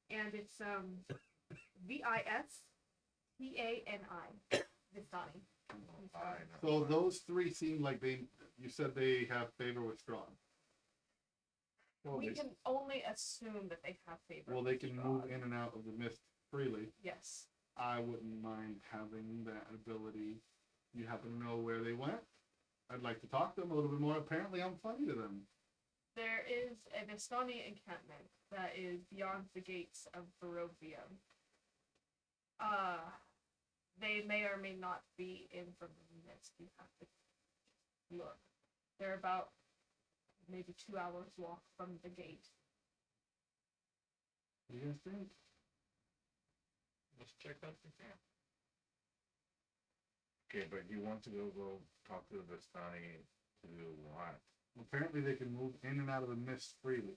And it's Vistani. Vistani. so those three seem like you said they have favor with Strahd. Well, We they, can only assume that they have favor. Well, they can with move Strahd. in and out of the mist freely. Yes. I wouldn't mind having that ability. You happen to know where they went? I'd like to talk to them a little bit more. Apparently, I'm funny to them. There is a Vistani encampment that is beyond the gates of Barovia. They may or may not be in from the mist. You have to look. They're about maybe 2 hours walk from the gate. What do you guys think? Let's check out the camp. okay, but you want to go talk to the Vistani to do what? Apparently, they can move in and out of the mist freely.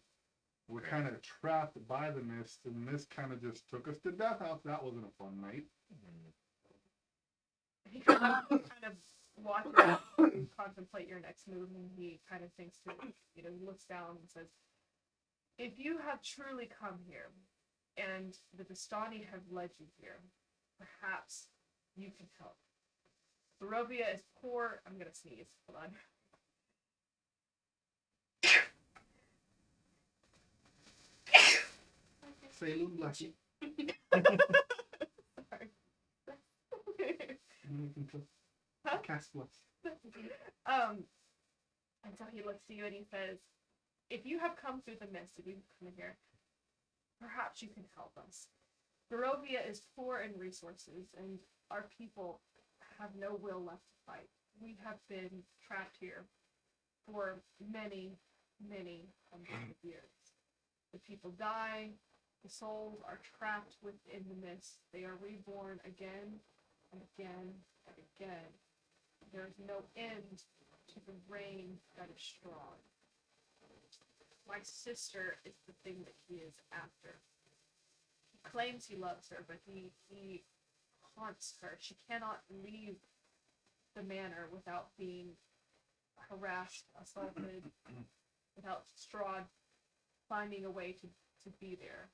We're Okay. kind of trapped by the mist, and the mist kind of just took us to Death House. That wasn't a fun night. He kind of watches you contemplate your next move, and he kind of thinks to, he looks down and says, "If you have truly come here, and the Vistani have led you here, perhaps you can help. Barovia is poor." I'm gonna sneeze. Hold on. Salem Blackie. Sorry. Huh? Cast bless. And so he looks to you and he says, if you have come through the mist, if you come in here, perhaps you can help us. Barovia is poor in resources, and our people have no will left to fight. We have been trapped here for many, many hundreds of years. The people die, the souls are trapped within the mist. They are reborn again and again and again. There is no end to the reign that is Strahd. My sister is the thing that he is after. He claims he loves her, but he haunts her. She cannot leave the manor without being harassed, assaulted, without Strahd finding a way to be there.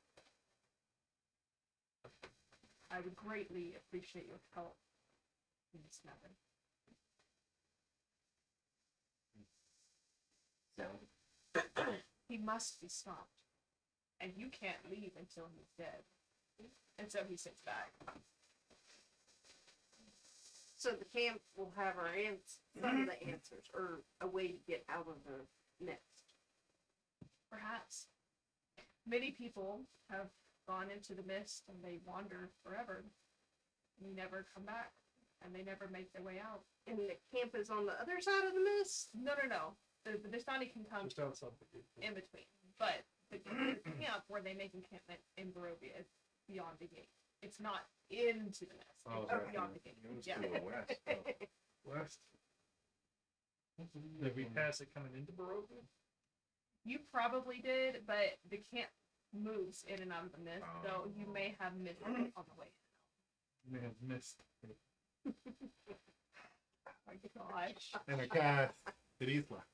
I would greatly appreciate your help in this matter. So, he must be stopped. And you can't leave until he's dead. And so he sits back. So the camp will have some of the answers, or a way to get out of the nest. Perhaps. Many people have gone into the mist and they wander forever. And never come back. And they never make their way out. And the camp is on the other side of the mist? No. The Vistani can come Just outside the gate. in between. But the camp where they make encampment in Barovia is beyond the gate. It's not into the mist. Oh, It's sorry. beyond the gate. It was Yeah. to the west. West. Did we pass it coming into Barovia? You probably did, but the camp moves in and out of the mist, so you may have missed it on the way. May have missed. Oh my gosh. And a cast. It is left.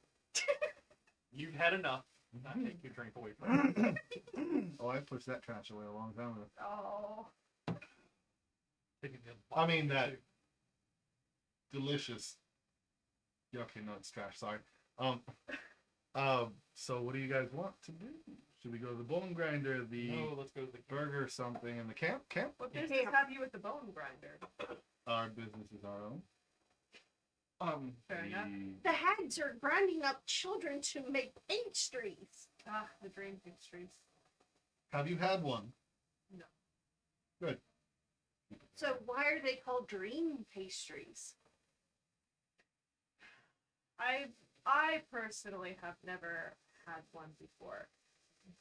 You've had enough. Not take your drink away from you. Oh, I pushed that trash away a long time ago. Oh. Taking the I mean, that too. delicious. Yeah, okay, no, it's trash. Sorry. So what do you guys want to do? Should we go to the bone grinder, the No, let's go to the burger, something in the camp? Camp? What business have you with the bone grinder? Our business is our own. Fair enough. The hags are grinding up children to make pastries. Ah, the dream pastries. Have you had one? No. Good. So why are they called dream pastries? I personally have never had one before,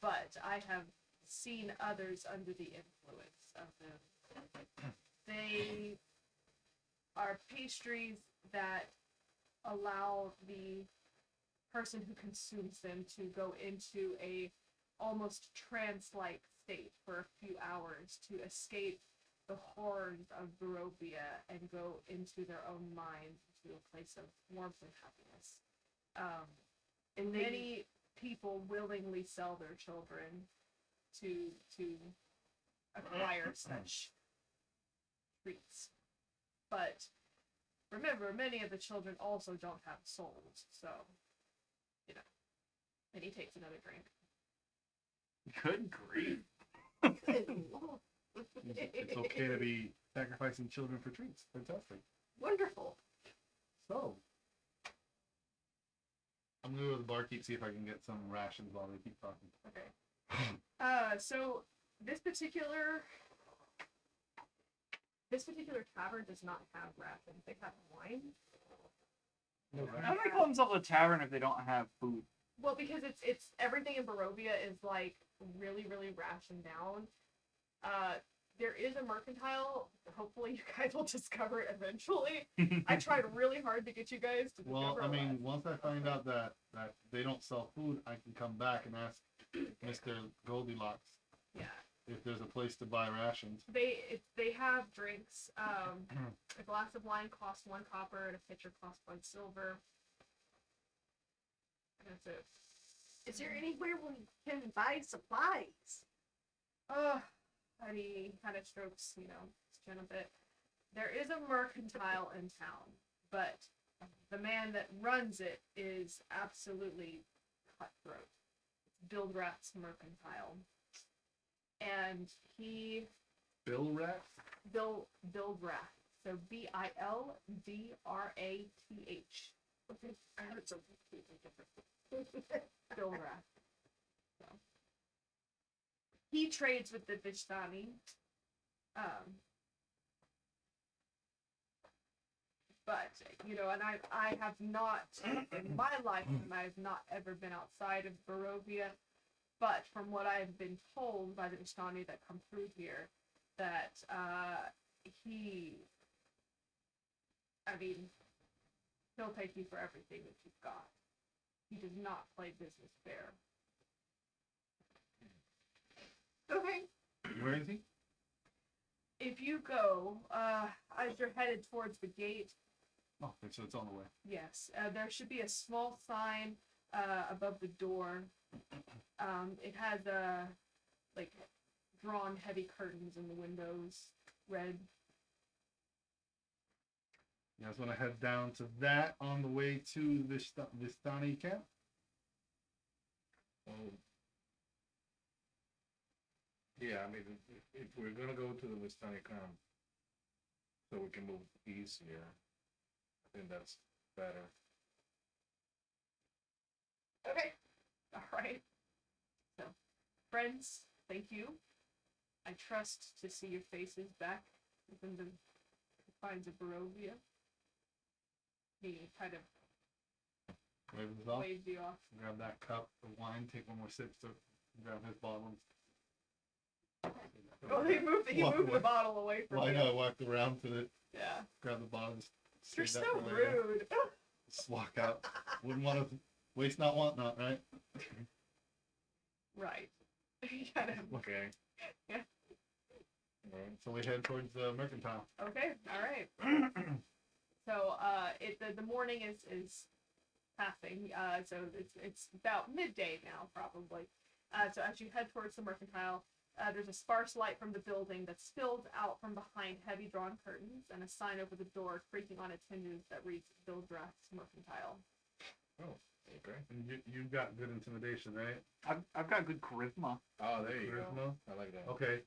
but I have seen others under the influence of them. They are pastries that allow the person who consumes them to go into a almost trance-like state for a few hours to escape the horrors of Barovia and go into their own mind, to a place of warmth and happiness. And Many people willingly sell their children to acquire such treats. But remember, many of the children also don't have souls, so, you know. And he takes another drink. Good grief. It's okay to be sacrificing children for treats. Fantastic. Wonderful. So, I'm gonna go to the barkeep, see if I can get some rations while they keep talking. Okay. So this particular tavern does not have rations. They have wine. How do they call themselves a tavern if they don't have food? Well, because it's everything in Barovia is like really, really rationed down. There is a mercantile. Hopefully, you guys will discover it eventually. I tried really hard to get you guys to discover. Well, I mean, that. once I find out that they don't sell food, I can come back and ask Mr. Goldilocks Yeah, if there's a place to buy rations. they have drinks. A glass of wine costs 1 copper, and a pitcher costs 1 silver. And that's it. Is there anywhere we can buy supplies? And he kind of strokes, his chin a bit. There is a mercantile in town, but the man that runs it is absolutely cutthroat. It's Bildrat's Mercantile. and he Bill Rat? Bildrath. So Bildrath. I heard something completely different. Bildrath. So. He trades with the Vistani. But, you know, and I have not, in my lifetime, I have not ever been outside of Barovia. But from what I've been told by the Vistani that come through here, that he'll take you for everything that you've got. He does not play business fair. Okay. Where is he? If you go, as you're headed towards the gate, Oh, so it's on the way. yes, there should be a small sign above the door. It has like drawn heavy curtains in the windows, red. You guys want to head down to that on the way to the Vistani camp? Well, yeah, I mean, if we're gonna go to the Vistani camp, so we can move easier, I think that's better. Okay. All right. So, friends, thank you. I trust to see your faces back within the confines of Barovia. He kind of Wave this off. waves you off. Grab that cup of wine, take one more sip, so grab his bottle. Oh, he moved Walk the away. bottle away from Well, I you. know, I walked around to the, Yeah. grab the bottle, just You're save so that for later. rude. Just walk out. Wouldn't want to waste not, want not, right? Right. You kind of- Okay. Yeah. Alright. So we head towards the mercantile. Okay. All right. So the morning is passing. So it's about midday now, probably. So as you head towards the mercantile, there's a sparse light from the building that spills out from behind heavy drawn curtains, and a sign over the door creaking on its hinges that reads Bildrath's Mercantile. Oh, okay. And you've got good intimidation, right? I've got good charisma. Oh, there you go. Charisma? I like that. Okay.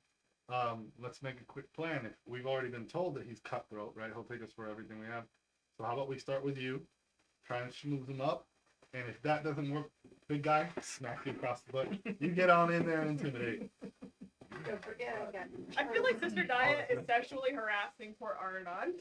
Let's make a quick plan. If we've already been told that he's cutthroat, right? He'll take us for everything we have. So how about we start with you, try and schmooze him up, and if that doesn't work, big guy, smack you across the butt. You get on in there and intimidate. Don't forget, I got. I feel like Sister Dia is sexually harassing poor Arnon.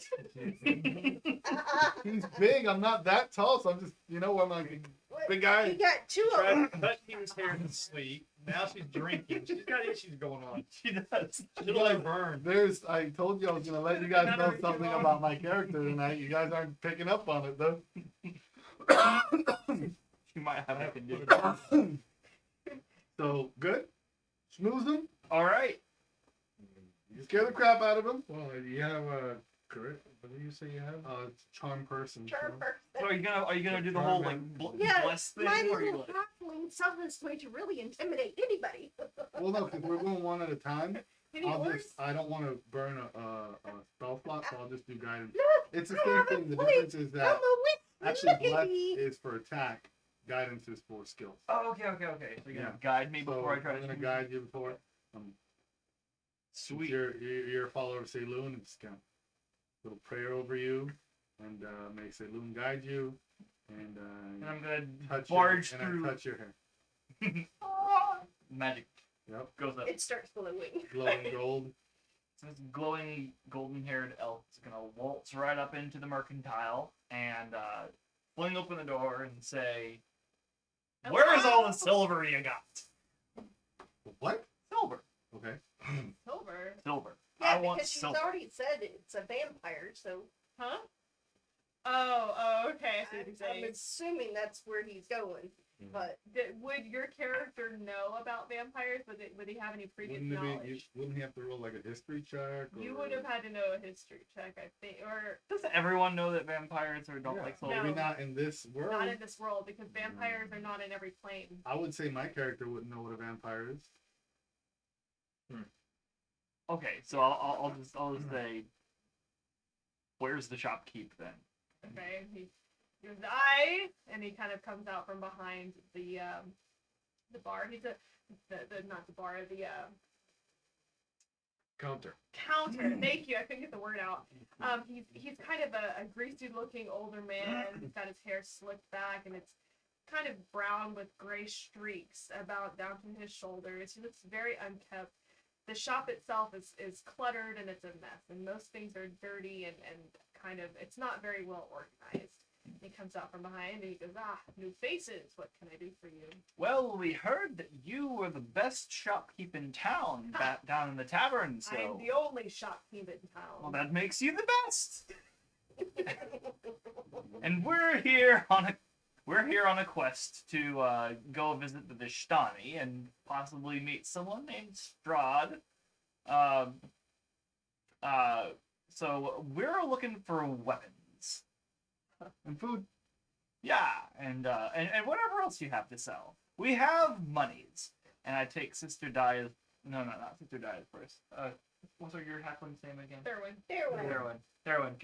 He's big. I'm not that tall, so I'm just, I'm like a big guy. You got two of Tried them. to cut King's hair in sleep. Now she's drinking. She's got issues going on. She does. She'll like burn. I told you I was gonna let you guys know something about my character tonight. You guys aren't picking up on it though. She might have a condition. So good. Schmooze him. All right. You scare the crap out of him. Well, you have a correct. What did you say you have? It's charm person. Charm So person. are you gonna do the whole like Yeah, bless thing? My or are you little like, halfling self is going to really intimidate anybody. Well, no, because we're going one at a time. Any orders? I don't want to burn a spell slot, so I'll just do guidance. Look, It's the same thing. The please, difference is that come actually with bless me. is for attack, guidance is for skills. oh, okay. So you're gonna Yeah. guide me So before I try I'm to gonna shoot? guide you before. Sweet. You're a follower of Saloon. It's kind of a little prayer over you, and may Saloon guide you, and And I'm gonna touch barge your, through. and I touch your hair. Magic Yep, goes up. It starts glowing. glowing gold. So this glowing golden-haired elf is gonna waltz right up into the mercantile and fling open the door and say, "Where's all the silver you got?" What? Silver. Okay. Silver. Silver. Yeah, I want because she's silver. already said it's a vampire, so Huh? Oh, okay. I see what you're I'm saying. assuming that's where he's going. But Would your character know about vampires? Would he have any previous Wouldn't knowledge? wouldn't he have to roll like a history check? You or- would have had to know a history check, I think, or Doesn't everyone know that vampires or don't Yeah, like silver? No. maybe not in this world. not in this world because vampires are not in every plane. I would say my character wouldn't know what a vampire is. Okay, so I'll just say, "Where's the shopkeep then?" Okay, and he goes, "I," and he kind of comes out from behind the bar. He's the not the bar, Counter. Counter. Thank you. I couldn't get the word out. He's kind of a greasy-looking older man. He's got his hair slicked back, and it's kind of brown with gray streaks about down to his shoulders. He looks very unkempt. The shop itself is cluttered and it's a mess, and most things are dirty and kind of, it's not very well organized. He comes out from behind and he goes, new faces, what can I do for you? Well, we heard that you were the best shopkeep in town, down in the tavern, so... I'm the only shopkeep in town. Well, that makes you the best! And we're here on a quest to go visit the Vishtani and possibly meet someone named Strahd. So we're looking for weapons. And food. Yeah, and whatever else you have to sell. We have monies. And I take Sister Dia's... No, not Sister Dia's first. What's your halfling's name again? Derwin. Derwin,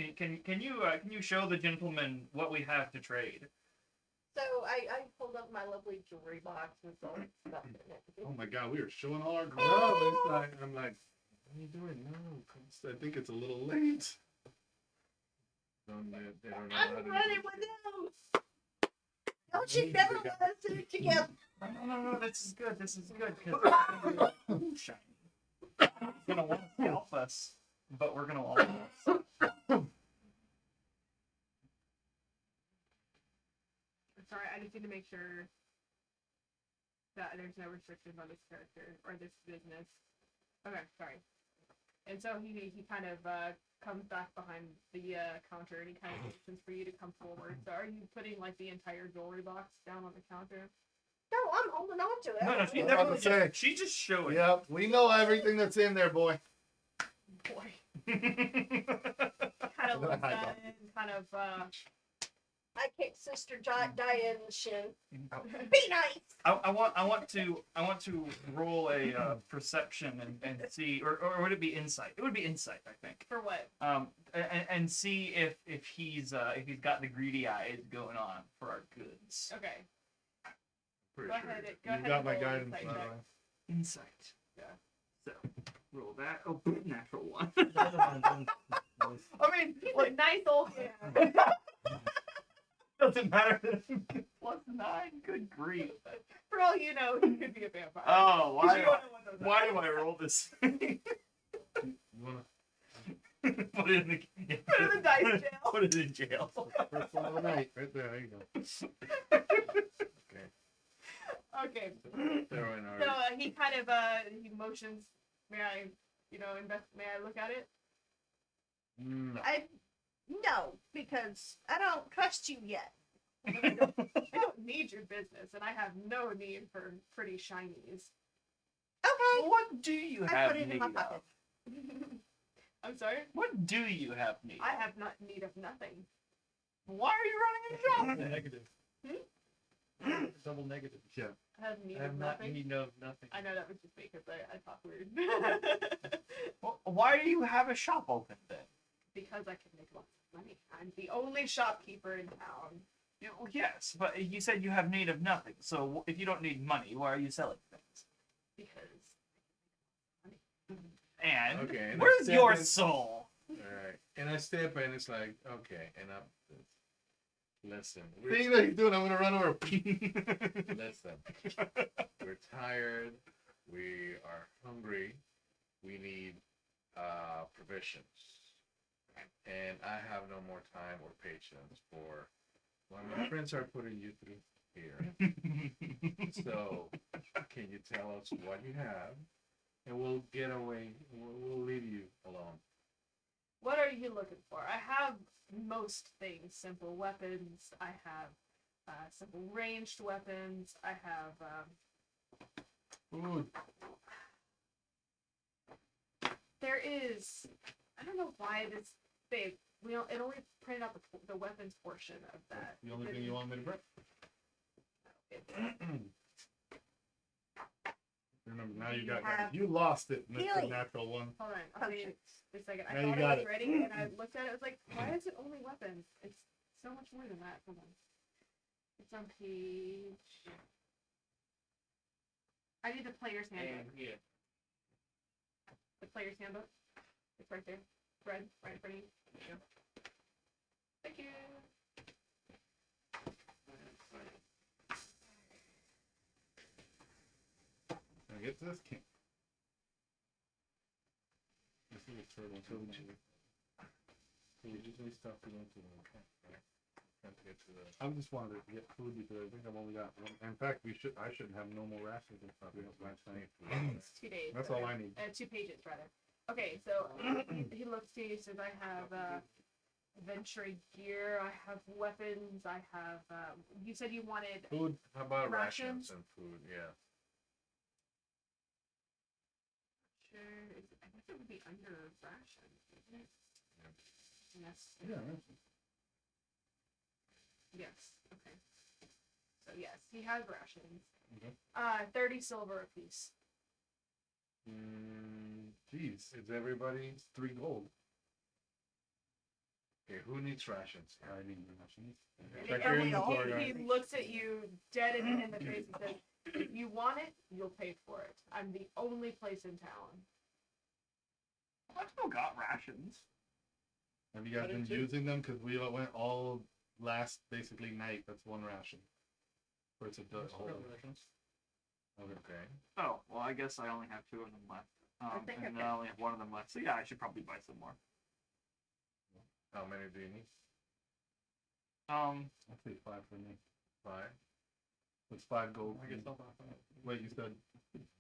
can you show the gentleman what we have to trade? So I pulled up my lovely jewelry box with all stuff in it. Oh my god, we are showing all our grub. It's like, I'm like, what are you doing? No, I think it's a little late. They don't know I'm how to running with them. Don't you never let us do it together. No, this is good, because shiny. He's gonna want to scalp us, but we're gonna want to. Sorry, I just need to make sure that there's no restrictions on this character or this business. Okay, sorry. And so he kind of comes back behind the counter and he kind of motions for you to come forward. So are you putting like the entire jewelry box down on the counter? No, I'm holding on to it. No, she I was about to say. She's just showing. Yep, we know everything that's in there, boy. Boy. Kind of looks at it and kind of I kicked Sister Diane in the shin. Be nice. I want to roll a perception and see, or would it be insight? It would be insight, I think. for what? And see if he's got the greedy eyes going on for our goods. Okay. Pretty Go sure. ahead. Go You ahead. got and my roll guidance, insight by the check. way. Insight. Yeah. So roll that. Oh, natural one. I mean, He's a like, nice old man. Doesn't matter. Plus 9. Good grief. For all you know, he could be a vampire. Oh, You don't know what those are. why do I roll this? You wanna Put it in the Put it in the dice jail. Put it in jail. first one of the night, right there you go. Okay. They're in our. So he kind of he motions. May I, may I look at it? No. No, because I don't trust you yet. I don't need your business, and I have no need for pretty shinies. Okay. What do you I have put it need in my of? pocket. I'm sorry. What do you have need? I have not need of nothing. Why are you running a shop? negative. Double negative. Yeah. I have need I have of not nothing. need of nothing. I know that was just me because I talk weird. Well, why do you have a shop open then? Because I can make lots of money. I'm the only shopkeeper in town. Yes, but you said you have need of nothing. So if you don't need money, why are you selling things? Because And Okay. And where's I your step in- soul? All right. And I step in. It's like okay. And I'm. Listen. See what he's doing? I'm gonna run over. Listen. We're tired. We are hungry. We need provisions. And I have no more time or patience for what my friends are putting you through here. So, can you tell us what you have? And we'll get away. We'll leave you alone. what are you looking for? I have most things. Simple weapons. I have simple ranged weapons. I have Food. there is. I don't know why this big. It only printed out the weapons portion of that. The only thing you want me to bring. Remember, now you got have you lost it, Mr. healing. Natural One. Hold on. I mean, just a second. I Now you thought got it was it. ready, and I looked at it. I was like, why is it only weapons? It's so much more than that. Hold on. It's on page. I need the player's handbook. Yeah. The player's handbook. It's right there. Red, right in front of you. There you go. Thank you. Now get this king. This is a turtle. So usually stuff to go to the camp, right? Trying to get to the. I just wanted to get food because I think I've only got one. In fact, I shouldn't have no more rations and stuff. Last night. It's 2 days. That's all I need. 2 pages, rather. Okay, so he looks to you, he says, I have adventure gear, I have weapons, I have, you said you wanted Food. How about Rations? rations and food? Yeah. sure, I guess it would be under rations, isn't it? Yep. Yes. Yeah. Yes, okay. So yes, he has rations. Okay. 30 silver apiece. Geez, is everybody 3 gold? Okay, who needs rations? I need rations. And Check and your he- inventory. he looks at you dead in the face and says, if you want it, you'll pay for it. I'm the only place in town. I still got rations. Have you guys I been did too. using them? Because we went all last basically night. That's 1 ration. Or it's a whole. Okay. Oh, well, I guess I only have 2 of them left. think And I I only have 1 of them left. So yeah, I should probably buy some more. How many do you need? I'll say 5 for me. 5. It's 5 gold. I guess I'll buy 5. Wait, you said.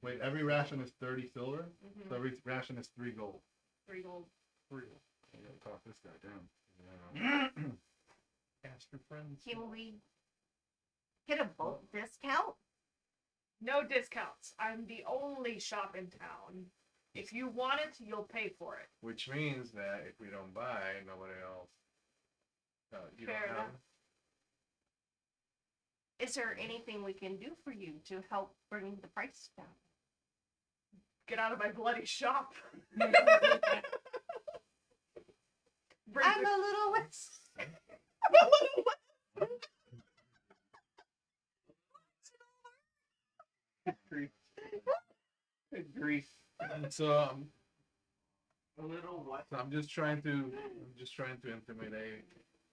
Wait, every ration is 30 silver. Mm-hmm. So every ration is 3 gold. 3 gold. 3. I gotta talk this guy down. Yeah. Ask your friends. Can we get a bulk discount? No discounts. I'm the only shop in town. If you want it, you'll pay for it. Which means that if we don't buy, nobody else. You Fair don't have. enough. Is there anything we can do for you to help bring the price down? Get out of my bloody shop. Bring I'm the- a little less. Good grief. So A little what? So I'm just trying to intimidate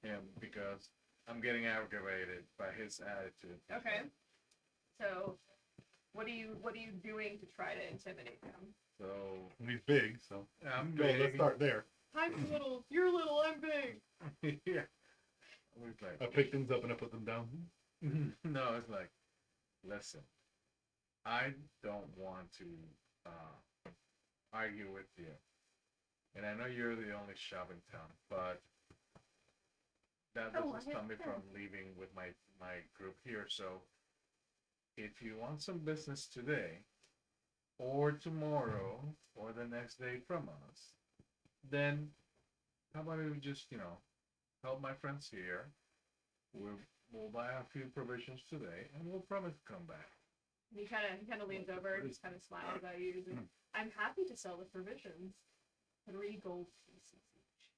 him because I'm getting aggravated by his attitude. Okay. So, what are you doing to try to intimidate him? So He's big, so. I'm Go, let's big. start there. I'm little. You're little. I'm big. Yeah. We're like, I pick things up and I put them down. no, it's like, listen, I don't want to argue with you, and I know you're the only shop in town, but that Oh, doesn't I stop me have from leaving with my group here. So, if you want some business today, or tomorrow, or the next day from us, then how about we just help my friends here? We'll buy a few provisions today, and we'll promise to come back. And he kind of leans over and just kind of smiles at you. He's like, I'm happy to sell the provisions. 3 gold pieces each.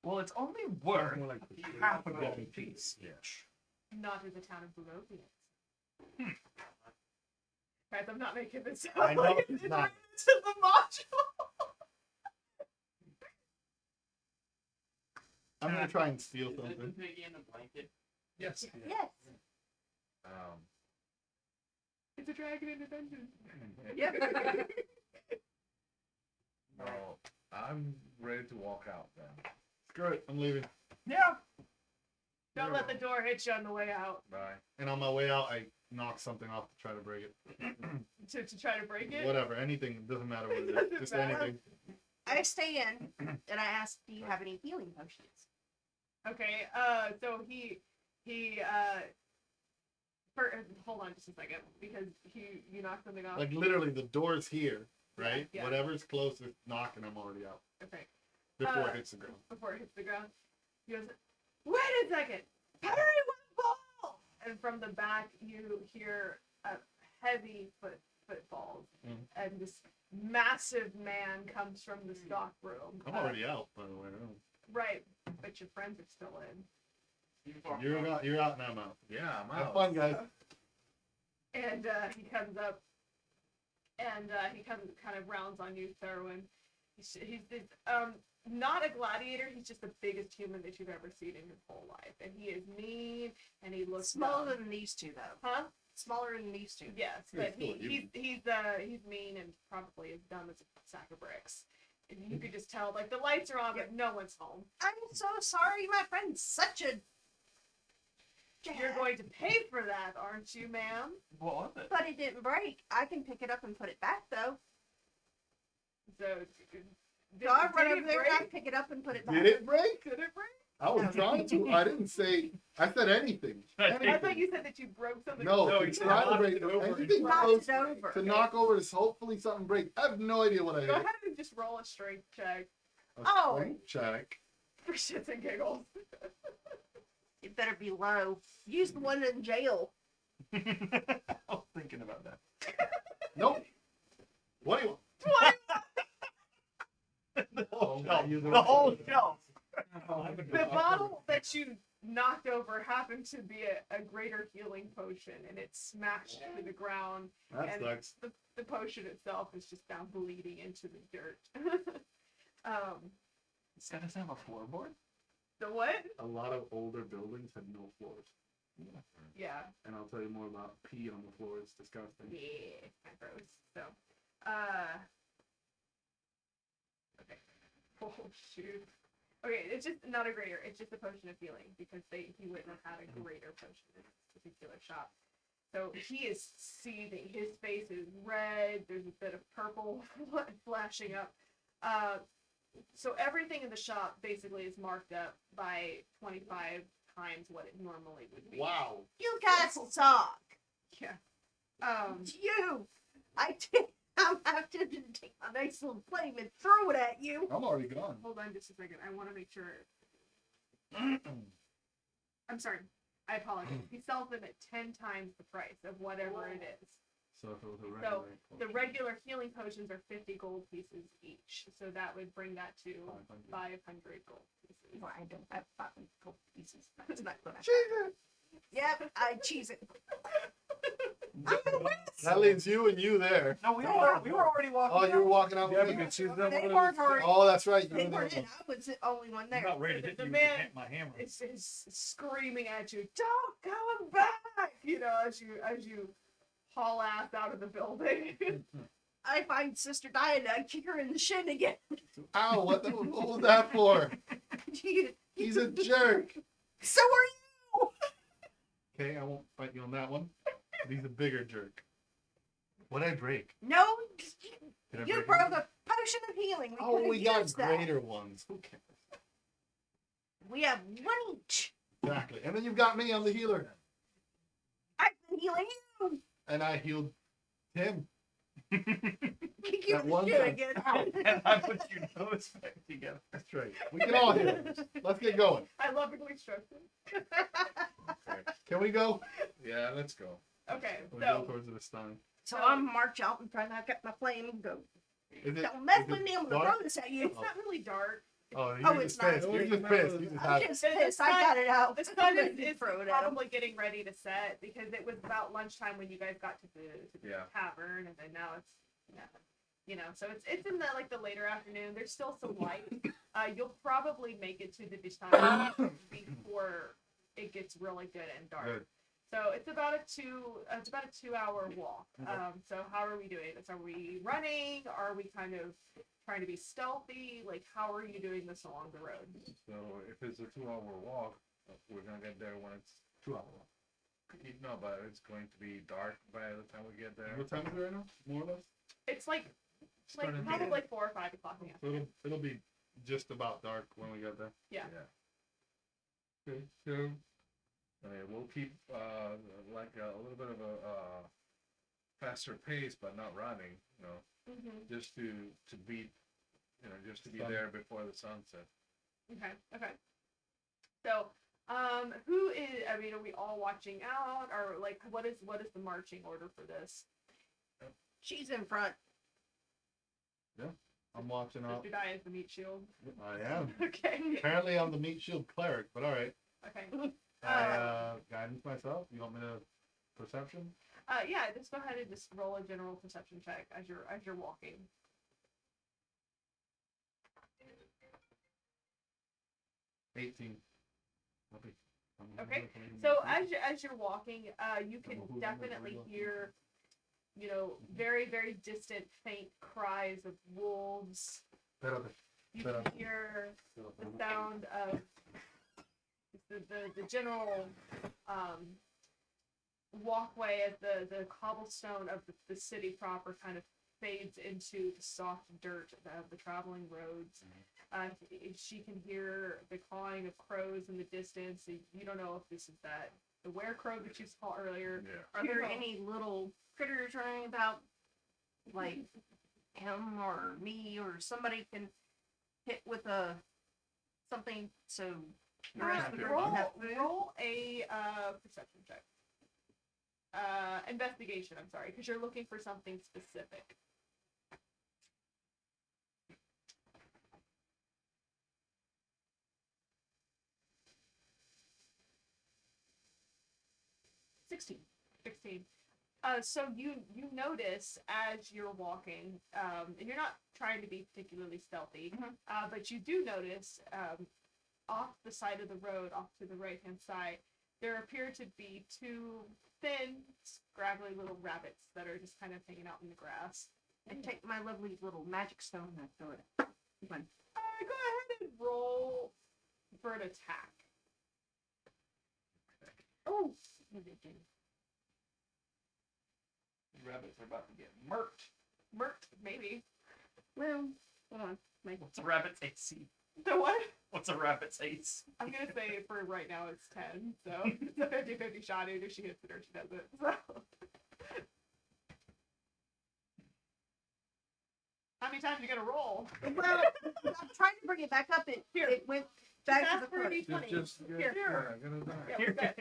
Well, it's only worth More like half a gold piece. Yeah. Not in the town of Barovians. Guys, I'm not making this up. I know Like, it's it's not. right into the module. I'm gonna try and steal something. Piggy in a blanket. Yes. Yes. It's a dragon in a dungeon. Yep. Well, I'm ready to walk out then. Screw it, I'm leaving. Yeah. Don't let the door hit you on the way out. Bye. And on my way out, I knock something off to try to break it. To try to break it. Whatever, anything. It doesn't matter what it Doesn't is. Just matter. anything. I stay in and I ask, do you have any healing potions? Okay, so he hold on just a second, because you knocked something off. Like literally, the door's here, right? Yeah. Whatever's closest, knocking, I'm already out Okay, before Uh, it hits the ground. before it hits the ground, he goes, wait a second, parry with ball! And from the back, you hear a heavy footfalls, and this massive man comes from the stock room. I'm already out, by the way. Right, but your friends are still in. You're out, and I'm out. Yeah, I'm Have out. fun, guys. And he comes up, and he kind of rounds on you, Thurwin. He's not a gladiator. He's just the biggest human that you've ever seen in your whole life, and he is mean, and he looks Smaller dumb. than these two, though. Huh? Smaller than these two. Yes, Yeah, but still a human. he's mean and probably as dumb as a sack of bricks. And you could just tell, like, the lights are on, but no one's home. I'm so sorry, my friend's such a. You're going to pay for that, aren't you, ma'am? What was it? But it didn't break. I can pick it up and put it back, though. So, So I run did over it there and I break? pick it up and put it back. Did it break? Did it break? I was trying to. I didn't say. I said anything. I thought you said that you broke something. No, No, to he try to knocked break it over. anything Knocked close it over. to knock over is hopefully something break. I have no idea what I Go hit. ahead and just roll a strength check A Oh. strength check. for shits and giggles. It better be low. Use the one in jail. I was thinking about that. Nope. 21. The whole Oh, shelf. you The whole shelf. The bottle that you knocked over happened to be a greater healing potion, and it smashed to the ground. That And sucks. the potion itself is just now bleeding into the dirt. This guy doesn't have a floorboard? The what? A lot of older buildings had no floors. Yeah. And I'll tell you more about pee on the floor. It's disgusting. Yeah, it's kind of gross. So, okay. Oh shoot. Okay, it's just not a greater. It's just a potion of healing because he wouldn't have had a greater potion in this particular shop. So he is seething. His face is red. There's a bit of purple flashing up. So everything in the shop basically is marked up by 25 times what it normally would be. Wow. You guys suck. Yeah. I'm tempted to take my nice little flame and throw it at you. I'm already gone. Hold on just a second. I want to make sure. I'm sorry. I apologize. He sells them at 10 times the price of whatever it is. So if it was a So, regular the regular healing potions are 50 gold pieces each. So that would bring that to 500 gold pieces. Well, I don't have 5 gold pieces. That's not gonna Jesus. happen. Yep, I cheese it. I'm gonna win this. That leaves you and you there. No, we were already walking. Oh, you were walking out Yeah, with me. because she's They the weren't already. Oh, that's right. You They were weren't there. in. I was the only one I'm there. about ready to hit The you man- with my hammer. It's screaming at you, don't come back! You know, as you haul ass out of the building. I find Sister Diana, I kick her in the shin again. Ow, what was that for? He's a jerk. So are you. Okay, I won't fight you on that one. But he's a bigger jerk. What'd I break? No, Did I you break broke anything? a potion of healing. Oh, could've we got used that. greater ones. Who cares? We have one each. Exactly. And then you've got me, I'm the healer. I've been healing you. And I healed him. Kick you That in the one shin time. again. And I put you nose back together. That's right. We can all heal. Let's get going. I love construction. Can we go? Yeah, let's go. Okay, We go so towards the stein. So I'm march out in front. I got my flame and go. Is it, Don't mess is with it me. I'm gonna dark? throw this at you. it's not really dark. Oh, Oh, you're it's just not. pissed. You're just pissed. You just I'm have just It's pissed. I not- got it out. The sun I'm is ready to it's throw it at 'em. probably getting ready to set because it was about lunchtime when you guys got to the Yeah. tavern, and then now it's you know, so it's in the later afternoon. There's still some light. You'll probably make it to the time before it gets really good and dark. Good. So it's about a 2-hour walk. So how are we doing this? Are we running? Are we kind of trying to be stealthy? Like, how are you doing this along the road? So if it's a 2-hour walk, we're gonna get there when it's 2 hours. no, but it's going to be dark by the time we get there. What time is it right now? More or less? It's like Starting to probably get- like 4 or 5 o'clock in the So it'll be just about dark when we get there. Yeah. Okay. So I mean, we'll keep like a little bit of a faster pace, but not running. You know, Mm-hmm. just to beat, just to be Sun. there before the sunset. Okay. So, who is? I mean, are we all watching out, or like, what is the marching order for this? She's in front. I'm watching out. Sister Di is the meat shield. I am. Okay. Apparently I'm the meat shield cleric, but alright. Okay. I guidance myself. You want me to perception? Yeah, just go ahead and just roll a general perception check as you're walking. 18. Okay, so as you're walking, you can definitely hear, very very distant, faint cries of wolves. You can hear the sound of the general walkway as the cobblestone of the city proper kind of fades into the soft dirt of the traveling roads. She can hear the cawing of crows in the distance. You don't know if this is the were-crow that you saw earlier. Yeah. Are there any little critters running about, like him or me or somebody can hit with something so the rest of the group can have food? Roll a perception check. Investigation, I'm sorry, because you're looking for something specific. $16. 16. So you notice as you're walking, and you're not trying to be particularly stealthy, but you do notice off the side of the road, off to the right-hand side, there appear to be two thin, scraggly little rabbits that are just kind of hanging out in the grass. I take my lovely little magic stone and I throw it. Go ahead and roll for an attack. Oh, Rabbits are about to get murked. Murked, maybe. well, hold on. What's a rabbit's AC? The what? What's a rabbit's AC? I'm gonna say for right now it's 10, so it's a 50-50 shot. Either she hits it or she doesn't. So. How many times are you gonna roll? Well, I'm trying to bring it back up. It went back to the Ask for a front. D20. Just Here. yeah, gonna die. Yeah, we're good.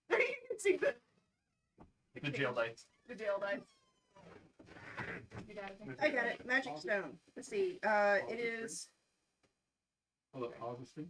There you can see The jail dice. the jail dice. You got it. I got it. Magic stone. Let's see. It is Hold up, pause the stream.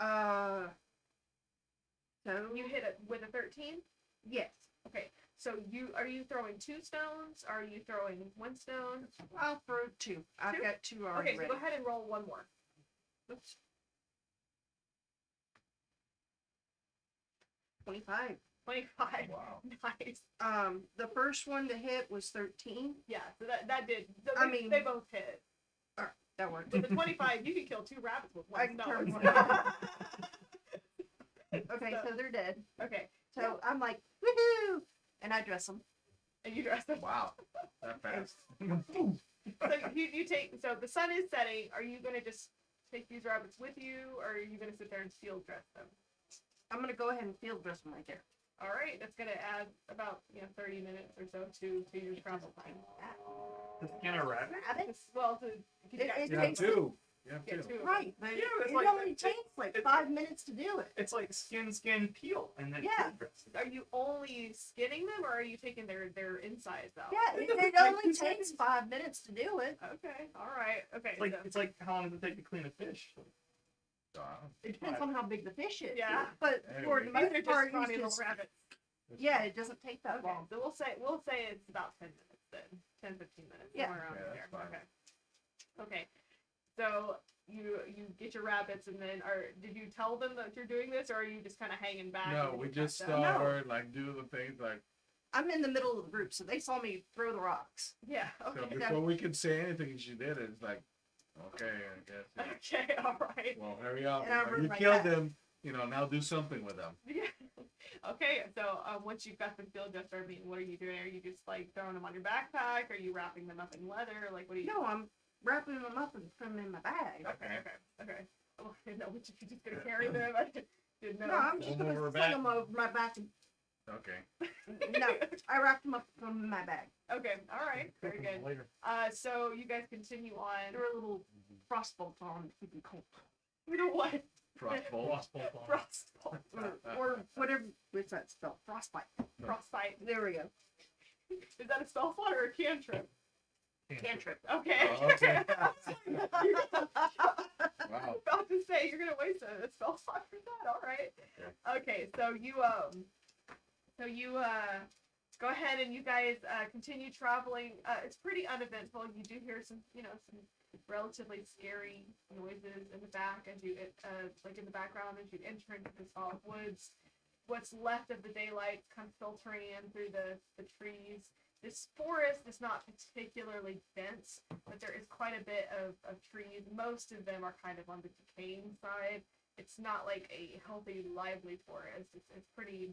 So You hit it with a 13. yes, Okay. So are you throwing 2 stones? Are you throwing 1 stone? I'll throw 2. I've 2? got 2 already Okay, so ready. go ahead and roll 1 more. Oops. 25. 25. Wow. Nice. The first one to hit was 13. Yeah, so that did. So I they, mean- they both hit. That worked. With the 25, you can kill 2 rabbits with 1 I can stone. turn one. Okay, so they're dead. Okay, So I'm like, woohoo! And I dress them. and you dress them. Wow. That fast. So you take. So the sun is setting. Are you gonna just take these rabbits with you, or are you gonna sit there and field dress them? I'm gonna go ahead and field dress them right there. All right, that's gonna add about 30 minutes or so to your travel time. To skin a rabbit? Rabbits? Well, to It You have takes 2. You have get 2. to right, but Yeah, it's it like- only takes like it- 5 minutes to do it. It's like skin, peel, and then Yeah. field dress. Are you only skinning them, or are you taking their insides out? Yeah, it only takes 5 minutes to do it. Okay. All right. Okay. so- It's like how long does it take to clean a fish? It depends on how big the fish is. Yeah. But for the Anyway. these most are just part, scrawny he's little just, rabbits. yeah, it doesn't take that Okay. long. So we'll say it's about 10 minutes then. 10, 15 minutes. Yeah. Somewhere around Yeah, there. that's fine. Okay. Okay. So you get your rabbits, and then did you tell them that you're doing this, or are you just kind of hanging back? No, and we you just catch saw them? her like do the things like I'm in the middle of the group, so they saw me throw the rocks. Yeah. so Okay. before we could say anything she did it. It's like okay, I guess. Yeah. Okay. All right. Well, hurry up. And I Like, run you right killed back. them, now do something with them. Yeah. Okay. So once you've got them field dressed, what are you doing? Are you just like throwing them on your backpack? Are you wrapping them up in leather? Like what are you? No, I'm wrapping them up and putting them in my bag. Okay. Okay. Oh, I didn't know if you're just gonna carry them. I didn't know. No, I'm just Over gonna her sling back. them over my back. And, Okay. no, I wrapped them up from my bag. Okay. All right. Very good. Later. So you guys continue on. They're a little frostbolt on to keep them cold. You know what? Frostbolt. Frostbolt on. Frostbolt. Or whatever, what's that spell? Frostbite. Frostbite. There we go. Is that a spell slot or a cantrip? Cantrip. Okay. Oh, okay. I'm Wow. about to say you're gonna waste a spell slot for that. All right. Okay. So you go ahead and you guys continue traveling. It's pretty uneventful. You do hear some some relatively scary noises in the back as you like in the background as you enter into the solid woods. What's left of the daylight kind of filtering in through the trees. This forest is not particularly dense, but there is quite a bit of trees. Most of them are kind of on the decaying side. It's not like a healthy, lively forest. It's pretty,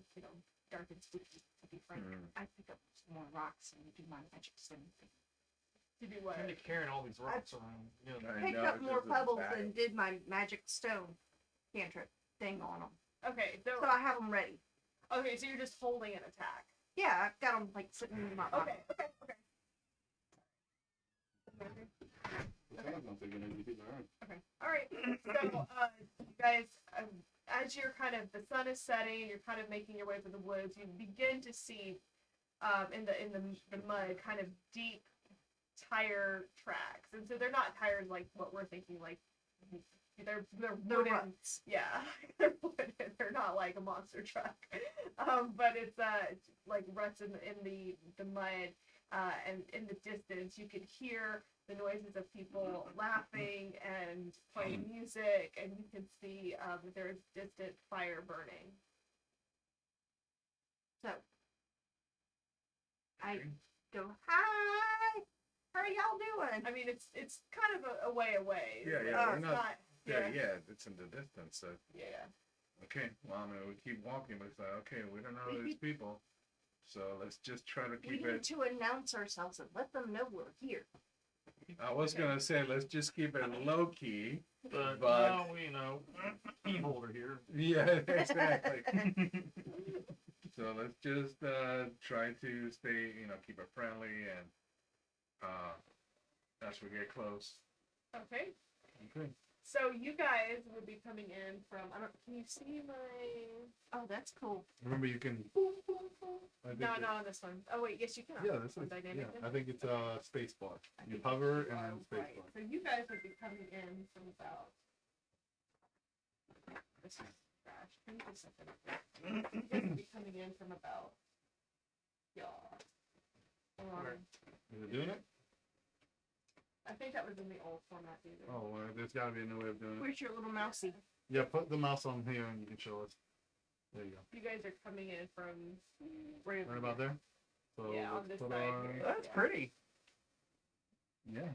dark and spooky, to be frank. Mm. I pick up some more rocks and do my magic stone thing. To do what? Kind of carrying all these rocks around. I Picked know, up it's more just a pebbles bag. and did my magic stone cantrip thing on them. Okay, So I have them ready. okay, so you're just holding an attack. Yeah, I've got them like sitting in my pocket. Okay. Okay. All right. So, you guys, as you're the sun is setting, you're kind of making your way through the woods. You begin to see, in the mud, kind of deep tire tracks, and so they're not tires like what we're thinking. Like they're The wooden. ruts. Yeah, they're wooden. They're not like a monster truck. But it's like ruts in the mud. And in the distance, you can hear the noises of people laughing and playing music, and you can see that there is distant fire burning. So I go, hi, how are y'all doing? I mean, it's kind of a way away. Yeah, It's we're not yeah. Yeah, it's in the distance. So Yeah. okay, well, I mean, we keep walking, but it's like okay, we don't know these people, so let's just try to We keep need it. to announce ourselves and let them know we're here. I was gonna say let's just keep it low key. But But- now evil over here. Yeah, exactly. So let's just try to stay, keep it friendly, and as we get close. Okay. Okay. So you guys would be coming in from. Can you see my? Oh, that's cool. Remember, you can. I think No, it- not on this one. Oh wait, yes, you can. Yeah, this on is. dynamic. Yeah, then. I think it's space bar. I You think hover you and are then space right. bar. So you guys would be coming in from about This is trash. Can you just set that up there? You guys will be coming in from about. Yeah. Hold on. Where? Is it doing it? I think that was in the old format, dude. Oh, well, there's got to be a new way of doing it. Where's your little mousey? Yeah, put the mouse on here and you can show us. There you go. You guys are coming in from right, Right about there? So Yeah, on let's this put side our- here. That's Yeah. pretty. Yeah.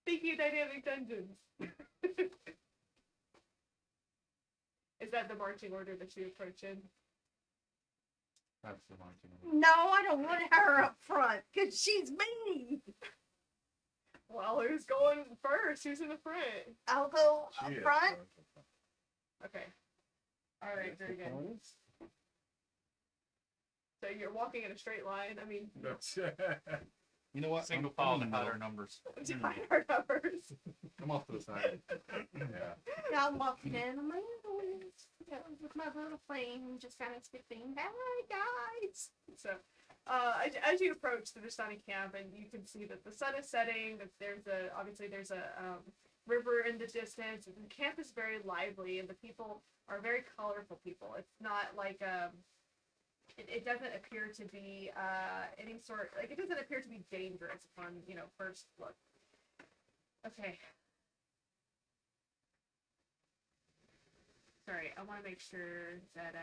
Thank you, Dynamic Dungeons. Is that the marching order that you approach in? That's the marching order. No, I don't want her up front because she's mean. Well, who's going first? Who's in the front? I'll go She up is front. first. Okay. All right, very good. So you're walking in a straight line. I mean, That's You know what? Single I'm file in to the hide middle. our numbers. hide our numbers. Come off to the side. yeah. Yeah, I'm walking in. I'm like, with my little flame, just kind of skipping. Hi, guys. So, as you approach the Vistani camp, and you can see that the sun is setting. That there's a river in the distance. And the camp is very lively, and the people are very colorful people. It's not like it doesn't appear to be any sort, like, it doesn't appear to be dangerous upon first look. Okay. Sorry, I want to make sure that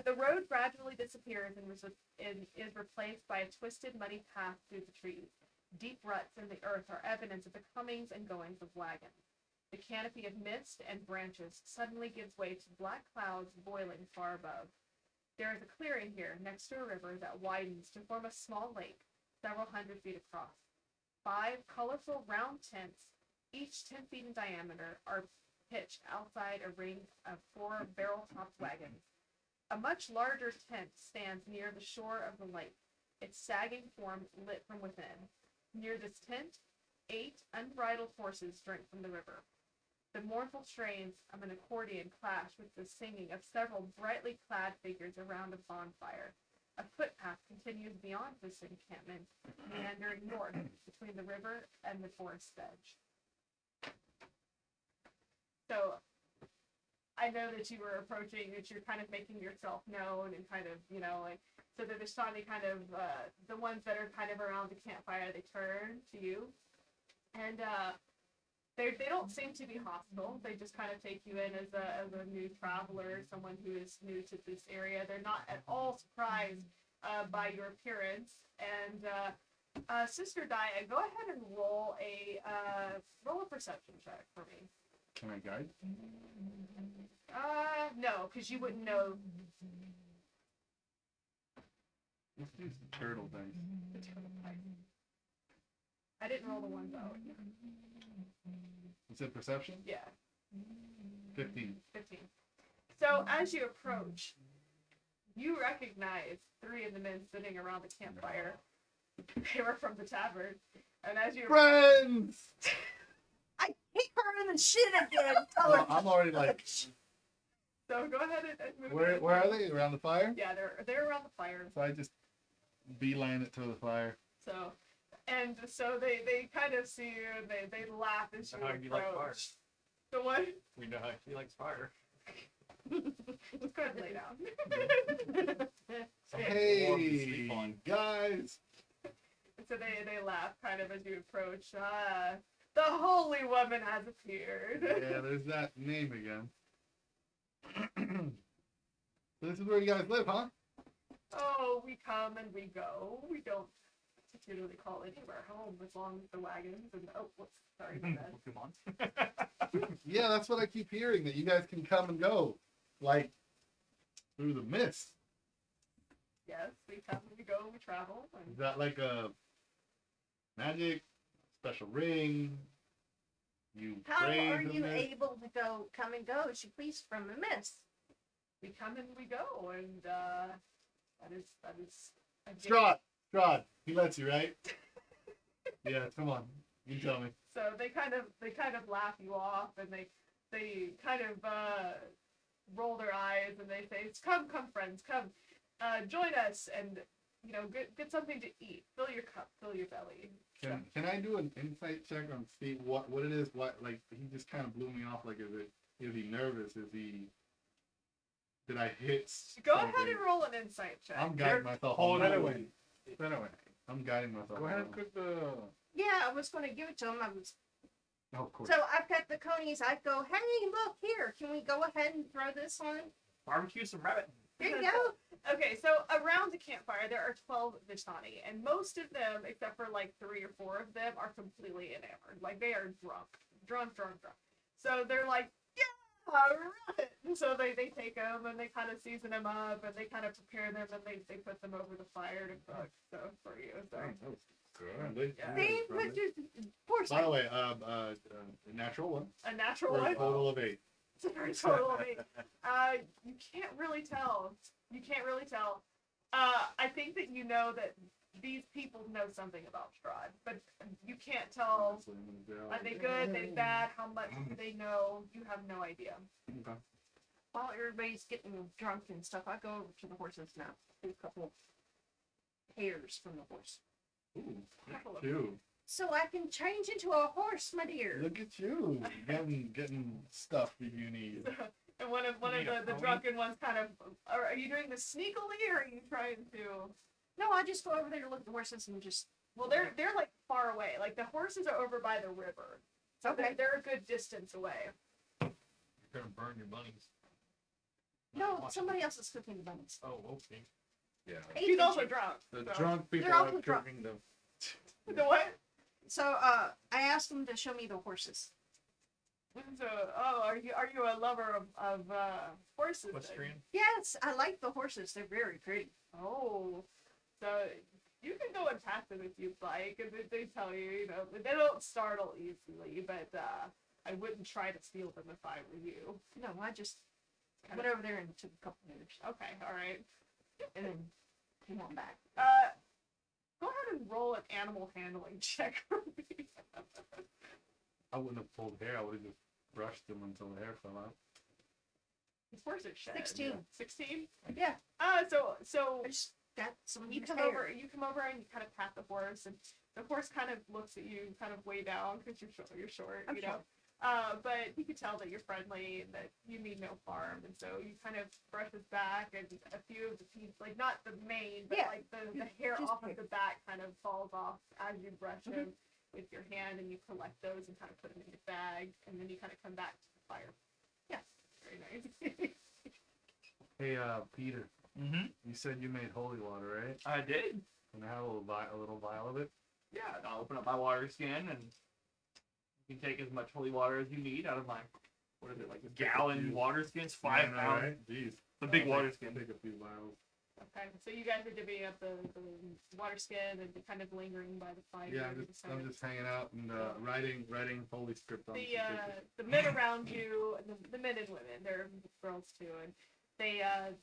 the road gradually disappears and is replaced by a twisted, muddy path through the trees. Deep ruts in the earth are evidence of the comings and goings of wagons. The canopy of mist and branches suddenly gives way to black clouds boiling far above. There is a clearing here next to a river that widens to form a small lake, several hundred feet across. 5 colorful round tents, each 10 feet in diameter, are pitched outside a ring of 4 barrel-topped wagons. A much larger tent stands near the shore of the lake, its sagging form lit from within. Near this tent, 8 unbridled horses drink from the river. The mournful strains of an accordion clash with the singing of several brightly clad figures around a bonfire. A footpath continues beyond this encampment, meandering north between the river and the forest edge. So, I know that you were approaching, that you're kind of making yourself known and kind of, so the Vistani kind of, the ones that are kind of around the campfire, they turn to you. And they don't seem to be hostile. They just kind of take you in as a new traveler, someone who is new to this area. They're not at all surprised by your appearance. And Sister Dia, go ahead and roll a perception check for me. Can I guide? No, because you wouldn't know Let's use the turtle dice. the total price. I didn't roll the ones out. You said perception? Yeah, 15. 15. So as you approach, you recognize 3 of the men sitting around the campfire. They were from the tavern. And as you Friends! I kick her in the shit again. Tell her. I'm already like, so go ahead and move. where are they? Around the fire? Yeah, they're around the fire. So I just beeline it to the fire. So they kind of see you and they laugh as you How do you like fire? approach. The what? We know how she likes fire. Let's go ahead and lay down. Hey, warm to sleep on. guys! So they laugh kind of as you approach. The Holy Woman has appeared. Yeah, there's that name again. So this is where you guys live, huh? Oh, we come and we go. We don't particularly call anywhere home as long as the wagons and whoops, sorry about that. Come on. Yeah, that's what I keep hearing, that you guys can come and go. Like, through the mist. Yes, we come and we go, we travel. Is And that like a magic, special ring? You How pray are the you mist? able to come and go? She please from the mist. we come and we go, and that is a gift. Strahd, he lets you, right? Yeah, come on, you tell me. So they kind of laugh you off, and they kind of roll their eyes, and they say, "Come, friends, come, join us." And get something to eat. Fill your cup, fill your belly. Can I do an insight check on see what it is? What like he just kind of blew me off. Like is he nervous? Did I hit? Go something? ahead and roll an insight check. I'm guiding myself. Hold on it that away. one. I'm guiding myself. Go ahead on and that cook the. Yeah, I was going to give it to him. one. Of course. So I've got the conies. I go, hey, look here. Can we go ahead and throw this on? Barbecue some rabbit. There you go. Okay, so around the campfire there are 12 Vistani, and most of them, except for like 3 or 4 of them, are completely enamored. Like they are drunk. So they're like, yeah, alright. And so they take them and they kind of season them up and they kind of prepare them and they put them over the fire to cook. So for you, so That was good. Yeah. See, but just, force By the way, natural one. a natural For a one. total of 8. It's a very total of 8. You can't really tell. I think that you know that these people know something about Strahd, but you can't tell. Are they good? Are they bad? How much do they know? You have no idea. Okay. while everybody's getting drunk and stuff, I go over to the horses now. Do a couple hairs from the horse. Ooh, Couple of- cute. So I can change into a horse, my dear. Look at you, getting stuff if you need. And one of need a the pony? drunken ones kind of, are you doing this sneakily or are you trying to? No, I just go over there to look at the horses and just. Well, they're like far away. Like the horses are over by the river, so Okay. they're a good distance away. You're gonna burn your bunnies. No, Watch somebody else is cooking the bunnies. Oh, okay. Yeah. He's also drunk. The so. drunk people They're are also drunk. cooking them. The what? So I asked them to show me the horses. So, are you a lover of horses? then? Equestrian. Yes, I like the horses. They're very pretty. Oh, so you can go and pat them if you'd like, and they tell you, they don't startle easily, but I wouldn't try to steal them if I were you. No, I just went over there and took a couple hairs Okay, all right. and then came on back. Go ahead and roll an animal handling check for me. I wouldn't have pulled hair. I would have just brushed them until the hair fell out. His horse is shed. 16. 16? Yeah. So I just got some you come hair. over and you kind of pat the horse, and the horse kind of looks at you kind of way down because you're short, I'm you know. But you can tell that you're friendly and that you mean no harm, and so you kind of brush his back, and a few of the teeth, like not the mane, but Yeah, like the hair just off hair. of the back kind of falls off as you brush him with your hand, and you collect those and kind of put them in your bag, and then you kind of come back to the fire. Yeah. Very nice. Hey, Peter, Mm-hmm. you said you made holy water, right? I did. Can I have a little vial of it? Yeah, I'll open up my water skin and you can take as much holy water as you need out of my, what is it, like a gallon water skins? 5 Yeah, pounds. right? Jeez. The big I'll water take- skin. Take a few vials. Okay, so you guys are divvying up the water skin and kind of lingering by the fire. Yeah, and I'm just hanging out and writing holy script on some paper. the men around you, and the men and women, they're girls too, and they're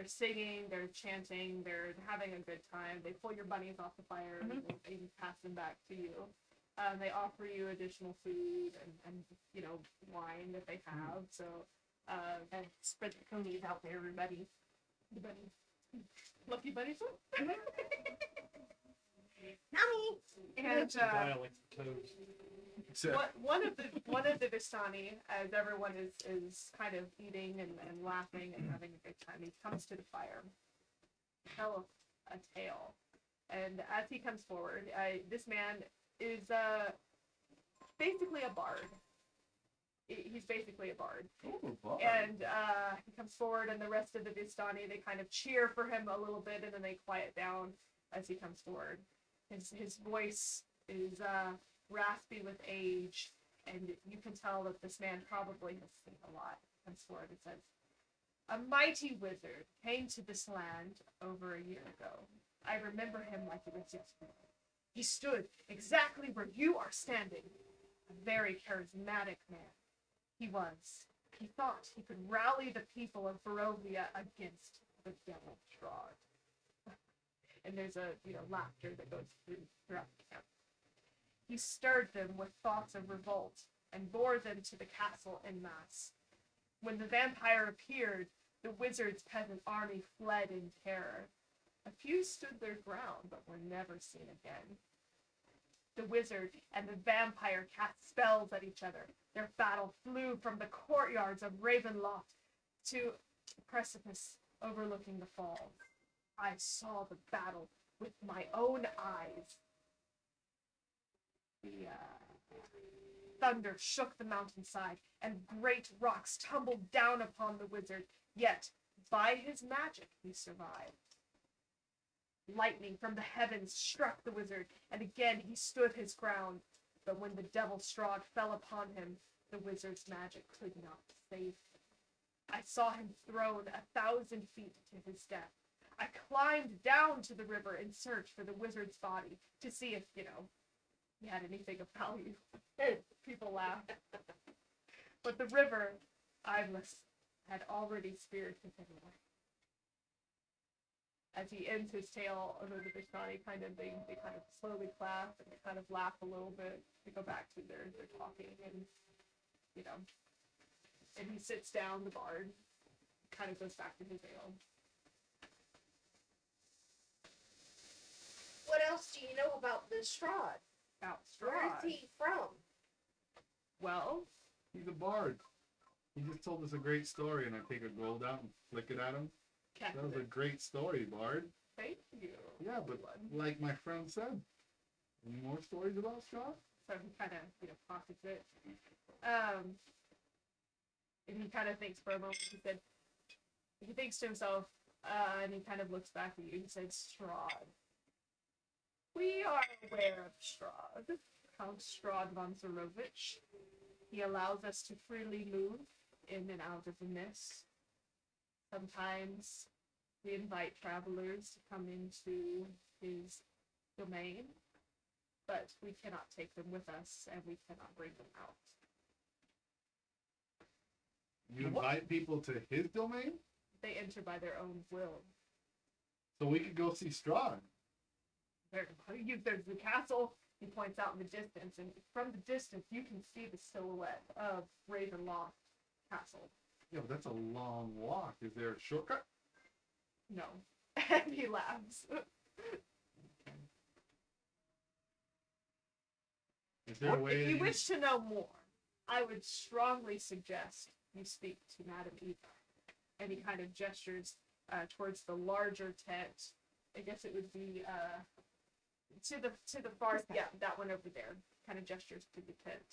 singing, they're chanting, they're having a good time. They pull your bunnies off the fire and they pass them back to you. They offer you additional food and wine that they have. So And spread the conies out there, everybody. the bunnies, lucky bunnies. Mommy! And Dialect for toes. one of the Vistani, as everyone is kind of eating and laughing and having a good time, he comes to the fire, tell a tale, and as he comes forward, this man is basically a bard. He's basically a bard, and he comes forward, and the rest of the Vistani, they kind of cheer for him a little bit, and then they quiet down as he comes forward. His voice is raspy with age, and you can tell that this man probably has seen a lot. Comes forward and says, "A mighty wizard came to this land over a year ago. I remember him like it was yesterday. He stood exactly where you are standing. A very charismatic man. He was. He thought he could rally the people of Barovia against the devil Strahd." And there's a laughter that goes throughout the camp. "He stirred them with thoughts of revolt and bore them to the castle en masse. When the vampire appeared, the wizard's peasant army fled in terror. A few stood their ground, but were never seen again. The wizard and the vampire cast spells at each other. Their battle flew from the courtyards of Ravenloft to the precipice overlooking the falls. I saw the battle with my own eyes. The thunder shook the mountainside, and great rocks tumbled down upon the wizard, yet by his magic he survived. Lightning from the heavens struck the wizard, and again he stood his ground. But when the devil Strahd fell upon him, the wizard's magic could not save him. I saw him thrown 1,000 feet to his death. I climbed down to the river in search for the wizard's body to see if, he had anything of value. People laughed. But the river, eyeless, had already spirited him away. As he ends his tale of the Vishani, they kind of slowly clap and kind of laugh a little bit. They go back to their talking, and and he sits down. The bard kind of goes back to his ale. What else do you know about this Strahd? About Where is Strahd. he from? Well, He's a bard. He just told us a great story, and I take a gold out and flick it at him. That was a great story, bard. thank you. Yeah, but like my friend said, any more stories about Strahd? So he kind of, pockets it. And he kind of thinks for a moment. He thinks to himself, and he kind of looks back at you. He said, Strahd. We are aware of Strahd, Count Strahd von Zarovich. He allows us to freely move in and out of the mist. Sometimes we invite travelers to come into his domain, but we cannot take them with us, and we cannot bring them out. You invite people to his domain? They enter by their own will. So we could go see Strahd. There's the castle. He points out in the distance, and from the distance you can see the silhouette of Ravenloft Castle. Yeah, but that's a long walk. Is there a shortcut? No. And he laughs. Is there a way If that you wish to know more, I would strongly suggest you speak to Madame Eva. And he kind of gestures towards the larger tent. I guess it would be to the far, yeah, that one over there. Kind of gestures to the tent.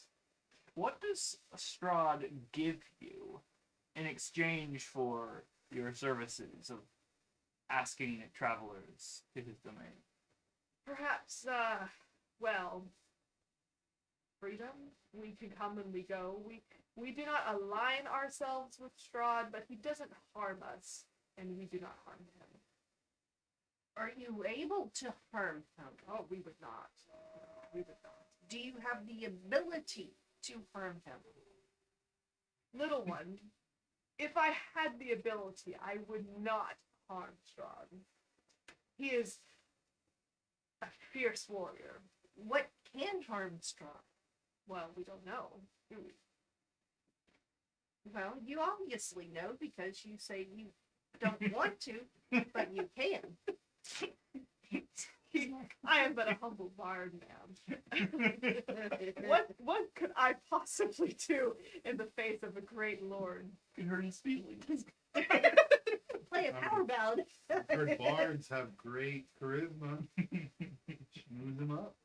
What does Strahd give you in exchange for your services of asking travelers to his domain? Perhaps, freedom. We can come and we go. We do not align ourselves with Strahd, but he doesn't harm us, and we do not harm him. Are you able to harm him? Oh, we would not. We would not. Do you have the ability to harm him? Little one, if I had the ability, I would not harm Strahd. He is a fierce warrior. What can harm Strahd? Well, we don't know, do we? Well, you obviously know because you say you don't want to, but you can. I am but a humble bard, ma'am. What could I possibly do in the face of a great lord? Can hurt his feelings. Play a power ballad. I've heard bards have great charisma. Smooth them up.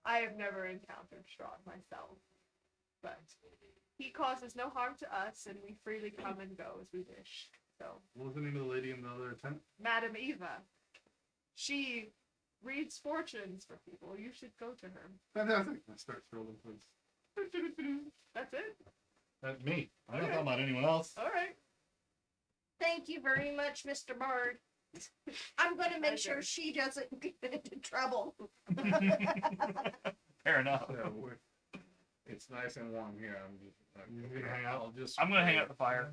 I have never encountered Strahd myself, but he causes no harm to us, and we freely come and go as we wish. So, What was the name of the lady in the other tent? Madame Eva, she reads fortunes for people. You should go to her. Fantastic. I start scrolling, please. That's it. That's me. I'm not Okay. talking about anyone else. All right. Thank you very much, Mr. Bard. I'm going to make Okay. sure she doesn't get into trouble. Fair enough. Yeah, it's nice and warm here. You're gonna hang out? I'll just. I'm gonna hang out the fire.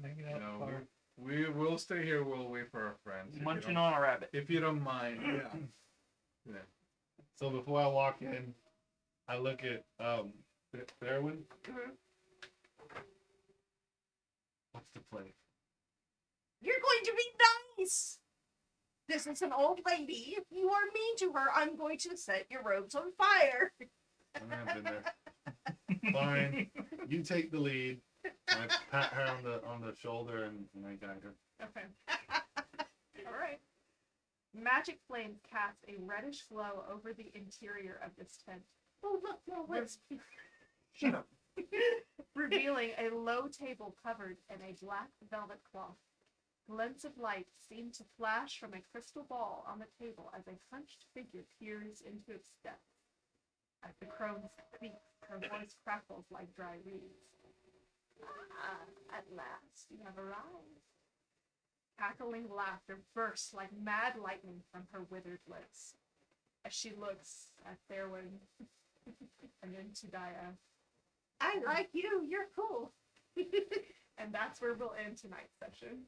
We will stay here. We'll wait for our friends. if you Munching don't- on a rabbit. If you don't mind. Yeah. So before I walk in, I look at Fairwind. What's the play? You're going to be nice. This is an old lady. If you are mean to her, I'm going to set your robes on fire. I've been there. Fine. You take the lead. I pat her on the shoulder and I guide her. Okay. All right. Magic flames cast a reddish glow over the interior of this tent. Oh, look, more wisp. Shut up. Revealing a low table covered in a black velvet cloth. Glints of light seem to flash from a crystal ball on the table as a hunched figure peers into its depths. As the crone speaks, her voice crackles like dry reeds. Ah, at last you have arrived. Cackling laughter bursts like mad lightning from her withered lips as she looks at Therwin and then to Dia. I like you. You're cool. And that's where we'll end tonight's session.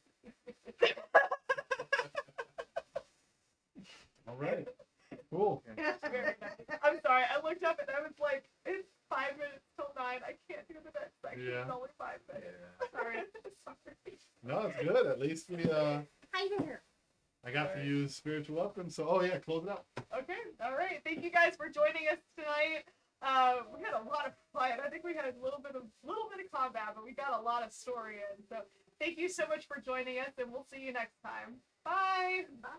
All right. Cool. Very nice. I'm sorry, I looked up and I was like, it's 5 minutes till 9. I can't do the next section. Yeah. It's only 5 minutes. Yeah. Sorry. Sorry. No, it's good. At least we Hi there. I got to use spiritual weapons. So close it out. Okay, all right. Thank you guys for joining us tonight. We had a lot of fun. I think we had a little bit of combat, but we got a lot of story in. So thank you so much for joining us, and we'll see you next time. Bye. Bye.